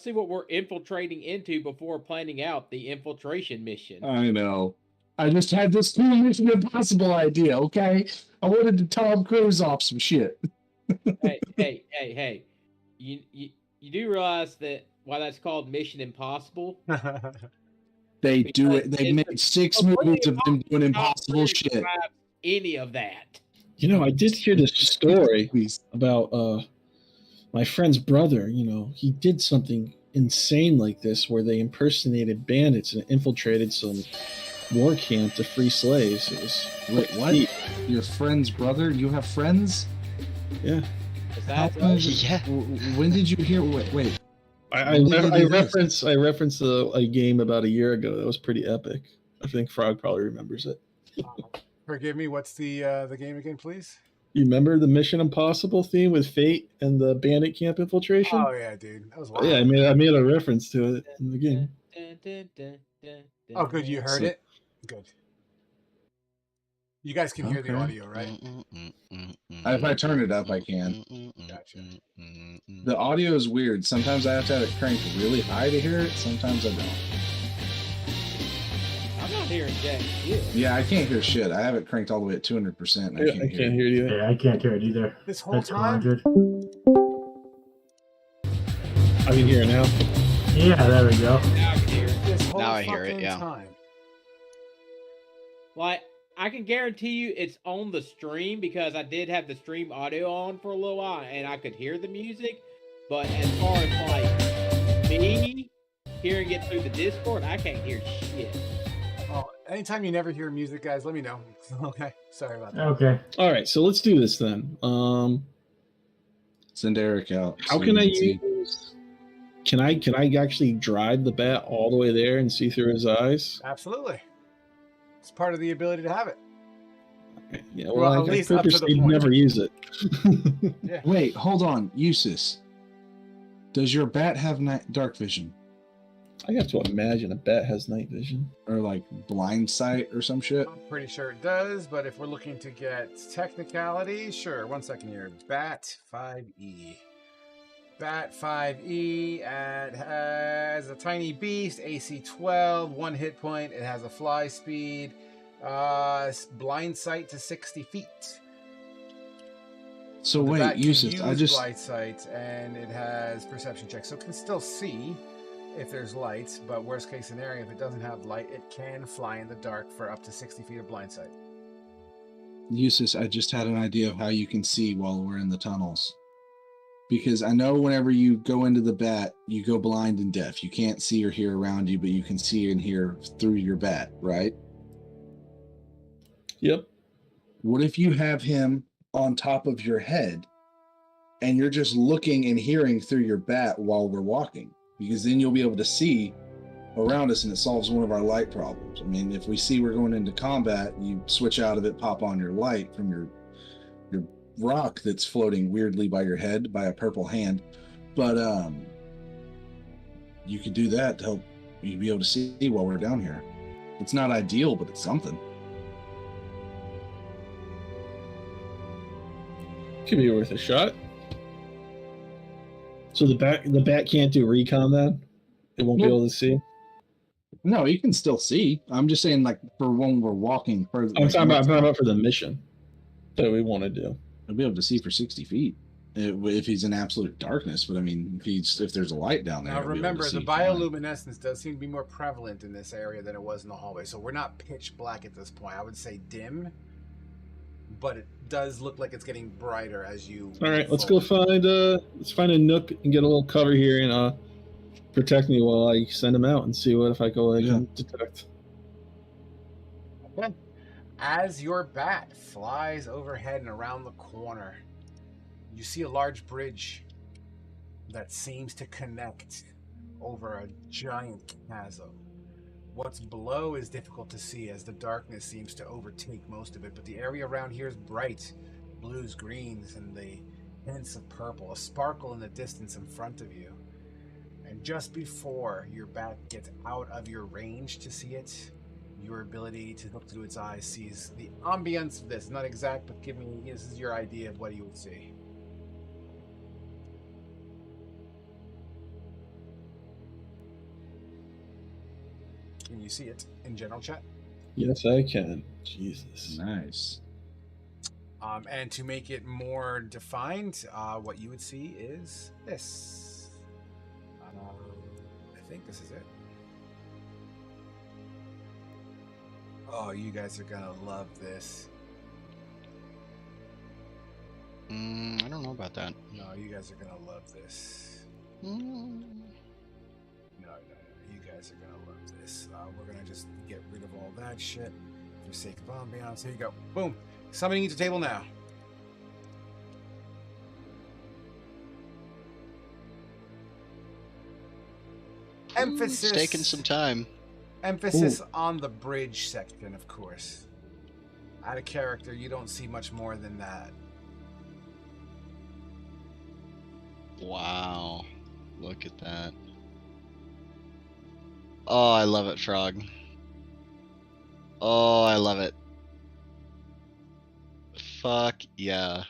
see what we're infiltrating into before planning out the infiltration mission. I know. I just had this cool Mission Impossible idea, okay? I wanted to Tom Cruise off some shit. hey. You do realize that why that's called Mission Impossible? They do Because it. They it's made 6 completely movies of them doing Tom impossible Cruise shit. describes any of that. You know, I did hear this story Please. about my friend's brother. You know, he did something insane like this where they impersonated bandits and infiltrated some war camp to free slaves. It was Wait, what? Your friend's brother? You have friends? yeah. Besides How- us, Yeah. When did you hear? Wait. I When did they do this? referenced a game about a year ago that was pretty epic. I think Frog probably remembers it. Forgive me. What's the game again, please? You remember the Mission Impossible theme with Fate and the bandit camp infiltration? Oh yeah, dude, that was wild. Yeah, I made a reference to it in the game. Oh, good. You heard So- it. Good. You guys can hear the Okay. audio, right? If I turn it up, I can. Gotcha. The audio is weird. Sometimes I have to have it cranked really high to hear it. Sometimes I don't. I'm not hearing jack shit. Yeah, I can't hear shit. I have it cranked all the way at 200%. And I Yeah, can't I hear can't it. hear you. Yeah, I can't hear it either. This whole That's time. 200. I can hear it now. Yeah, there we go. Now I can hear it. This whole Now I hear it, fucking yeah. time. Like, I can guarantee you it's on the stream because I did have the stream audio on for a little while and I could hear the music. But as far as like me hearing it through the Discord, I can't hear shit. Oh, anytime you never hear music, guys, let me know. Okay, sorry about that. Okay. All right, so let's do this then. Send Eric out. How so can we I see. use? Can I actually drive the bat all the way there and see through his eyes? Absolutely, it's part of the ability to have it. Okay, yeah, Well, well, at I least up to the purposely point. never use it. Yeah. Wait, hold on. Eustace, does your bat have dark vision? I have to imagine a bat has night vision. Or like blind sight or some shit? I'm pretty sure it does, but if we're looking to get technicality, sure. 1 second here. Bat 5e. Bat 5e has a tiny beast, AC 12, 1 hit point. It has a fly speed, blind sight to 60 feet. So The wait, bat can Eustace, use I just blind sight, and it has perception check, so it can still see if there's light. But worst case scenario, if it doesn't have light, it can fly in the dark for up to 60 feet of blind sight. Eustace, I just had an idea of how you can see while we're in the tunnels. Because I know whenever you go into the bat, you go blind and deaf. You can't see or hear around you, but you can see and hear through your bat, right? Yep. What if you have him on top of your head and you're just looking and hearing through your bat while we're walking? Because then you'll be able to see around us and it solves one of our light problems. I mean, if we see we're going into combat, you switch out of it, pop on your light from your rock that's floating weirdly by your head by a purple hand. But you could do that to help you be able to see while we're down here. It's not ideal, but it's something. Could be worth a shot. So the bat can't do recon then? It won't be Nope. able to see? No, you can still see. I'm just saying, like, for when we're walking further. I'm talking about for the mission that we want to do. I'll be able to see for 60 feet if he's in absolute darkness. But I mean, if there's a light down there. Now I'll be able to remember, the see fine. bioluminescence does seem to be more prevalent in this area than it was in the hallway. So we're not pitch black at this point. I would say dim, but it does look like it's getting brighter as you. All right, move let's go forward. find a nook and get a little cover here and protect me while I send him out and see what if I go I Yeah. can detect. Okay. As your bat flies overhead and around the corner, you see a large bridge that seems to connect over a giant chasm. What's below is difficult to see as the darkness seems to overtake most of it, but the area around here is bright. Blues, greens, and the hints of purple, a sparkle in the distance in front of you. And just before your bat gets out of your range to see it, your ability to look through its eyes sees the ambience of this. Not exact, but this is your idea of what you would see. Can you see it in general chat? Yes, I can. Jesus. Nice. And to make it more defined, what you would see is this. I think this is it. Oh, you guys are gonna love this. I don't know about that. No, you guys are gonna love this. Mm. No, you guys are gonna love this. We're gonna just get rid of all that shit for sake of ambiance. Here you go. Boom. Summoning you to table now. Emphasis. It's taking some time. Emphasis on the bridge section, of course. Out of character, you don't see much more than that. Wow. Look at that. Oh, I love it, Frog. Oh, I love it. Fuck yeah.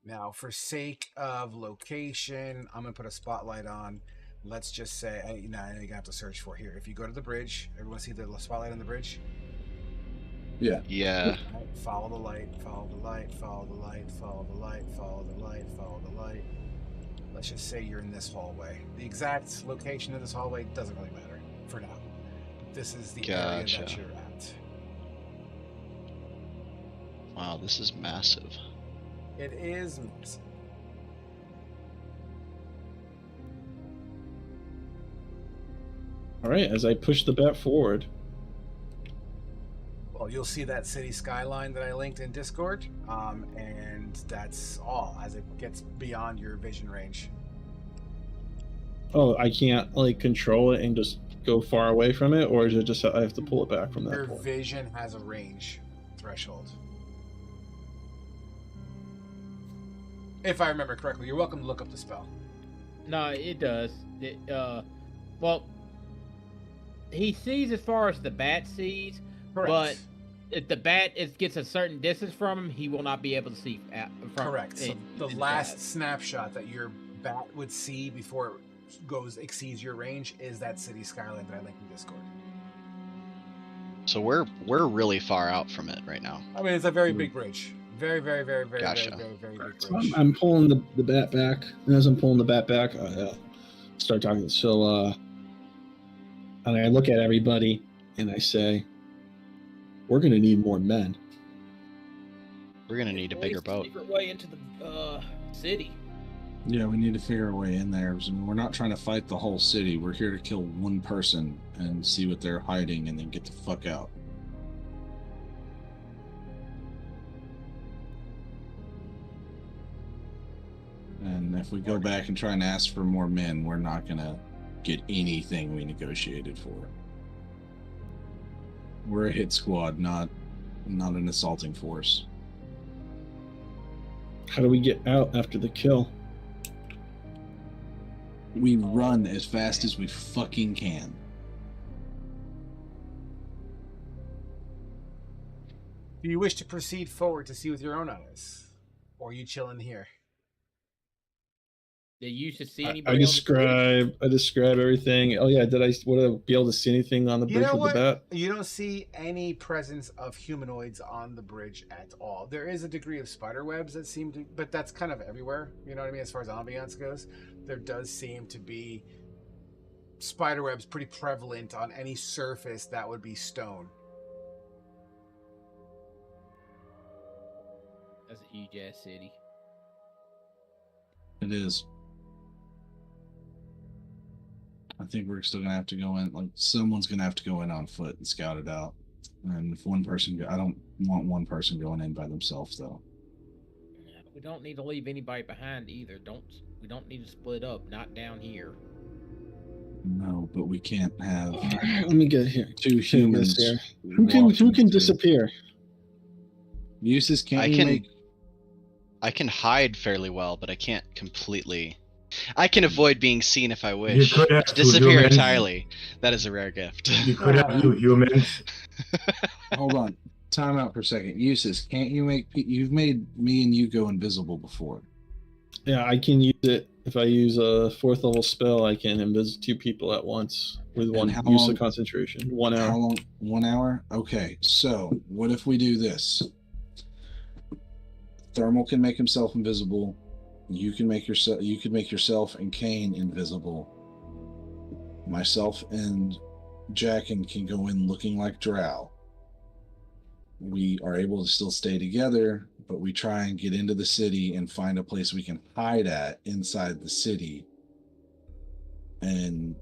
Now, for sake of location, I'm going to put a spotlight on. Let's just say, I know you're going to have to search for here. If you go to the bridge, everyone see the spotlight on the bridge? Yeah. Yeah. Right, follow the light, follow the light, follow the light, follow the light, follow the light, follow the light. Let's just say you're in this hallway. The exact location of this hallway doesn't really matter for now. But this is the area that Gotcha. you're at. Wow, this is massive. It is. All right, as I push the bat forward. Well, you'll see that city skyline that I linked in Discord, and that's all as it gets beyond your vision range. Oh, I can't like control it and just go far away from it, or is it just I have to pull it back from Your that point? vision has a range threshold. If I remember correctly, you're welcome to look up the spell. No, it does. Well, he sees as far as the bat sees, Correct. but if the bat gets a certain distance from him, he will not be able to see from. Correct. So the last snapshot that your bat would see before it exceeds your range is that city skyline that I linked in Discord. So we're really far out from it right now. I mean, it's a very big bridge. Very, very, very, very, Gotcha. very, very, very big So bridge. I'm pulling the bat back, and as I'm pulling the bat back, I start talking. So, and I look at everybody and I say, "We're going to need more men." We're gonna need a bigger boat. Secret way into the city. Yeah, we need to figure a way in there. I mean, we're not trying to fight the whole city. We're here to kill one person and see what they're hiding and then get the fuck out. And if we go back and try and ask for more men, we're not going to get anything we negotiated for. We're a hit squad, not an assaulting force. How do we get out after the kill? We run as fast as we fucking can. Do you wish to proceed forward to see with your own eyes? Or are you chilling here? That you should see I anybody. describe everything. Oh yeah, would I be able to see anything on the bridge with the bat? You don't see any presence of humanoids on the bridge at all. There is a degree of spider webs that seem to, but that's kind of everywhere. You know what I mean? As far as ambiance goes, there does seem to be spider webs pretty prevalent on any surface that would be stone. That's a huge ass city. It is. I think we're still gonna have to go in. Like someone's gonna have to go in on foot and scout it out. And if one person, I don't want one person going in by themselves though. We don't need to leave anybody behind either. We don't need to split up. Not down here. No, but we can't have All right, let me get here. two Check this humans. here. Who can disappear? Uses can't I can hide fairly well, but I can't completely. I can avoid being seen if I wish. You could have To two disappear humans. entirely. That is a rare gift. You could have 2 humans. Hold on. Time out for a second. Uses, can't you make? You've made me and you go invisible before. Yeah, I can use it. If I use a 4th level spell, I can invis 2 people at once with one how use long- of concentration. 1 hour. How long? 1 hour? Okay. So what if we do this? Thermal can make himself invisible. You can make yourself. You can make yourself and Kane invisible. Myself and Jackin can go in looking like Drow. We are able to still stay together, but we try and get into the city and find a place we can hide at inside the city and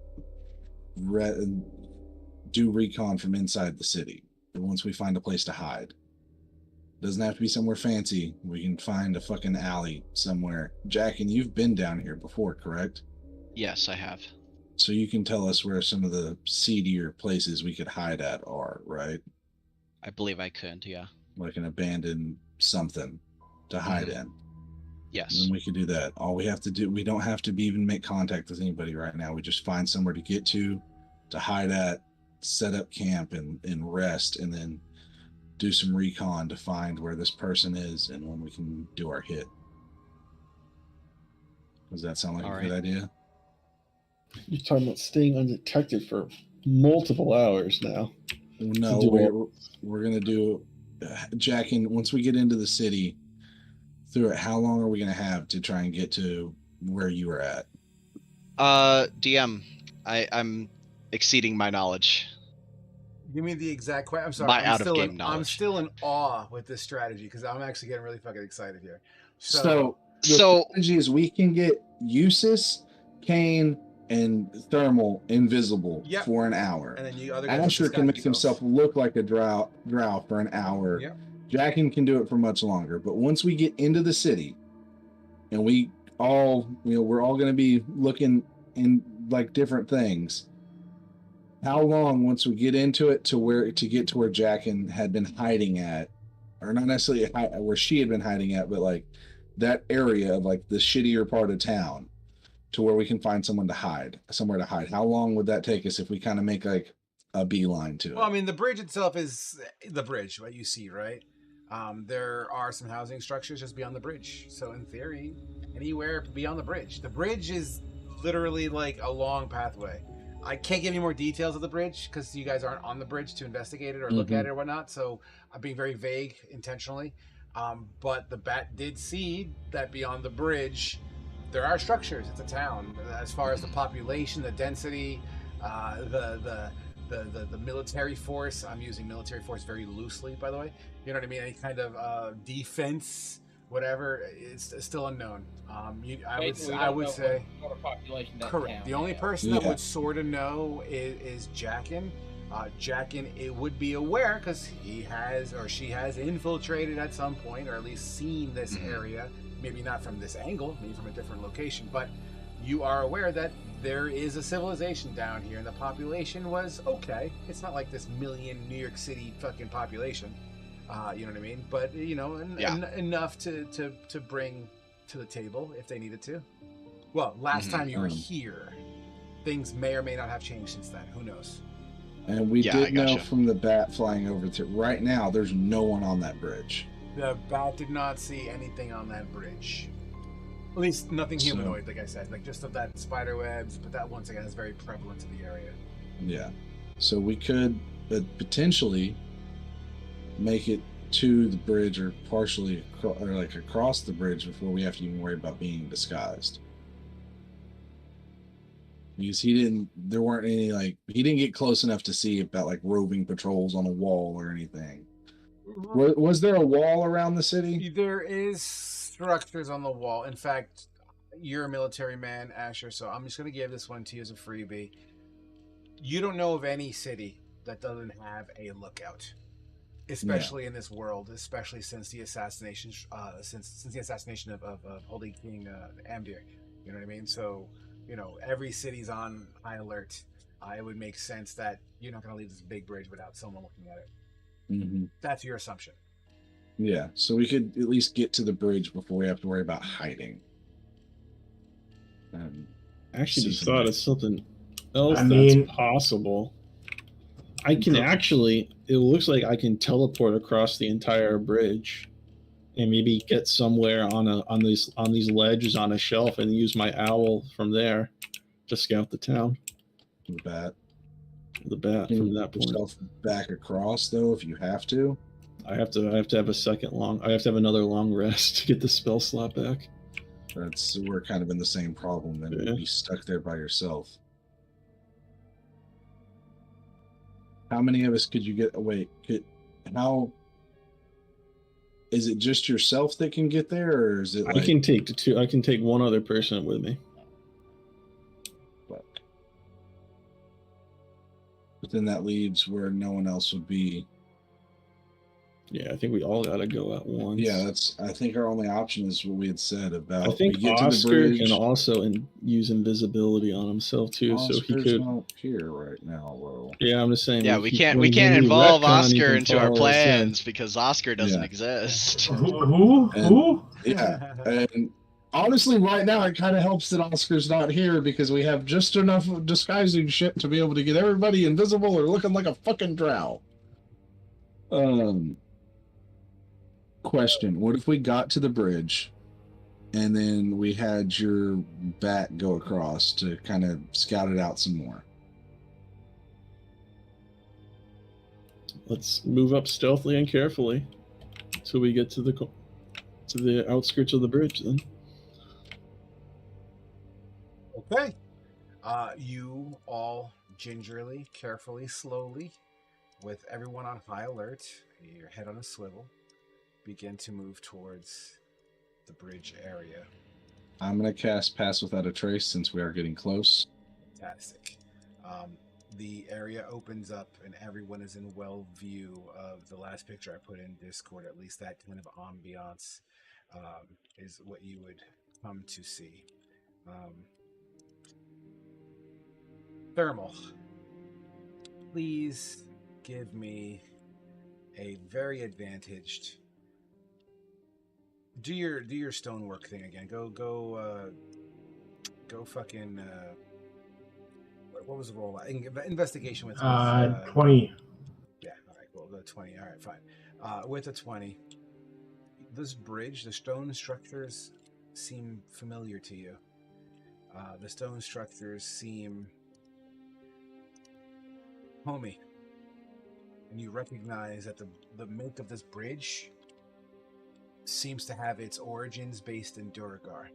do recon from inside the city. But once we find a place to hide, doesn't have to be somewhere fancy. We can find a fucking alley somewhere. Jack, and you've been down here before, correct? Yes, I have. So you can tell us where some of the seedier places we could hide at are, right? I believe I could, yeah. Like an abandoned something to hide in. Yes. And we could do that. All we have to do, we don't have to even make contact with anybody right now. We just find somewhere to get to hide at, set up camp and rest, and then do some recon to find where this person is and when we can do our hit. Does that sound like a good idea? You're talking about staying undetected for multiple hours now. No, we're going to do Jackin. Once we get into the city, through it, how long are we going to have to try and get to where you are at? DM, I'm exceeding my knowledge. Give me the exact question. I'm sorry. My out-of-game knowledge. I'm still in awe with this strategy because I'm actually getting really fucking excited here. So the strategy is we can get Eustace, Kane, and Thermal invisible for an hour. And then you other guys Asher can make himself look like a drow for an hour. Yep. Jackin can do it for much longer. But once we get into the city, and we all, we're all going to be looking in like different things. How long once we get into it to get to where Jackin had been hiding at, or not necessarily where she had been hiding at, but like that area of like the shittier part of town, to where we can find somewhere to hide. How long would that take us if we kind of make like a beeline to it? Well, I mean, the bridge itself is the bridge, what you see, right? There are some housing structures just beyond the bridge. So in theory, anywhere beyond the bridge. The bridge is literally like a long pathway. I can't give you more details of the bridge because you guys aren't on the bridge to investigate it or look at it or whatnot. So I'm being very vague intentionally. But the bat did see that beyond the bridge, there are structures. It's a town. As far as the population, the density, the military force. I'm using military force very loosely, by the way. You know what I mean? Any kind of defense, whatever, it's still unknown. I would say correct. The only person that would sort of know is Jackin. Jackin, it would be aware because he has or she has infiltrated at some point, or at least seen this area. Maybe not from this angle, maybe from a different location, but you are aware that there is a civilization down here, and the population was okay. It's not like this million New York City fucking population. You know what I mean? But enough to bring to the table if they needed to. Well, last time you were here, things may or may not have changed since then. Who knows? And we did know from the bat flying over to right now. There's no one on that bridge. The bat did not see anything on that bridge. At least nothing humanoid, like I said, like just of that spider webs. But that once again is very prevalent in the area. Yeah. So we could potentially make it to the bridge or partially or like across the bridge before we have to even worry about being disguised. Because he didn't get close enough to see about like roving patrols on a wall or anything. Was there a wall around the city? There is structures on the wall. In fact, you're a military man, Asher, so I'm just going to give this one to you as a freebie. You don't know of any city that doesn't have a lookout, especially in this world, especially since the assassination, since the assassination of Holy King Amdir. You know what I mean? So, every city's on high alert. It would make sense that you're not going to leave this big bridge without someone looking at it. Mm-hmm. That's your assumption. Yeah, so we could at least get to the bridge before we have to worry about hiding. I actually just Susan. thought of something else I mean- that's possible. I can actually, it looks like I can teleport across the entire bridge and maybe get somewhere on these ledges on a shelf and use my owl from there to scout the town. The bat. The bat Can from you that put point. yourself back across though if you have to? I have to have a second long. I have to have another long rest to get the spell slot back. We're kind of in the same problem. Then Yeah. you'd be stuck there by yourself. How many of us could you get? Wait, how? Is it just yourself that can get there, or is it? I can take two. I can take one other person with me. But then that leaves where no one else would be. Yeah, I think we all gotta go at once. Yeah, I think our only option is what we had said about. I think we get to the Oscar bridge. can also use invisibility on himself too, so he Oscar's could. not here right now, though. Yeah, I'm just saying. Yeah, like, we he- can't when involve retcon, he Oscar can into our follow us in. plans because Oscar doesn't Yeah. exist. Who? Yeah, and honestly, right now it kind of helps that Oscar's not here because we have just enough disguising shit to be able to get everybody invisible or looking like a fucking drow. Question: what if we got to the bridge, and then we had your bat go across to kind of scout it out some more? Let's move up stealthily and carefully until we get to the outskirts of the bridge. Then. Okay. You all gingerly, carefully, slowly, with everyone on high alert, your head on a swivel, begin to move towards the bridge area. I'm gonna cast Pass Without a Trace since we are getting close. Fantastic. The area opens up and everyone is in well view of the last picture I put in Discord. At least that kind of ambiance is what you would come to see. Thermal, please give me a very advantaged. Do your stonework thing again. Go fucking. What was the roll? Investigation with 20. Yeah. All right. Well, the 20. All right. Fine. With a 20, this bridge, the stone structures seem familiar to you. The stone structures seem homey, and you recognize that the make of this bridge seems to have its origins based in Duragar.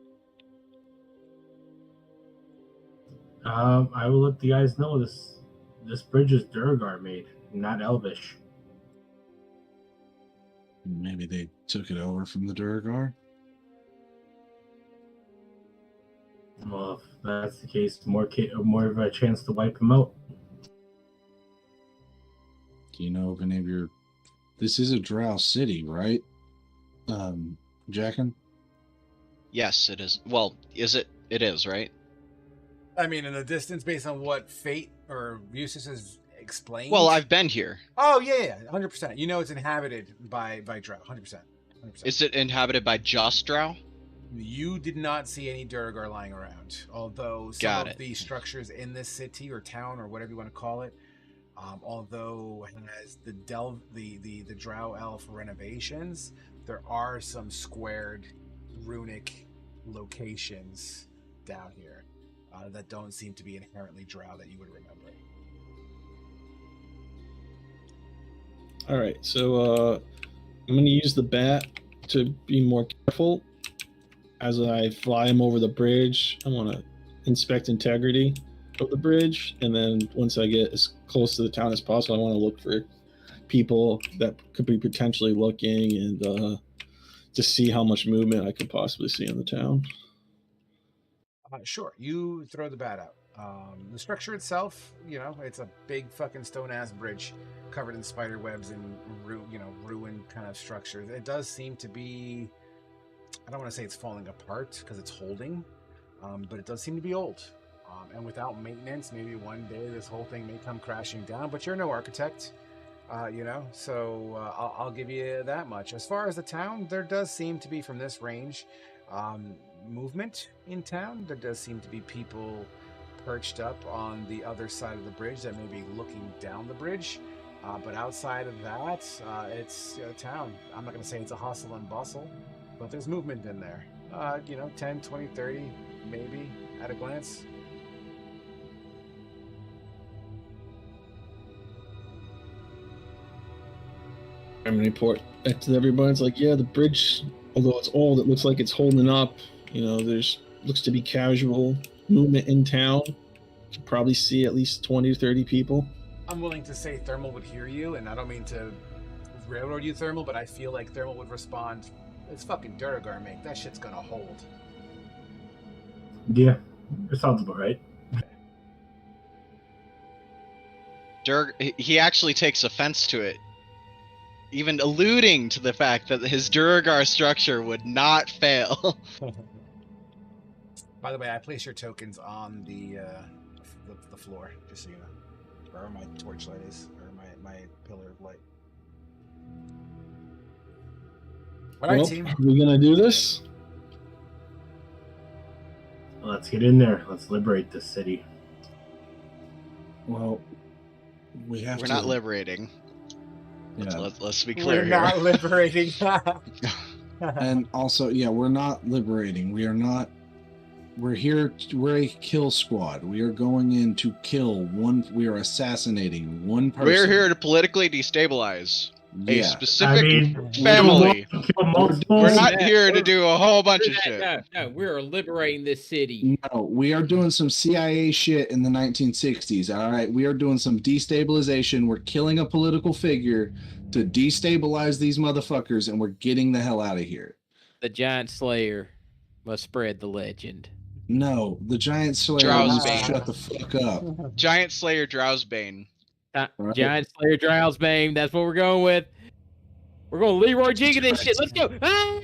I will let the guys know this bridge is Durgar made, not Elvish. Maybe they took it over from the Duragar. Well, if that's the case, more of a chance to wipe them out. Do you know of any of your? This is a drow city, right? Jackin? Yes, it is. Well, is it? It is, right? I mean, in the distance, based on what Fate or Eustace has explained. Well, I've been here. Oh yeah, 100%. You know, it's inhabited by drow. 100%. Is it inhabited by just drow? You did not see any Duragar lying around, although some of the structures in this city or town or whatever you want to call it, although has the drow elf renovations, there are some squared runic locations down here that don't seem to be inherently drow that you would remember. All right, so I'm going to use the bat to be more careful. As I fly him over the bridge, I want to inspect integrity of the bridge, and then once I get as close to the town as possible, I want to look for people that could be potentially looking and just see how much movement I could possibly see in the town. Sure, you throw the bat out. The structure itself, it's a big fucking stone ass bridge covered in spider webs and ruined kind of structures. It does seem to be, I don't want to say it's falling apart because it's holding, but it does seem to be old. And without maintenance, maybe one day this whole thing may come crashing down. But you're no architect, so I'll give you that much. As far as the town, there does seem to be, from this range, movement in town. There does seem to be people perched up on the other side of the bridge that may be looking down the bridge. But outside of that, it's a town. I'm not going to say it's a hustle and bustle, but there's movement in there. 10, 20, 30, maybe at a glance. I'm gonna report that to everybody. It's like, yeah, the bridge, although it's old, it looks like it's holding up. There's looks to be casual movement in town. You can probably see at least 20 to 30 people. I'm willing to say Thermal would hear you, and I don't mean to railroad you, Thermal, but I feel like Thermal would respond, it's fucking Duragar, mate. That shit's gonna hold. Yeah, it sounds about right. He actually takes offense to it, even alluding to the fact that his Duragar structure would not fail. By the way, I place your tokens on the floor, just so you know. Where my torchlight is, or my pillar of light. All right, team. Are we gonna do this? Let's get in there. Let's liberate this city. Well, we're not liberating. Yeah. Let's be clear. We're not liberating. And also, yeah, we're not liberating. We're here. We're a kill squad. We are going in to kill one. We are assassinating one person. We're here to politically destabilize a specific I family. We're not not here to do a whole bunch of shit. No, we're liberating this city. No, we are doing some CIA shit in the 1960s. All right, we are doing some destabilization. We're killing a political figure to destabilize these motherfuckers, and we're getting the hell out of here. The Giant Slayer must spread the legend. No, the Giant Slayer needs to shut the fuck up. Giant Slayer Drowsbane. Right. Giant Slayer Drowsbane. That's what we're going with. We're going to Leroy Jenkins this shit. Let's go. Ah!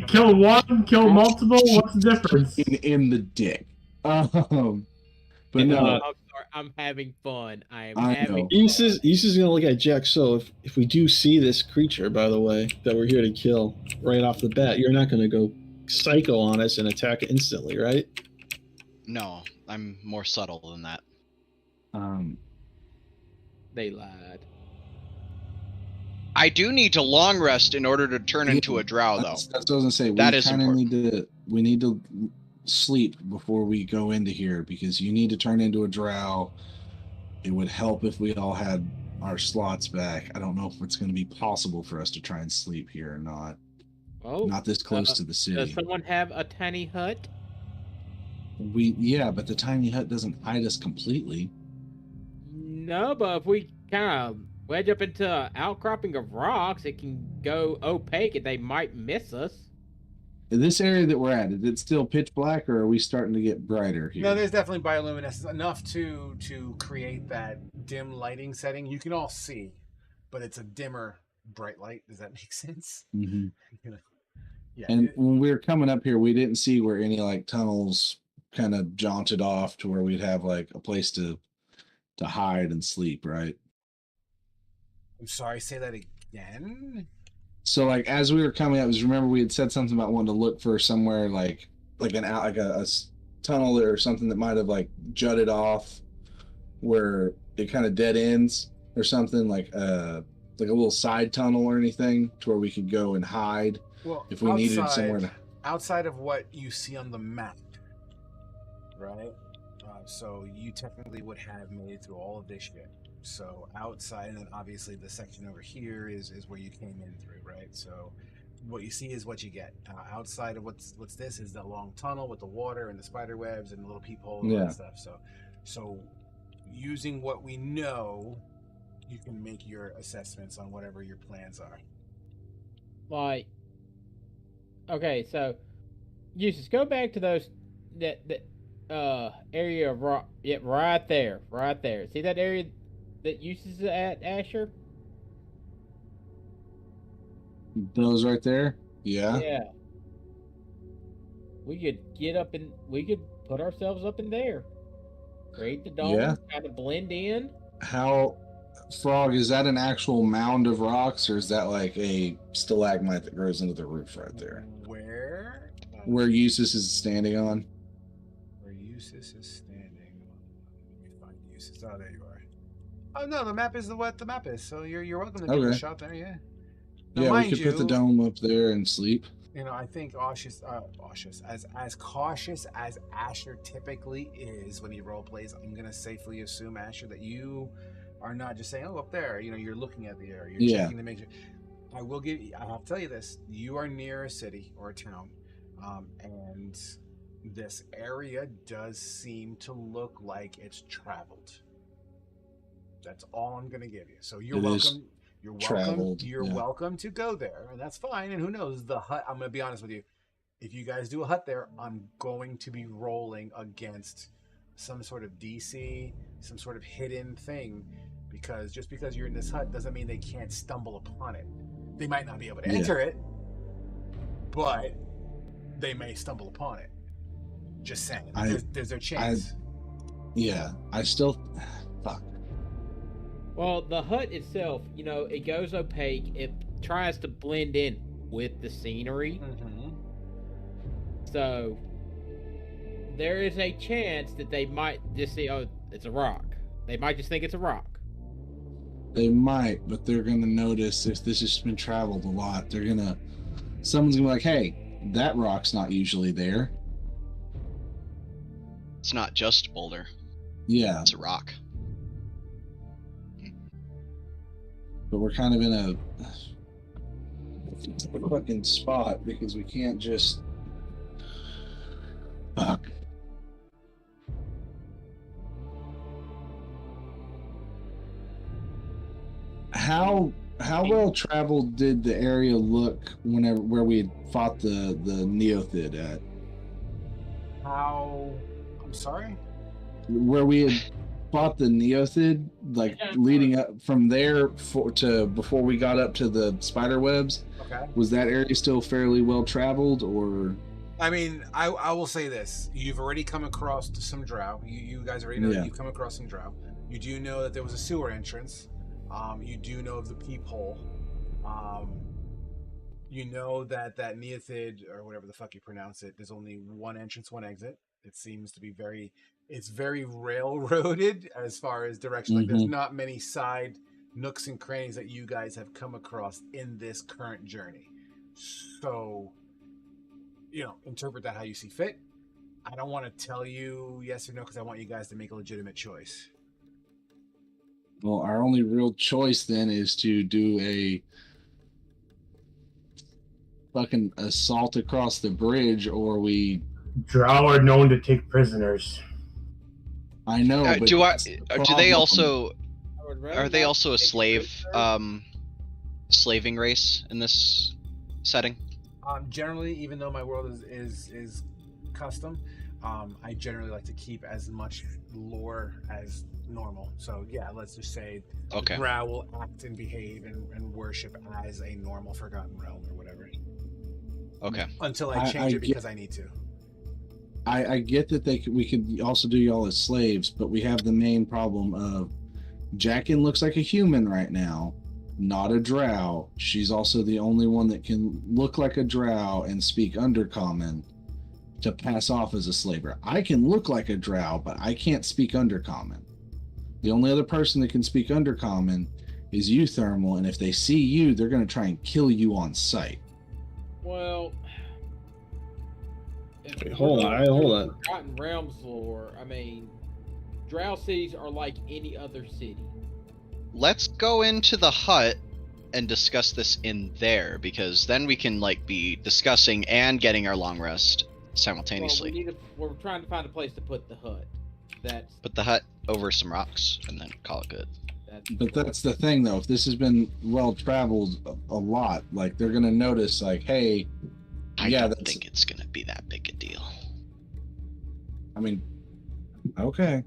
Kill one, kill multiple. What's the difference? In the dick. But no. I'm sorry. I'm having fun. I am having fun. Issa's gonna look at Jack. So if we do see this creature, by the way, that we're here to kill right off the bat, you're not gonna go psycho on us and attack it instantly, right? No, I'm more subtle than that. They lied. I do need to long rest in order to turn into a drow, though. That's what I was gonna say. That is important. We need to sleep before we go into here, because you need to turn into a drow. It would help if we all had our slots back. I don't know if it's going to be possible for us to try and sleep here or not. Oh, not this close to the city. Does someone have a tiny hut? Yeah, but the tiny hut doesn't hide us completely. No, but if we kind of wedge up into an outcropping of rocks, it can go opaque and they might miss us. In this area that we're at, is it still pitch black, or are we starting to get brighter here? No, there's definitely bioluminescence enough to create that dim lighting setting. You can all see, but it's a dimmer bright light. Does that make sense? Mm-hmm. Yeah. And when we were coming up here, we didn't see where any like tunnels kind of jaunted off to where we'd have like a place to hide and sleep, right? I'm sorry, say that again. So like as we were coming up, remember we had said something about wanting to look for somewhere like a tunnel or something that might have like jutted off where it kind of dead ends or something, like a little side tunnel or anything to where we could go and hide if we needed somewhere to... outside of what you see on the map, right? So you technically would have made it through all of this shit. So outside, and then obviously the section over here is where you came in through, right? So what you see is what you get. Outside of what's this is the long tunnel with the water and the spider webs and the little peephole and all that stuff. So using what we know, you can make your assessments on whatever your plans are. Like, okay, so Eustace, go back to those that area of rock. Yep, right there, right there. See that area that uses at Asher? Those right there? Yeah. Yeah. We could get up and we could put ourselves up in there. Create the dome, Yeah. kind of blend in. How, Frog, is that an actual mound of rocks, or is that like a stalagmite that grows into the roof right there? Where? Where Eustace is standing on? Where Eustace is standing. Let me find Eustace. Oh, there you are. Oh no, the map is what the map is. So you're welcome to give it a shot there. Yeah. Now, Yeah, we mind could put the you, dome up there and sleep. You know, I think as cautious as Asher typically is when he role plays, I'm gonna safely assume, Asher, that you are not just saying, "Oh, up there." You know, you're looking at the area, you're checking to make sure. I have to tell you this: you are near a city or a town, and this area does seem to look like it's traveled. That's all I'm gonna give you. So you're welcome. You're welcome. Traveled, You're welcome to go there, and that's fine. And who knows, the hut. I'm gonna be honest with you. If you guys do a hut there, I'm going to be rolling against some sort of DC, some sort of hidden thing, because just because you're in this hut doesn't mean they can't stumble upon it. They might not be able to enter it, but they may stumble upon it. Just saying. There's a chance. I still. Fuck. Well, the hut itself, you know, it goes opaque. It tries to blend in with the scenery. Mm-hmm. So there is a chance that they might just see, oh, it's a rock. They might just think it's a rock. They might, but they're gonna notice if this has been traveled a lot. Someone's gonna be like, "Hey, that rock's not usually there." It's not just a boulder. Yeah, it's a rock. But we're kind of in a fucking spot because we can't just. Fuck. How well traveled did the area look where we had fought the Neothid at? I'm sorry? Where we had fought the Neothid, like leading up from there to before we got up to the spider webs. Okay. Was that area still fairly well traveled, or? I mean, I will say this: you've already come across some drow. You guys already know that you've come across some drow. You do know that there was a sewer entrance. You do know of the peephole. You know that Neothid, or whatever the fuck you pronounce it, there's only one entrance, one exit. It seems to be it's very railroaded as far as direction. Like, there's not many side nooks and crannies that you guys have come across in this current journey. So, you know, interpret that how you see fit. I don't want to tell you yes or no because I want you guys to make a legitimate choice. Well, our only real choice then is to do a fucking assault across the bridge, or we. Drow are known to take prisoners. I know. But do they also? Are they also a slaving race in this setting? Generally, even though my world is custom, I generally like to keep as much lore as normal. So yeah, let's just say the Drow will act and behave and worship as a normal Forgotten Realm or whatever. Okay. Until I change it because I need to. I get that we could also do y'all as slaves, but we have the main problem of Jackin looks like a human right now, not a drow. She's also the only one that can look like a drow and speak Undercommon to pass off as a slaver. I can look like a drow, but I can't speak Undercommon. The only other person that can speak Undercommon is you, Thermal, and if they see you, they're going to try and kill you on sight. Well, hold on. Forgotten Realms lore, I mean, drow cities are like any other city. Let's go into the hut and discuss this in there, because then we can be discussing and getting our long rest simultaneously. We're trying to find a place to put the hut. Put the hut over some rocks and then call it good. But that's the thing, though. If this has been well traveled a lot, they're gonna notice, hey, I don't think it's gonna be that big a deal. I mean, Okay.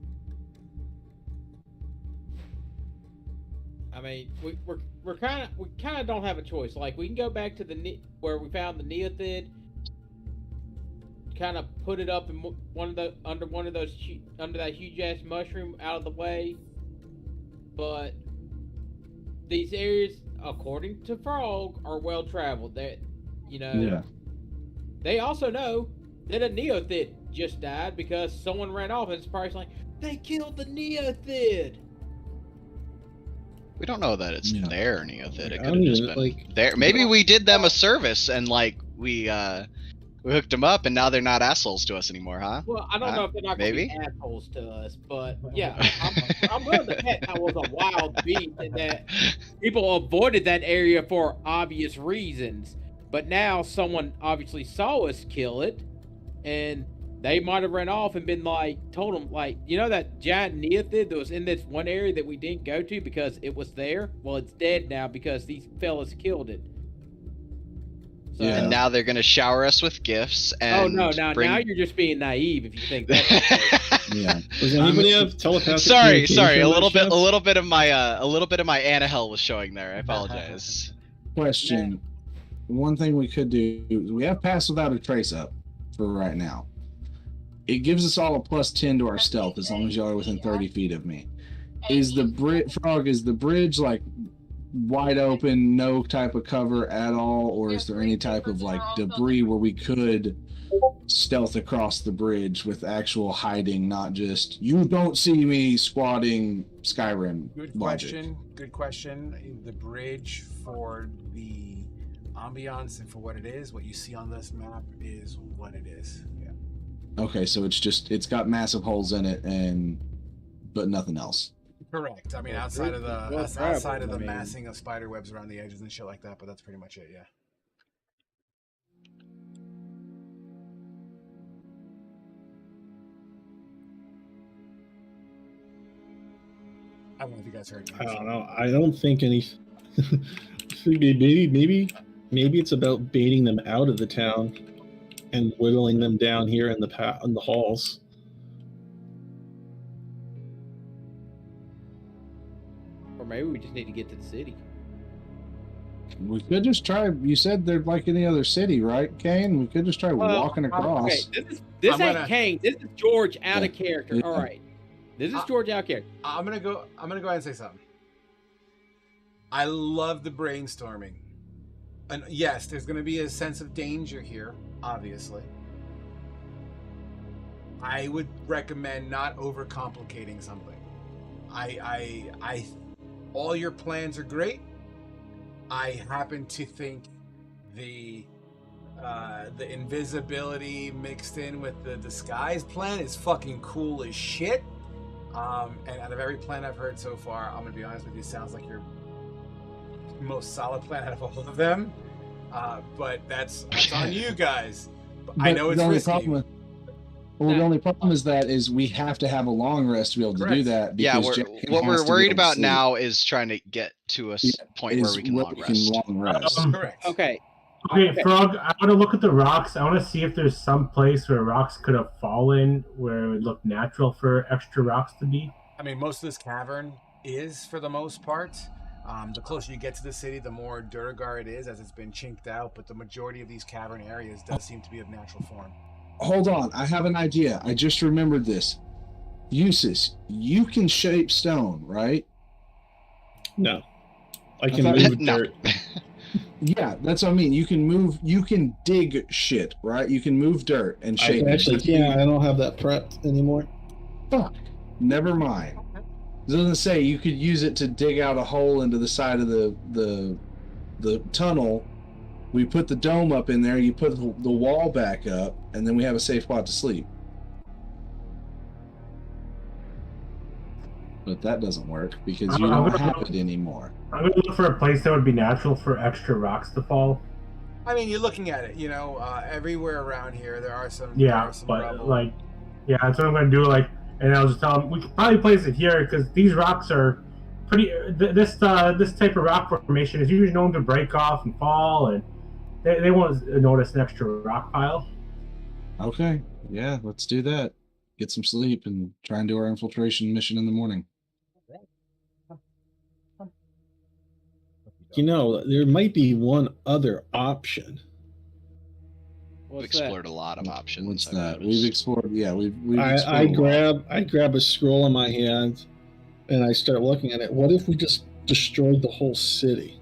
I mean, we kind of don't have a choice. Like, we can go back to where we found the neothid, kind of put it up in under that huge ass mushroom out of the way. But these areas, according to Frog, are well traveled. That, Yeah. They also know that a neothid just died because someone ran off, and it's probably like, they killed the neothid. We don't know that it's Yeah. their neothid. It I could have don't just even, been like- there. Maybe we did them a service and like we hooked them up, and now they're not assholes to us anymore, huh? Well, I don't know if they're not going to maybe? be assholes to us, but yeah, I'm willing to bet that was a wild beast and that people avoided that area for obvious reasons. But now someone obviously saw us kill it, and they might have ran off and been like, told them, like, that giant neothid that was in this one area that we didn't go to because it was there? Well, it's dead now because these fellas killed it. So, Yeah. And now they're gonna shower us with gifts and now you're just being naive if you think that. Yeah. Does anybody have telepathic? sorry, communication a with little Chef? bit of my Anna Hell was showing there. I apologize. Question. One thing we could do, we have Pass Without a Trace up for right now. It gives us all a +10 to our stealth as long as y'all are within 30 feet of me. Is the bridge like wide open, no type of cover at all, or is there any type of like debris where we could stealth across the bridge with actual hiding, not just you don't see me squatting Skyrim Good logic? question. Good question. The bridge, for the ambiance and for what it is, what you see on this map is what it is. Yeah. Okay, so it's got massive holes in it but nothing else. Correct. I mean, Well, outside of well the traveled, I mean. massing of spider webs around the edges and shit like that, but that's pretty much it. Yeah. I don't know if you guys heard. I don't know. I don't think any. maybe it's about baiting them out of the town and whittling them down here in the halls. Or maybe we just need to get to the city. We could just try. You said they're like any other city, right, Kane? We could just try walking across. Okay, this I'm ain't gonna- Kane. This is George out of Yeah. character. Yeah. All right, this is George out of character. I'm gonna go ahead and say something. I love the brainstorming, and yes, there's gonna be a sense of danger here, obviously. I would recommend not overcomplicating something. I all your plans are great. I happen to think the invisibility mixed in with the disguise plan is fucking cool as shit. And out of every plan I've heard so far, I'm gonna be honest with you, sounds like your most solid plan out of all of them. But that's on you guys. I know it's the only risky. problem. The only problem is we have to have a long rest to be able to do Correct. that. Yeah, because Jack what has we're to be worried able to about sleep. now is trying to get to a point where Is we can where long we rest. long rest. Correct. Okay, Okay, Frog, I want to look at the rocks. I want to see if there's some place where rocks could have fallen where it would look natural for extra rocks to be. I mean, most of this cavern is, for the most part. The closer you get to the city, the more Durgar it is, as it's been chinked out. But the majority of these cavern areas does seem to be of natural form. Hold on, I have an idea. I just remembered this. Usis, you can shape stone, right? No, I can thought- move No. dirt. Yeah, that's what I mean. You can dig shit, right? You can move dirt and I shape it. actually can't. I don't have that prepped anymore. Fuck. Never mind. It doesn't say you could use it to dig out a hole into the side of the tunnel. We put the dome up in there, you put the wall back up, and then we have a safe spot to sleep. But that doesn't work because you don't have it anymore. I'm going to look for a place that would be natural for extra rocks to fall. I mean, you're looking at it. Everywhere around here, there are some. Yeah, but that's what I'm going to do. And I'll just tell them we could probably place it here because these rocks are pretty. This type of rock formation is usually known to break off and fall, and they won't notice an extra rock pile. Okay, yeah, let's do that. get some sleep, and try and do our infiltration mission in the morning. You know, there might be one other option. We've What's that? explored a lot of options. What's I've that? noticed. We've explored. Yeah, we've explored. I grab a scroll in my hand, and I start looking at it. What if we just destroyed the whole city?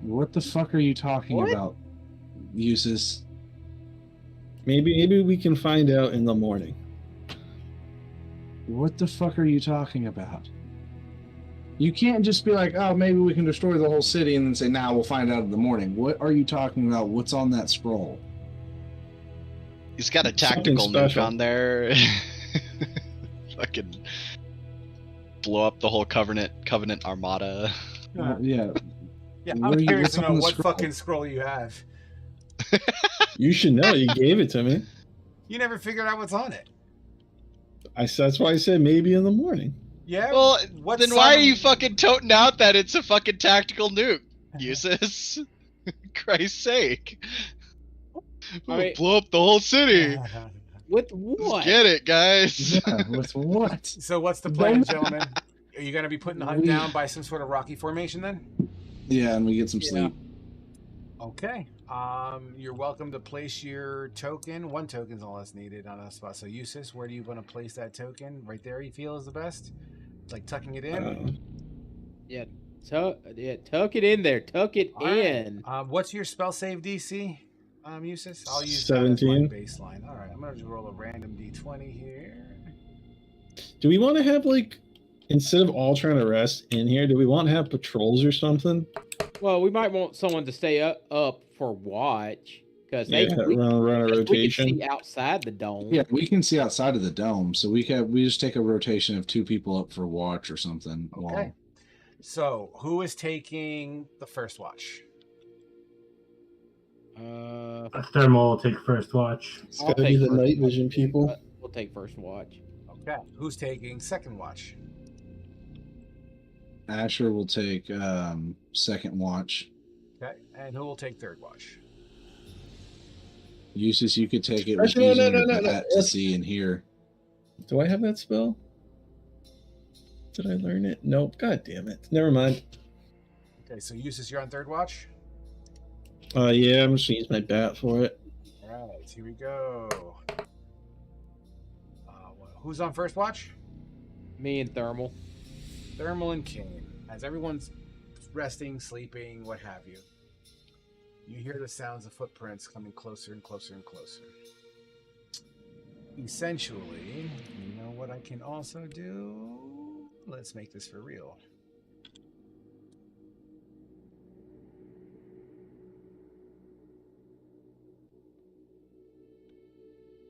What the fuck are you talking What? about, Usus? Maybe we can find out in the morning. What the fuck are you talking about? You can't just be like, oh, maybe we can destroy the whole city and then say, nah, we'll find out in the morning. What are you talking about? What's on that scroll? He's got a Something tactical nuke special. on there. Fucking blow up the whole Covenant armada. Yeah. Yeah, What are I'm you- curious what's to know on the what scroll? fucking scroll you have. You should know. You gave it to me. You never figured out what's on it. That's why I said maybe in the morning. Yeah. Well, what then why are cyber- you fucking toting out that it's a fucking tactical nuke, Usus? Christ's sake. I mean- Blow up the whole city. With Let's what? get it, guys. Yeah, with what? So what's the plan, Don't- gentlemen? Are you going to be putting the hunt down by some sort of rocky formation then? Yeah, and we get some Yeah. sleep. Okay. You're welcome to place your token. One token's all that's needed on a spot. So, Usus, where do you want to place that token? Right there, you feel is the best. Like tucking it in. Tuck it in there. Tuck it All right. in. What's your spell save DC, Usus? I'll use 17. that as my baseline. All right, I'm gonna just roll a random D20 here. Do we want to have, like, instead of all trying to rest in here, do we want to have patrols or something? Well, we might want someone to stay up for watch because Yeah, run a we can rotation. see outside the dome. Yeah, we can see outside of the dome, so we just take a rotation of 2 people up for watch or something. Okay. So, who is taking the first watch? Thermal will take first watch. It's I'll got to be take the first night watch, vision too, people. but We'll take first watch. Okay. Who's taking second watch? Asher will take second watch. Okay. And who will take third watch? Usus, you could take it with Actually, using no, your no. bat to see and hear. Do I have that spell? Did I learn it? Nope. God damn it. Never mind. Okay, so Usus, you're on third watch? Yeah, I'm just gonna use my bat for it. All right, here we go. Who's on first watch? Me and Thermal. Thermal and Kane. As everyone's resting, sleeping, what have you, you hear the sounds of footprints coming closer and closer and closer. Essentially, you know what I can also do? Let's make this for real.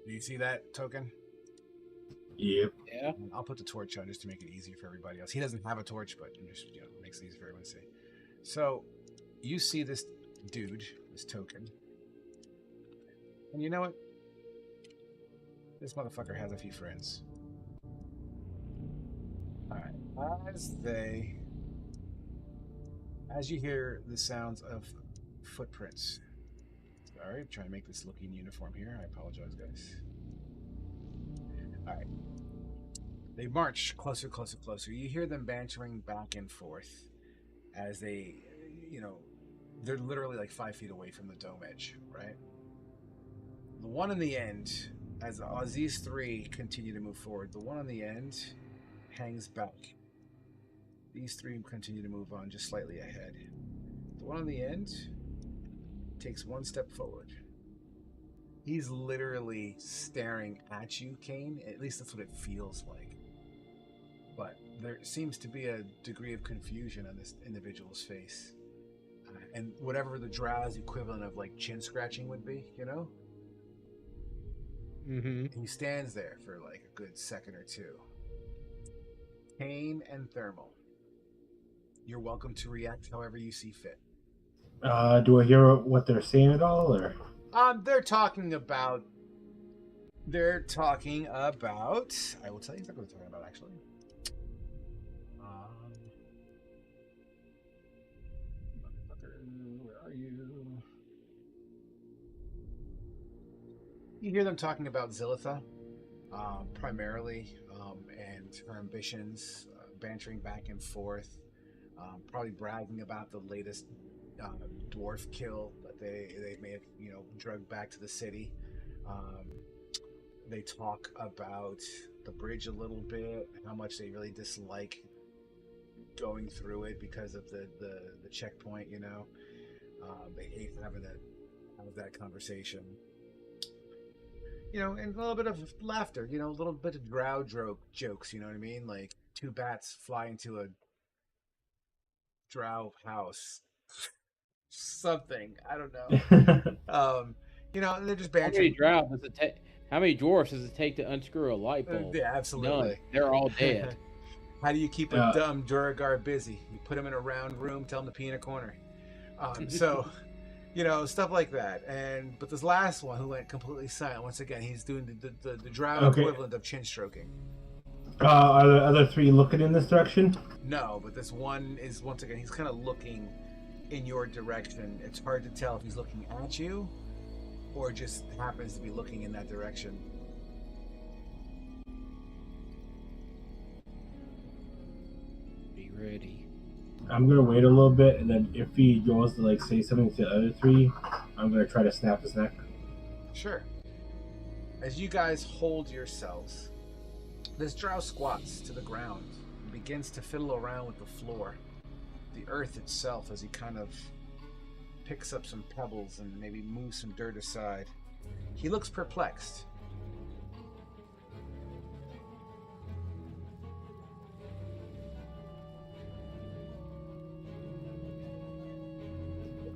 Do you see that token? Yep. Yeah. I'll put the torch on just to make it easier for everybody else. He doesn't have a torch, but it just makes it easy for everyone to see. So you see this dude, this token, and you know what? This motherfucker has a few friends. All right, as you hear the sounds of footprints. Sorry, I'm trying to make this look in uniform here. I apologize, guys. All right. They march closer, closer, closer. You hear them bantering back and forth as they, they're literally like 5 feet away from the dome edge, right? The one in the end, as these three continue to move forward, the one on the end hangs back. These three continue to move on just slightly ahead. The one on the end takes one step forward. He's literally staring at you, Kane. At least that's what it feels like. But there seems to be a degree of confusion on this individual's face. And whatever the drowsy equivalent of like chin scratching would be, Mm-hmm. He stands there for like a good second or two. Kane and Thermal, you're welcome to react however you see fit. Do I hear what they're saying at all, or? They're talking about. I will tell you exactly what they're talking about, actually. Motherfucker, where are you? You hear them talking about Zilitha primarily, and her ambitions, bantering back and forth, probably bragging about the latest dwarf kill that they may have drugged back to the city. Um, they talk about the bridge a little bit, how much they really dislike going through it because of the checkpoint. They hate having to have that conversation. And a little bit of laughter, a little bit of drow jokes, you know what I mean? Like two bats fly into a drow house, something. I don't know. They're just How many bantering. droughts does it take? How many dwarfs does it take to unscrew a light bulb? Yeah, absolutely. None. They're all dead. How do you keep a dumb Duragar busy? You put him in a round room, tell him to pee in a corner. Stuff like that. But this last one who went completely silent, once again, he's doing the drow equivalent of chin stroking. Are the other three looking in this direction? No, but this one is, once again, he's kind of looking in your direction. It's hard to tell if he's looking at you or just happens to be looking in that direction. Be ready. I'm gonna wait a little bit, and then if he goes to say something to the other three, I'm gonna try to snap his neck. Sure. As you guys hold yourselves, this drow squats to the ground and begins to fiddle around with the floor, the earth itself, as he kind of picks up some pebbles and maybe moves some dirt aside. He looks perplexed.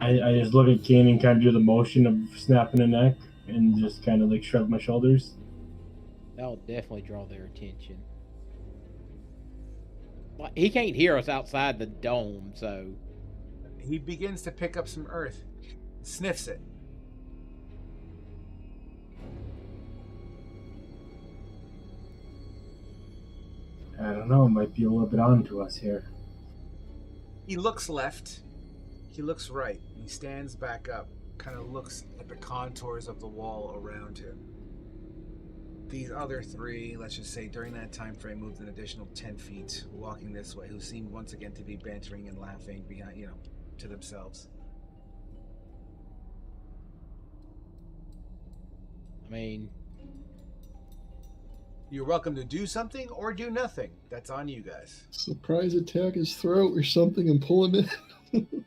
I just look at Kane and kind of do the motion of snapping a neck and just kind of shrug my shoulders. That'll definitely draw their attention. Well, he can't hear us outside the dome, so... He begins to pick up some earth, sniffs it. I don't know, might be a little bit on to us here. He looks left, he looks right, he stands back up, kind of looks at the contours of the wall around him. These other three, let's just say during that time frame, moved an additional 10 feet, walking this way, who seemed once again to be bantering and laughing behind, to themselves. I mean... You're welcome to do something or do nothing. That's on you guys. Surprise attack his throat or something and pull him in.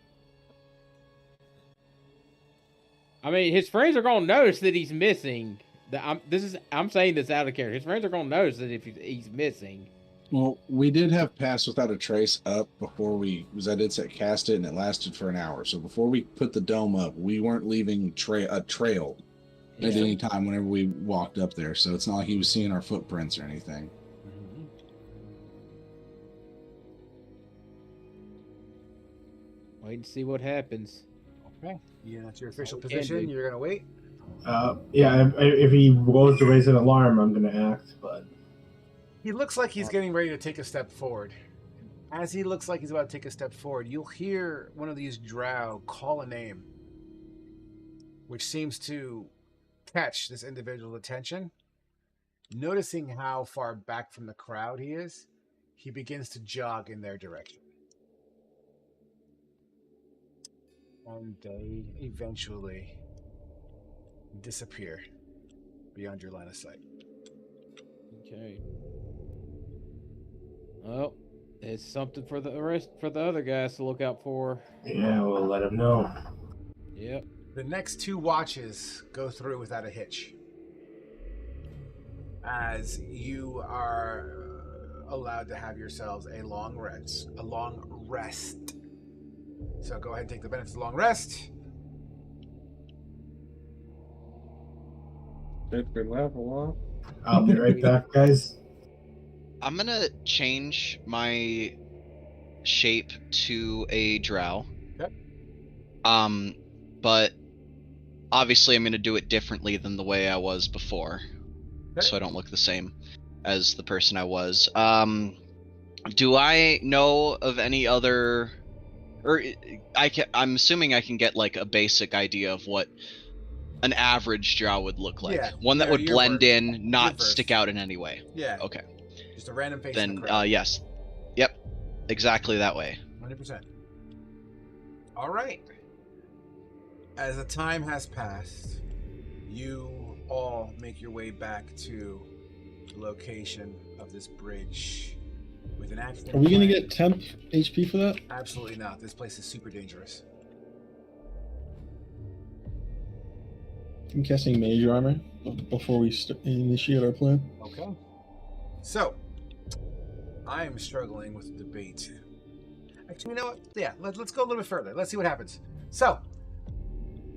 I mean, his friends are gonna notice that he's missing. I'm saying this out of character. His friends are gonna notice that if he's missing. Well, we did have Pass Without a Trace up before because I did set cast it and it lasted for an hour. So before we put the dome up, we weren't leaving a trail at any time whenever we walked up there. So it's not like he was seeing our footprints or anything. Wait and see what happens. Okay. Yeah, that's your official position. You're gonna wait. Yeah. If he goes to raise an alarm, I'm gonna act. But he looks like he's getting ready to take a step forward. As he looks like he's about to take a step forward, you'll hear one of these drow call a name, which seems to catch this individual's attention. Noticing how far back from the crowd he is, he begins to jog in their direction. And they eventually disappear beyond your line of sight. Okay. Well, it's something for the other guys to look out for. yeah, we'll let him know. Yep. The next two watches go through without a hitch, as you are allowed to have yourselves a long rest. So go ahead and take the benefits of long rest. I'll be right back, guys. I'm gonna change my shape to a drow. Yep. But obviously I'm gonna do it differently than the way I was before, so I don't look the same as the person I was. Do I know of any other, or I'm assuming I can get like a basic idea of what an average drow would look like. Yeah, One that would your blend word. in, not Your verse. stick out in any way. Yeah. Okay. Just a random face in Then, the crowd. yes. Yep. Exactly that way. 100%. All right. As the time has passed, you all make your way back to the location of this bridge with an accident. Are we gonna plan. get temp HP for that? Absolutely not. This place is super dangerous. I'm casting mage armor before we initiate our plan. Okay. So, I'm struggling with the debate. Actually, you know what? Yeah, let's go a little bit further. Let's see what happens. So,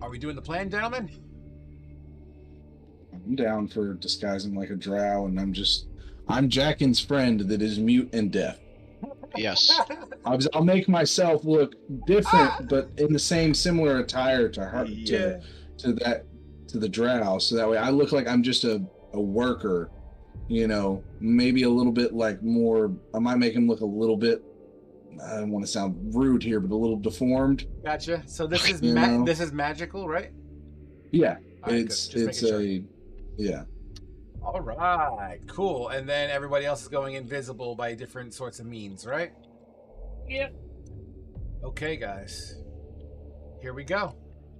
are we doing the plan, gentlemen? I'm down for disguising like a drow, and I'm Jackin's friend that is mute and deaf. Yes. I'll make myself look different, but in the same similar attire to her, Yeah. to the drow, so that way I look like I'm just a worker. You know, maybe a little bit like more. I might make him look a little bit. I don't want to sound rude here, but a little deformed. Gotcha. So this is You know? this is magical, right? Yeah, All right, it's good. Just making sure. yeah. All right, cool. And then everybody else is going invisible by different sorts of means, right? Yep. Okay, guys. Here we go.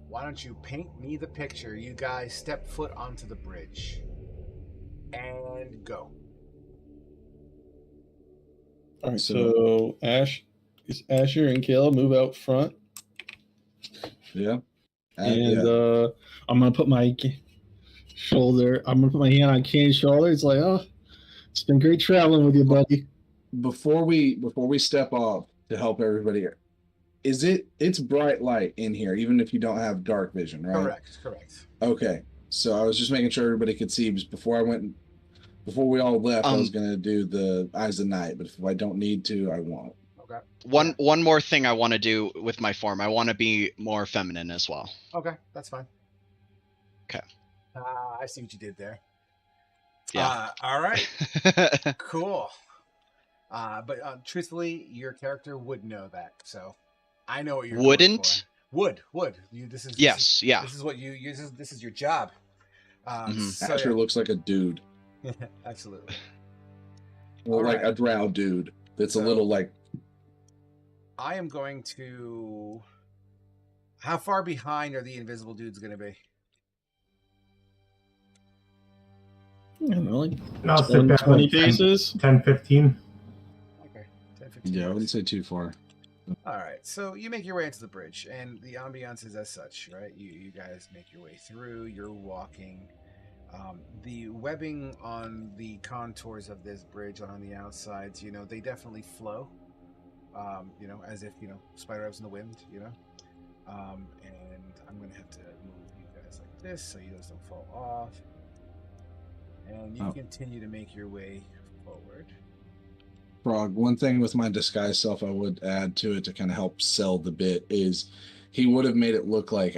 Why don't you paint me the picture? You guys step foot onto the bridge. And go. All right, so Asher and Caleb move out front, Yeah. and I'm gonna put my shoulder. I'm gonna put my hand on Kane's shoulder. It's like, oh, it's been great traveling with you, buddy. Before we step off to help everybody here, it's bright light in here, even if you don't have dark vision, right? Correct. Okay. So I was just making sure everybody could see. Because before we all left, I was gonna do the Eyes of Night, but if I don't need to, I won't. Okay. One more thing I want to do with my form. I want to be more feminine as well. Okay, that's fine. Okay. I see what you did there. Yeah. All right. Cool. But truthfully, your character would know that, so I know what you're Wouldn't? Would. This is what this is your job. So, Asher looks like a dude, absolutely. or All like right. a drow dude. That's a So- little like. I am going to. How far behind are the invisible dudes going to be? I don't know, like I'll sit back 20 like 10, paces. 10, 15. Okay, 10, 15 Yeah, I minutes. wouldn't say too far. All right, so you make your way into the bridge, and the ambiance is as such, right? You guys make your way through. You're walking. The webbing on the contours of this bridge on the outsides, they definitely flow. As if spider webs in the wind, And I'm gonna have to move you guys like this so you guys don't fall off. And you continue to make your way forward. Frog, one thing with my disguise self I would add to it to kind of help sell the bit is he would have made it look like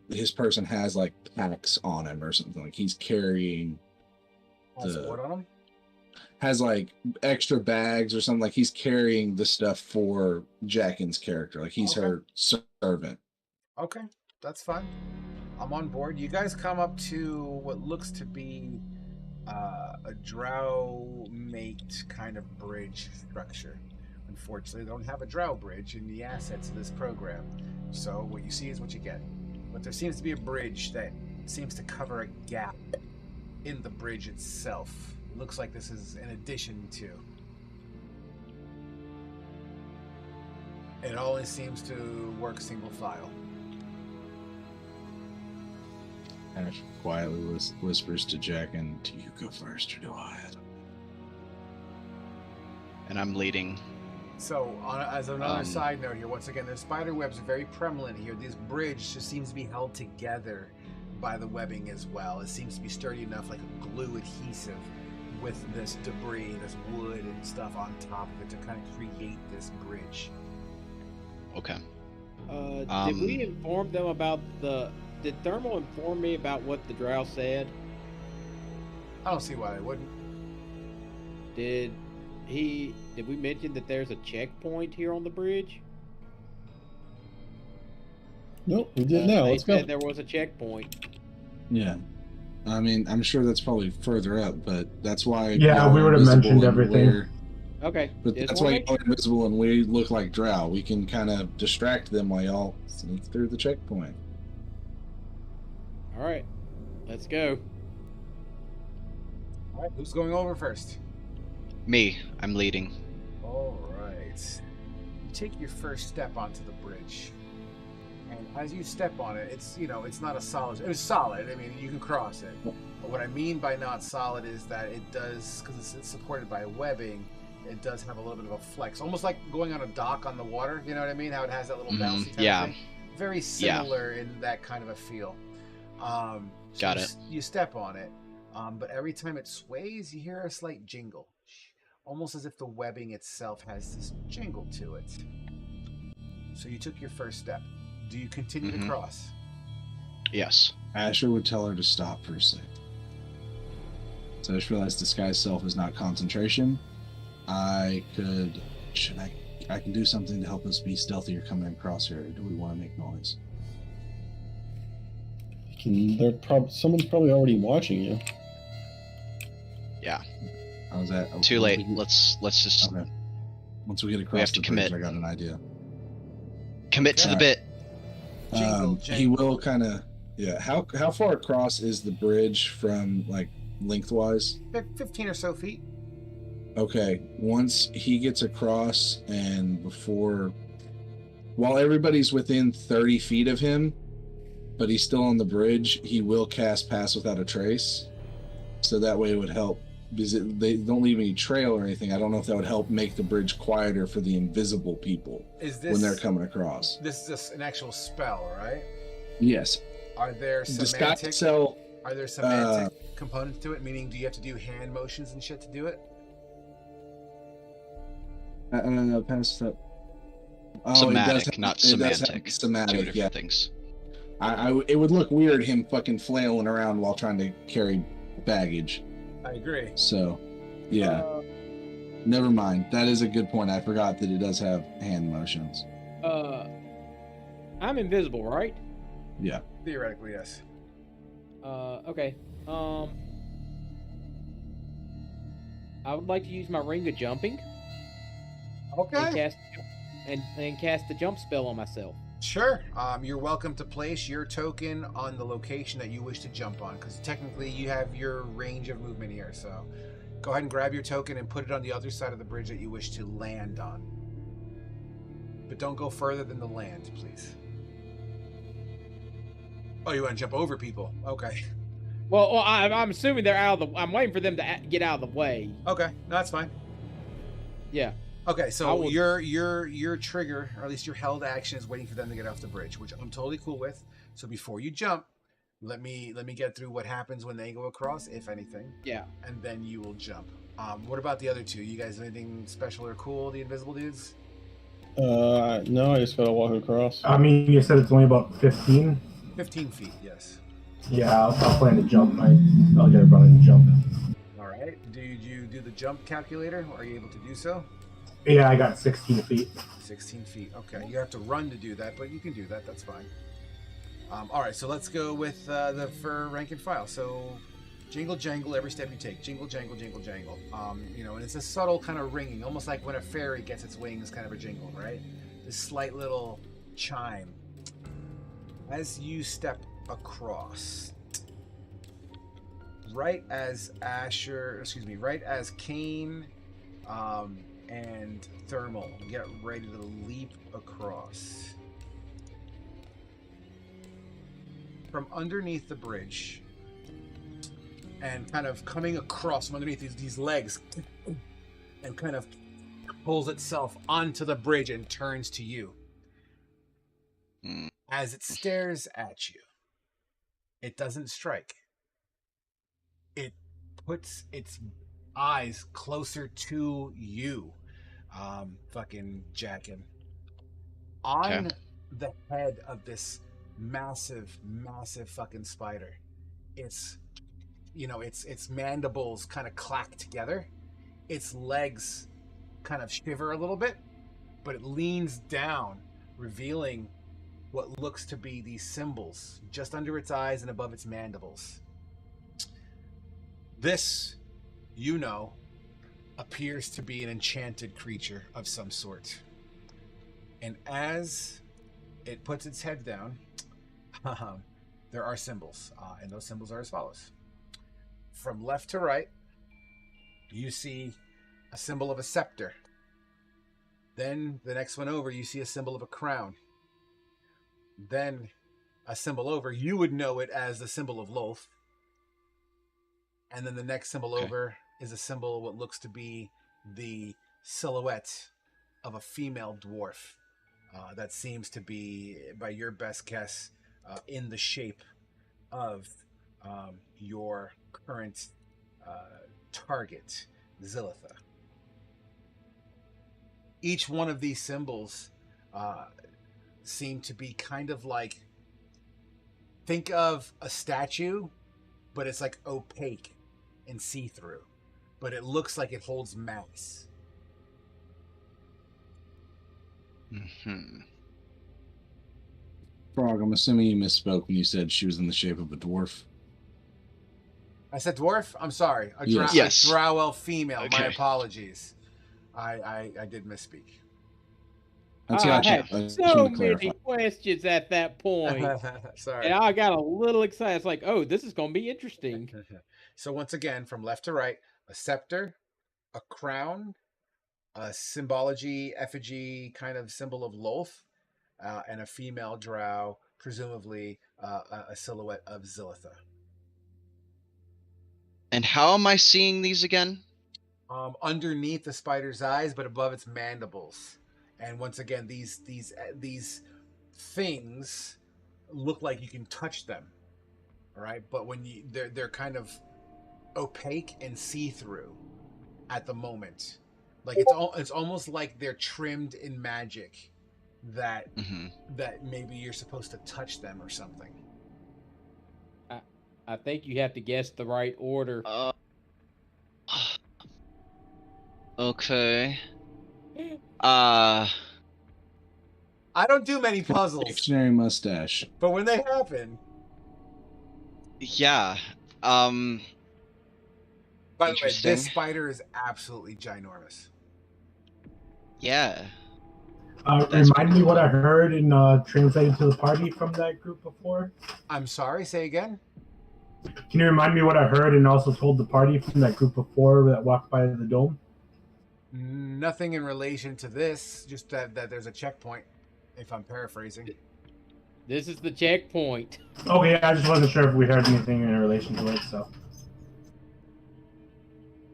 his person has like packs on him or something, like he's carrying What on them? has like extra bags or something, like he's carrying the stuff for Jackin's character, like he's her servant. Okay, that's fine. I'm on board. You guys come up to what looks to be a drow mate kind of bridge structure. Unfortunately, they don't have a drow bridge in the assets of this program. So what you see is what you get. But there seems to be a bridge that seems to cover a gap in the bridge itself. It looks like this is in addition to. It always seems to work single file. Ash quietly whispers to Jackin, "Do you go first or do I?" And I'm leading. So, as another side note here, once again, the spider webs are very prevalent here. This bridge just seems to be held together by the webbing as well. It seems to be sturdy enough, like a glue adhesive, with this debris, this wood and stuff on top of it to kind of create this bridge. Okay. Did we inform them about Did Thermal inform me about what the drow said? I don't see why they wouldn't. Did we mention that there's a checkpoint here on the bridge? Nope, we did now. They Let's go. said there was a checkpoint. Yeah. I mean, I'm sure that's probably further up, but that's why. Yeah, y'all we are would have invisible mentioned and everything. we're- Okay. But just that's wanna why make y'all are invisible and we look like drow. We can kind of distract them while y'all sneak through the checkpoint. All right, let's go. All right, who's going over first? Me, I'm leading. All right. You take your first step onto the bridge, and as you step on it, it's it's not a solid. It's solid. I mean, you can cross it. But what I mean by not solid is that it does, because it's supported by webbing. It does have a little bit of a flex, almost like going on a dock on the water. You know what I mean? How it has that little bouncy type yeah. of thing. Very similar in that kind of a feel. So Got it. You step on it, but every time it sways, you hear a slight jingle, almost as if the webbing itself has this jingle to it. So you took your first step. Do you continue to cross? Yes. Asher would tell her to stop for a sec. So I just realized disguise self is not concentration. I can do something to help us be stealthier coming across here. Do we want to make noise? Someone's probably already watching you. Yeah. How's that? Too late. Let's just Okay. Once we get have across to the bridge, commit. I got an idea. commit to the Alright. bit. Jingle, He jangle. will kind of, yeah. How far across is the bridge from like lengthwise? 15 or so feet. Okay. Once he gets across and while everybody's within 30 feet of him, but he's still on the bridge, he will cast Pass Without a Trace. So that way it would help, because they don't leave any trail or anything. I don't know if that would help make the bridge quieter for the invisible people Is this when they're coming across. This is just an actual spell, right? Yes. Are there Disguise semantic? self. Are there semantic components to it? Meaning, do you have to do hand motions and shit to do it? Pass that. Oh, Somatic, not it does have semantic. Somatic, Two different yeah. things. It would look weird him fucking flailing around while trying to carry baggage. I agree. So, yeah. Never mind. That is a good point. I forgot that it does have hand motions. I'm invisible, right? Yeah. Theoretically, yes. Okay. I would like to use my ring of jumping and Okay. cast the jump spell on myself. Sure. You're welcome to place your token on the location that you wish to jump on, because technically you have your range of movement here. So go ahead and grab your token and put it on the other side of the bridge that you wish to land on. But don't go further than the land, please. Oh, you want to jump over people? Okay. Well, I'm assuming they're out of the. I'm waiting for them to get out of the way. Okay. No, that's fine. Yeah. Okay, I so will- your trigger, or at least your held action, is waiting for them to get off the bridge, which I'm totally cool with. So before you jump, let me get through what happens when they go across, if anything, Yeah. and then you will jump. What about the other two? You guys have anything special or cool, the invisible dudes? No, I just gotta walk across. I mean, you said it's only about 15. 15 feet, yes. Yeah, I'll plan to jump. I'll get a run and jump. All right. Did you do the jump calculator? Are you able to do so? Yeah, I got 16 feet. 16 feet. Okay, you have to run to do that, but you can do that. That's fine. All right, so let's go with for rank and file. So, jingle jangle every step you take. Jingle jangle jingle jangle. And it's a subtle kind of ringing, almost like when a fairy gets its wings, kind of a jingle, right? This slight little chime. As you step across, right as Kane, and Thermal get ready to leap across. From underneath the bridge, and kind of coming across from underneath these legs, and kind of pulls itself onto the bridge and turns to you. As it stares at you, it doesn't strike. It puts its eyes closer to you, fucking Jackin. On the head of this massive fucking spider, its mandibles kind of clack together, its legs kind of shiver a little bit, but it leans down, revealing what looks to be these symbols just under its eyes and above its mandibles. This, you know, appears to be an enchanted creature of some sort. And as it puts its head down, there are symbols, and those symbols are as follows. From left to right, you see a symbol of a scepter. Then the next one over, you see a symbol of a crown. Then a symbol over, you would know it as the symbol of Lolth. And then the next symbol over is a symbol of what looks to be the silhouette of a female dwarf that seems to be, by your best guess, in the shape of your current target, Zilitha. Each one of these symbols seem to be kind of like, think of a statue, but it's like opaque and see-through, but it looks like it holds mass. Frog, I'm assuming you misspoke when you said she was in the shape of a dwarf. I said dwarf? I'm sorry. Yes. A drow elf female. Okay. My apologies. I did misspeak. That's I gotcha. had I just so wanted to many clarify. questions at that point, Sorry. and I got a little excited. It's like, oh, this is going to be interesting. So once again, from left to right, a scepter, a crown, a symbology, effigy kind of symbol of Lolth, and a female drow, presumably a silhouette of Zilitha. And how am I seeing these again? Underneath the spider's eyes, but above its mandibles. And once again, these things look like you can touch them, all right? But when they're kind of opaque and see-through at the moment. Like it's almost like they're trimmed in magic that that maybe you're supposed to touch them or something. I think you have to guess the right order. Okay. I don't do many puzzles, Dictionary mustache. but when they happen. Yeah. By the way, Interesting. this spider is absolutely ginormous. Yeah. Remind me what I heard in translating to the party from that group before. I'm sorry, say again? Can you remind me what I heard and also told the party from that group before that walked by the dome? Nothing in relation to this, just that there's a checkpoint, if I'm paraphrasing. This is the checkpoint. Okay, I just wasn't sure if we heard anything in relation to it, so.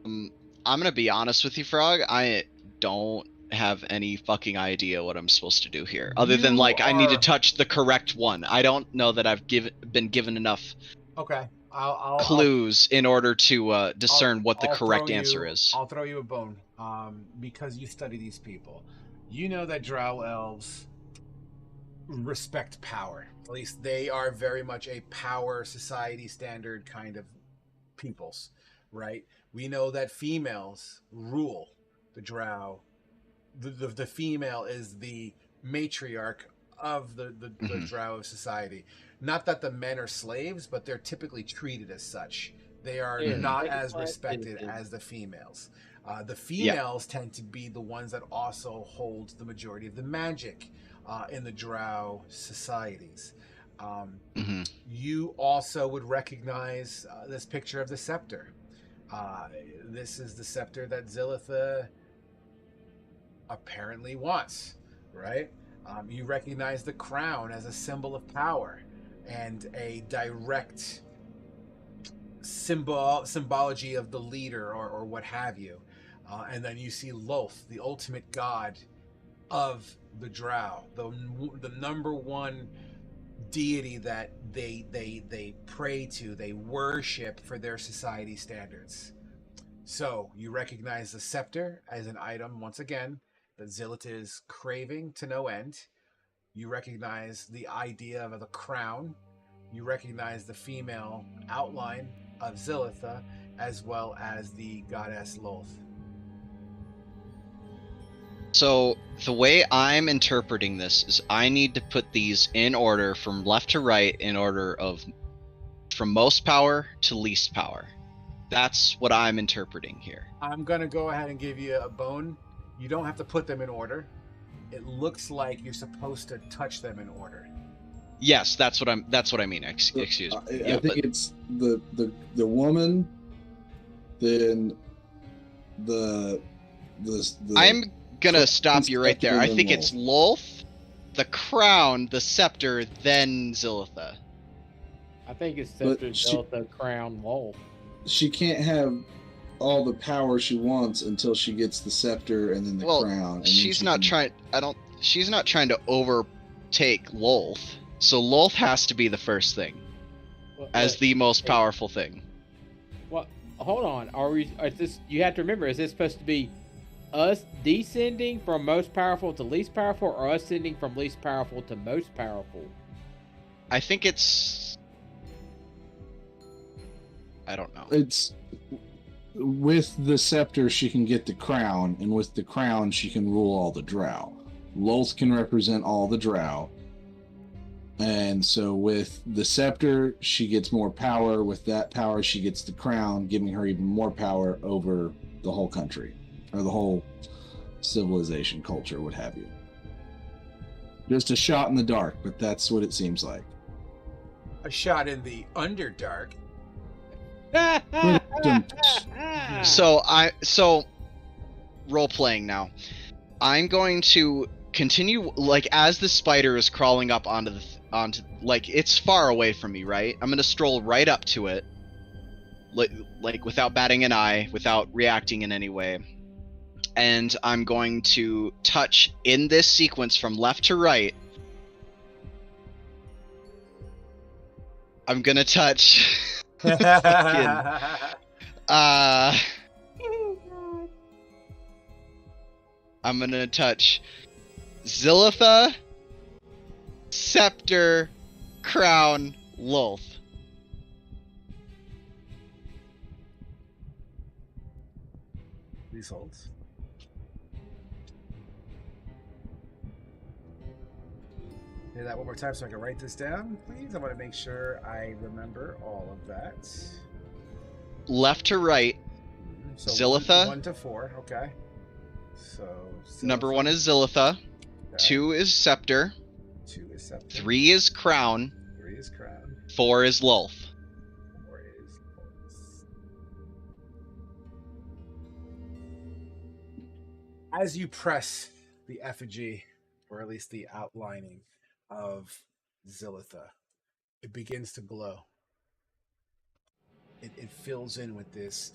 I'm gonna be honest with you, Frog. I don't have any fucking idea what I'm supposed to do here, other than I need to touch the correct one. I don't know that I've been given enough Okay, I'll clues in order to discern what the I'll correct throw answer you- is. I'll throw you a bone, because you study these people. You know that drow elves respect power. At least they are very much a power society standard kind of peoples, right? We know that females rule the drow. The female is the matriarch of the drow of society. Not that the men are slaves, but they're typically treated as such. They are not as respected as the females. The females tend to be the ones that also hold the majority of the magic in the drow societies. You also would recognize this picture of the scepter. This is the scepter that Zilitha apparently wants, right? You recognize the crown as a symbol of power and a direct symbology of the leader or what have you. And then you see Lolth, the ultimate god of the drow, the number one deity that they pray to, they worship for their society standards. So you recognize the scepter as an item, once again, that Zilitha is craving to no end. You recognize the idea of the crown. You recognize the female outline of Zilitha, as well as the goddess Lolth. So the way I'm interpreting this is I need to put these in order from left to right in order of from most power to least power. That's what I'm interpreting here. I'm gonna go ahead and give you a bone. You don't have to put them in order. It looks like you're supposed to touch them in order. Yes, that's what I mean. Excuse me. I think it's the woman, then the I'm gonna stop you right scepter, there. I then think it's Lolth, the crown, the scepter, then Zilitha. I think it's But Scepter, she- Delta, Crown, Wolf. she can't have all the power she wants until she gets the scepter and then the crown. And then She's she not can- trying. She's not trying to overtake Lolth. So Lolth has to be the first thing Well, as wait, the most wait. powerful thing. Well, hold on. Is this? You have to remember. Is this supposed to be us descending from most powerful to least powerful, or us ascending from least powerful to most powerful? I think it's. I don't know. It's with the scepter she can get the crown, and with the crown she can rule all the drow. Lolth can represent all the drow. And so with the scepter, she gets more power. With that power, she gets the crown, giving her even more power over the whole country, or the whole civilization, culture, what have you. Just a shot in the dark, but that's what it seems like. A shot in the Underdark. So role playing now. I'm going to continue like as the spider is crawling up onto like it's far away from me, right? I'm gonna stroll right up to it, like without batting an eye, without reacting in any way, and I'm going to touch in this sequence from left to right. I'm gonna touch. I'm gonna touch Zilitha, Scepter, Crown, Lolth. These holds. Say that one more time so I can write this down, please. I want to make sure I remember all of that. Left to right, So Zilitha. 1 to 4, okay. So number Zilitha, 1 is Zilitha, okay. 2 is Scepter, 2 is Scepter. 3 is Crown, 3 is Crown. 4 is Lolth. 4 is Lolth. As you press the effigy, or at least the outlining of Zilitha, it begins to glow. It fills in with this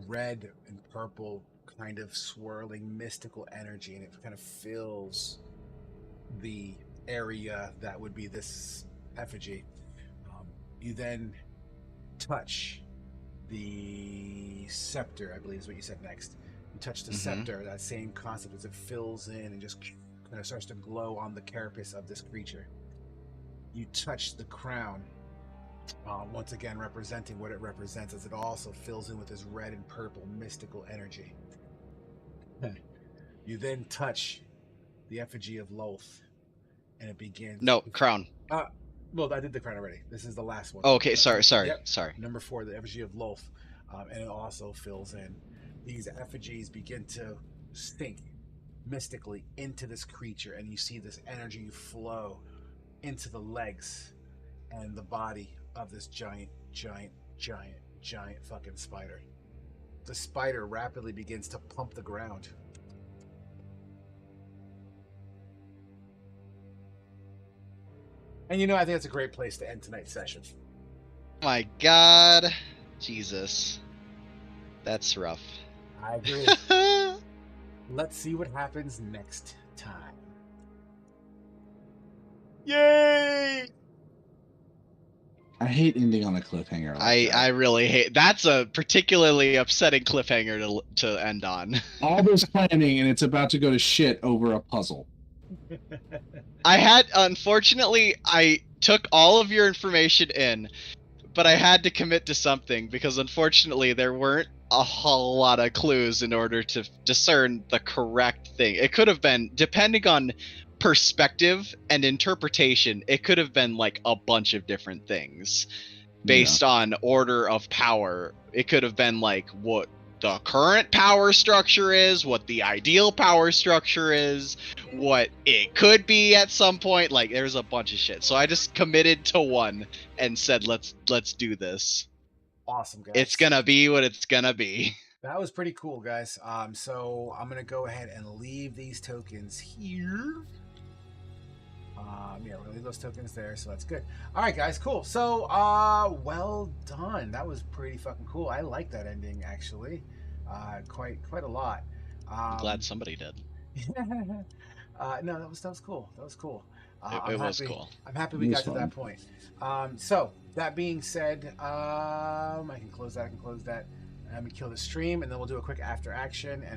red and purple kind of swirling mystical energy, and it kind of fills the area that would be this effigy. You then touch the scepter, I believe is what you said next. You touch the scepter, that same concept as it fills in and just kind of starts to glow on the carapace of this creature. You touch the crown, once again representing what it represents, as it also fills in with this red and purple mystical energy. You then touch the effigy of Lolth, and it begins. No, Crown. Well, I did the crown already. This is the last one. Oh, okay, sorry. Yep. Sorry. Number 4, the effigy of Lolth, and it also fills in. These effigies begin to sink mystically into this creature, and you see this energy flow into the legs and the body of this giant fucking spider. The spider rapidly begins to pump the ground. And I think that's a great place to end tonight's session. My God, Jesus, that's rough. I agree. Let's see what happens next time. Yay! I hate ending on a cliffhanger. I really hate. That's a particularly upsetting cliffhanger to end on. all this planning and it's about to go to shit over a puzzle. Unfortunately, I took all of your information in, but I had to commit to something because unfortunately there weren't a whole lot of clues in order to discern the correct thing. It could have been, depending on perspective and interpretation, it could have been like a bunch of different things based on order of power. It could have been like what the current power structure is, what the ideal power structure is, what it could be at some point. Like there's a bunch of shit. So I just committed to one and said, let's do this. Awesome, guys. It's gonna be what it's gonna be. That was pretty cool, guys. So I'm gonna go ahead and leave these tokens here. Yeah, we're gonna leave those tokens there, so that's good. All right, guys, cool. So, well done. That was pretty fucking cool. I like that ending actually, quite a lot. I'm glad somebody did. No, that was cool. That was cool. It was cool. I'm happy we got to that point. So that being said, I can close that. Let me kill the stream, and then we'll do a quick after action. And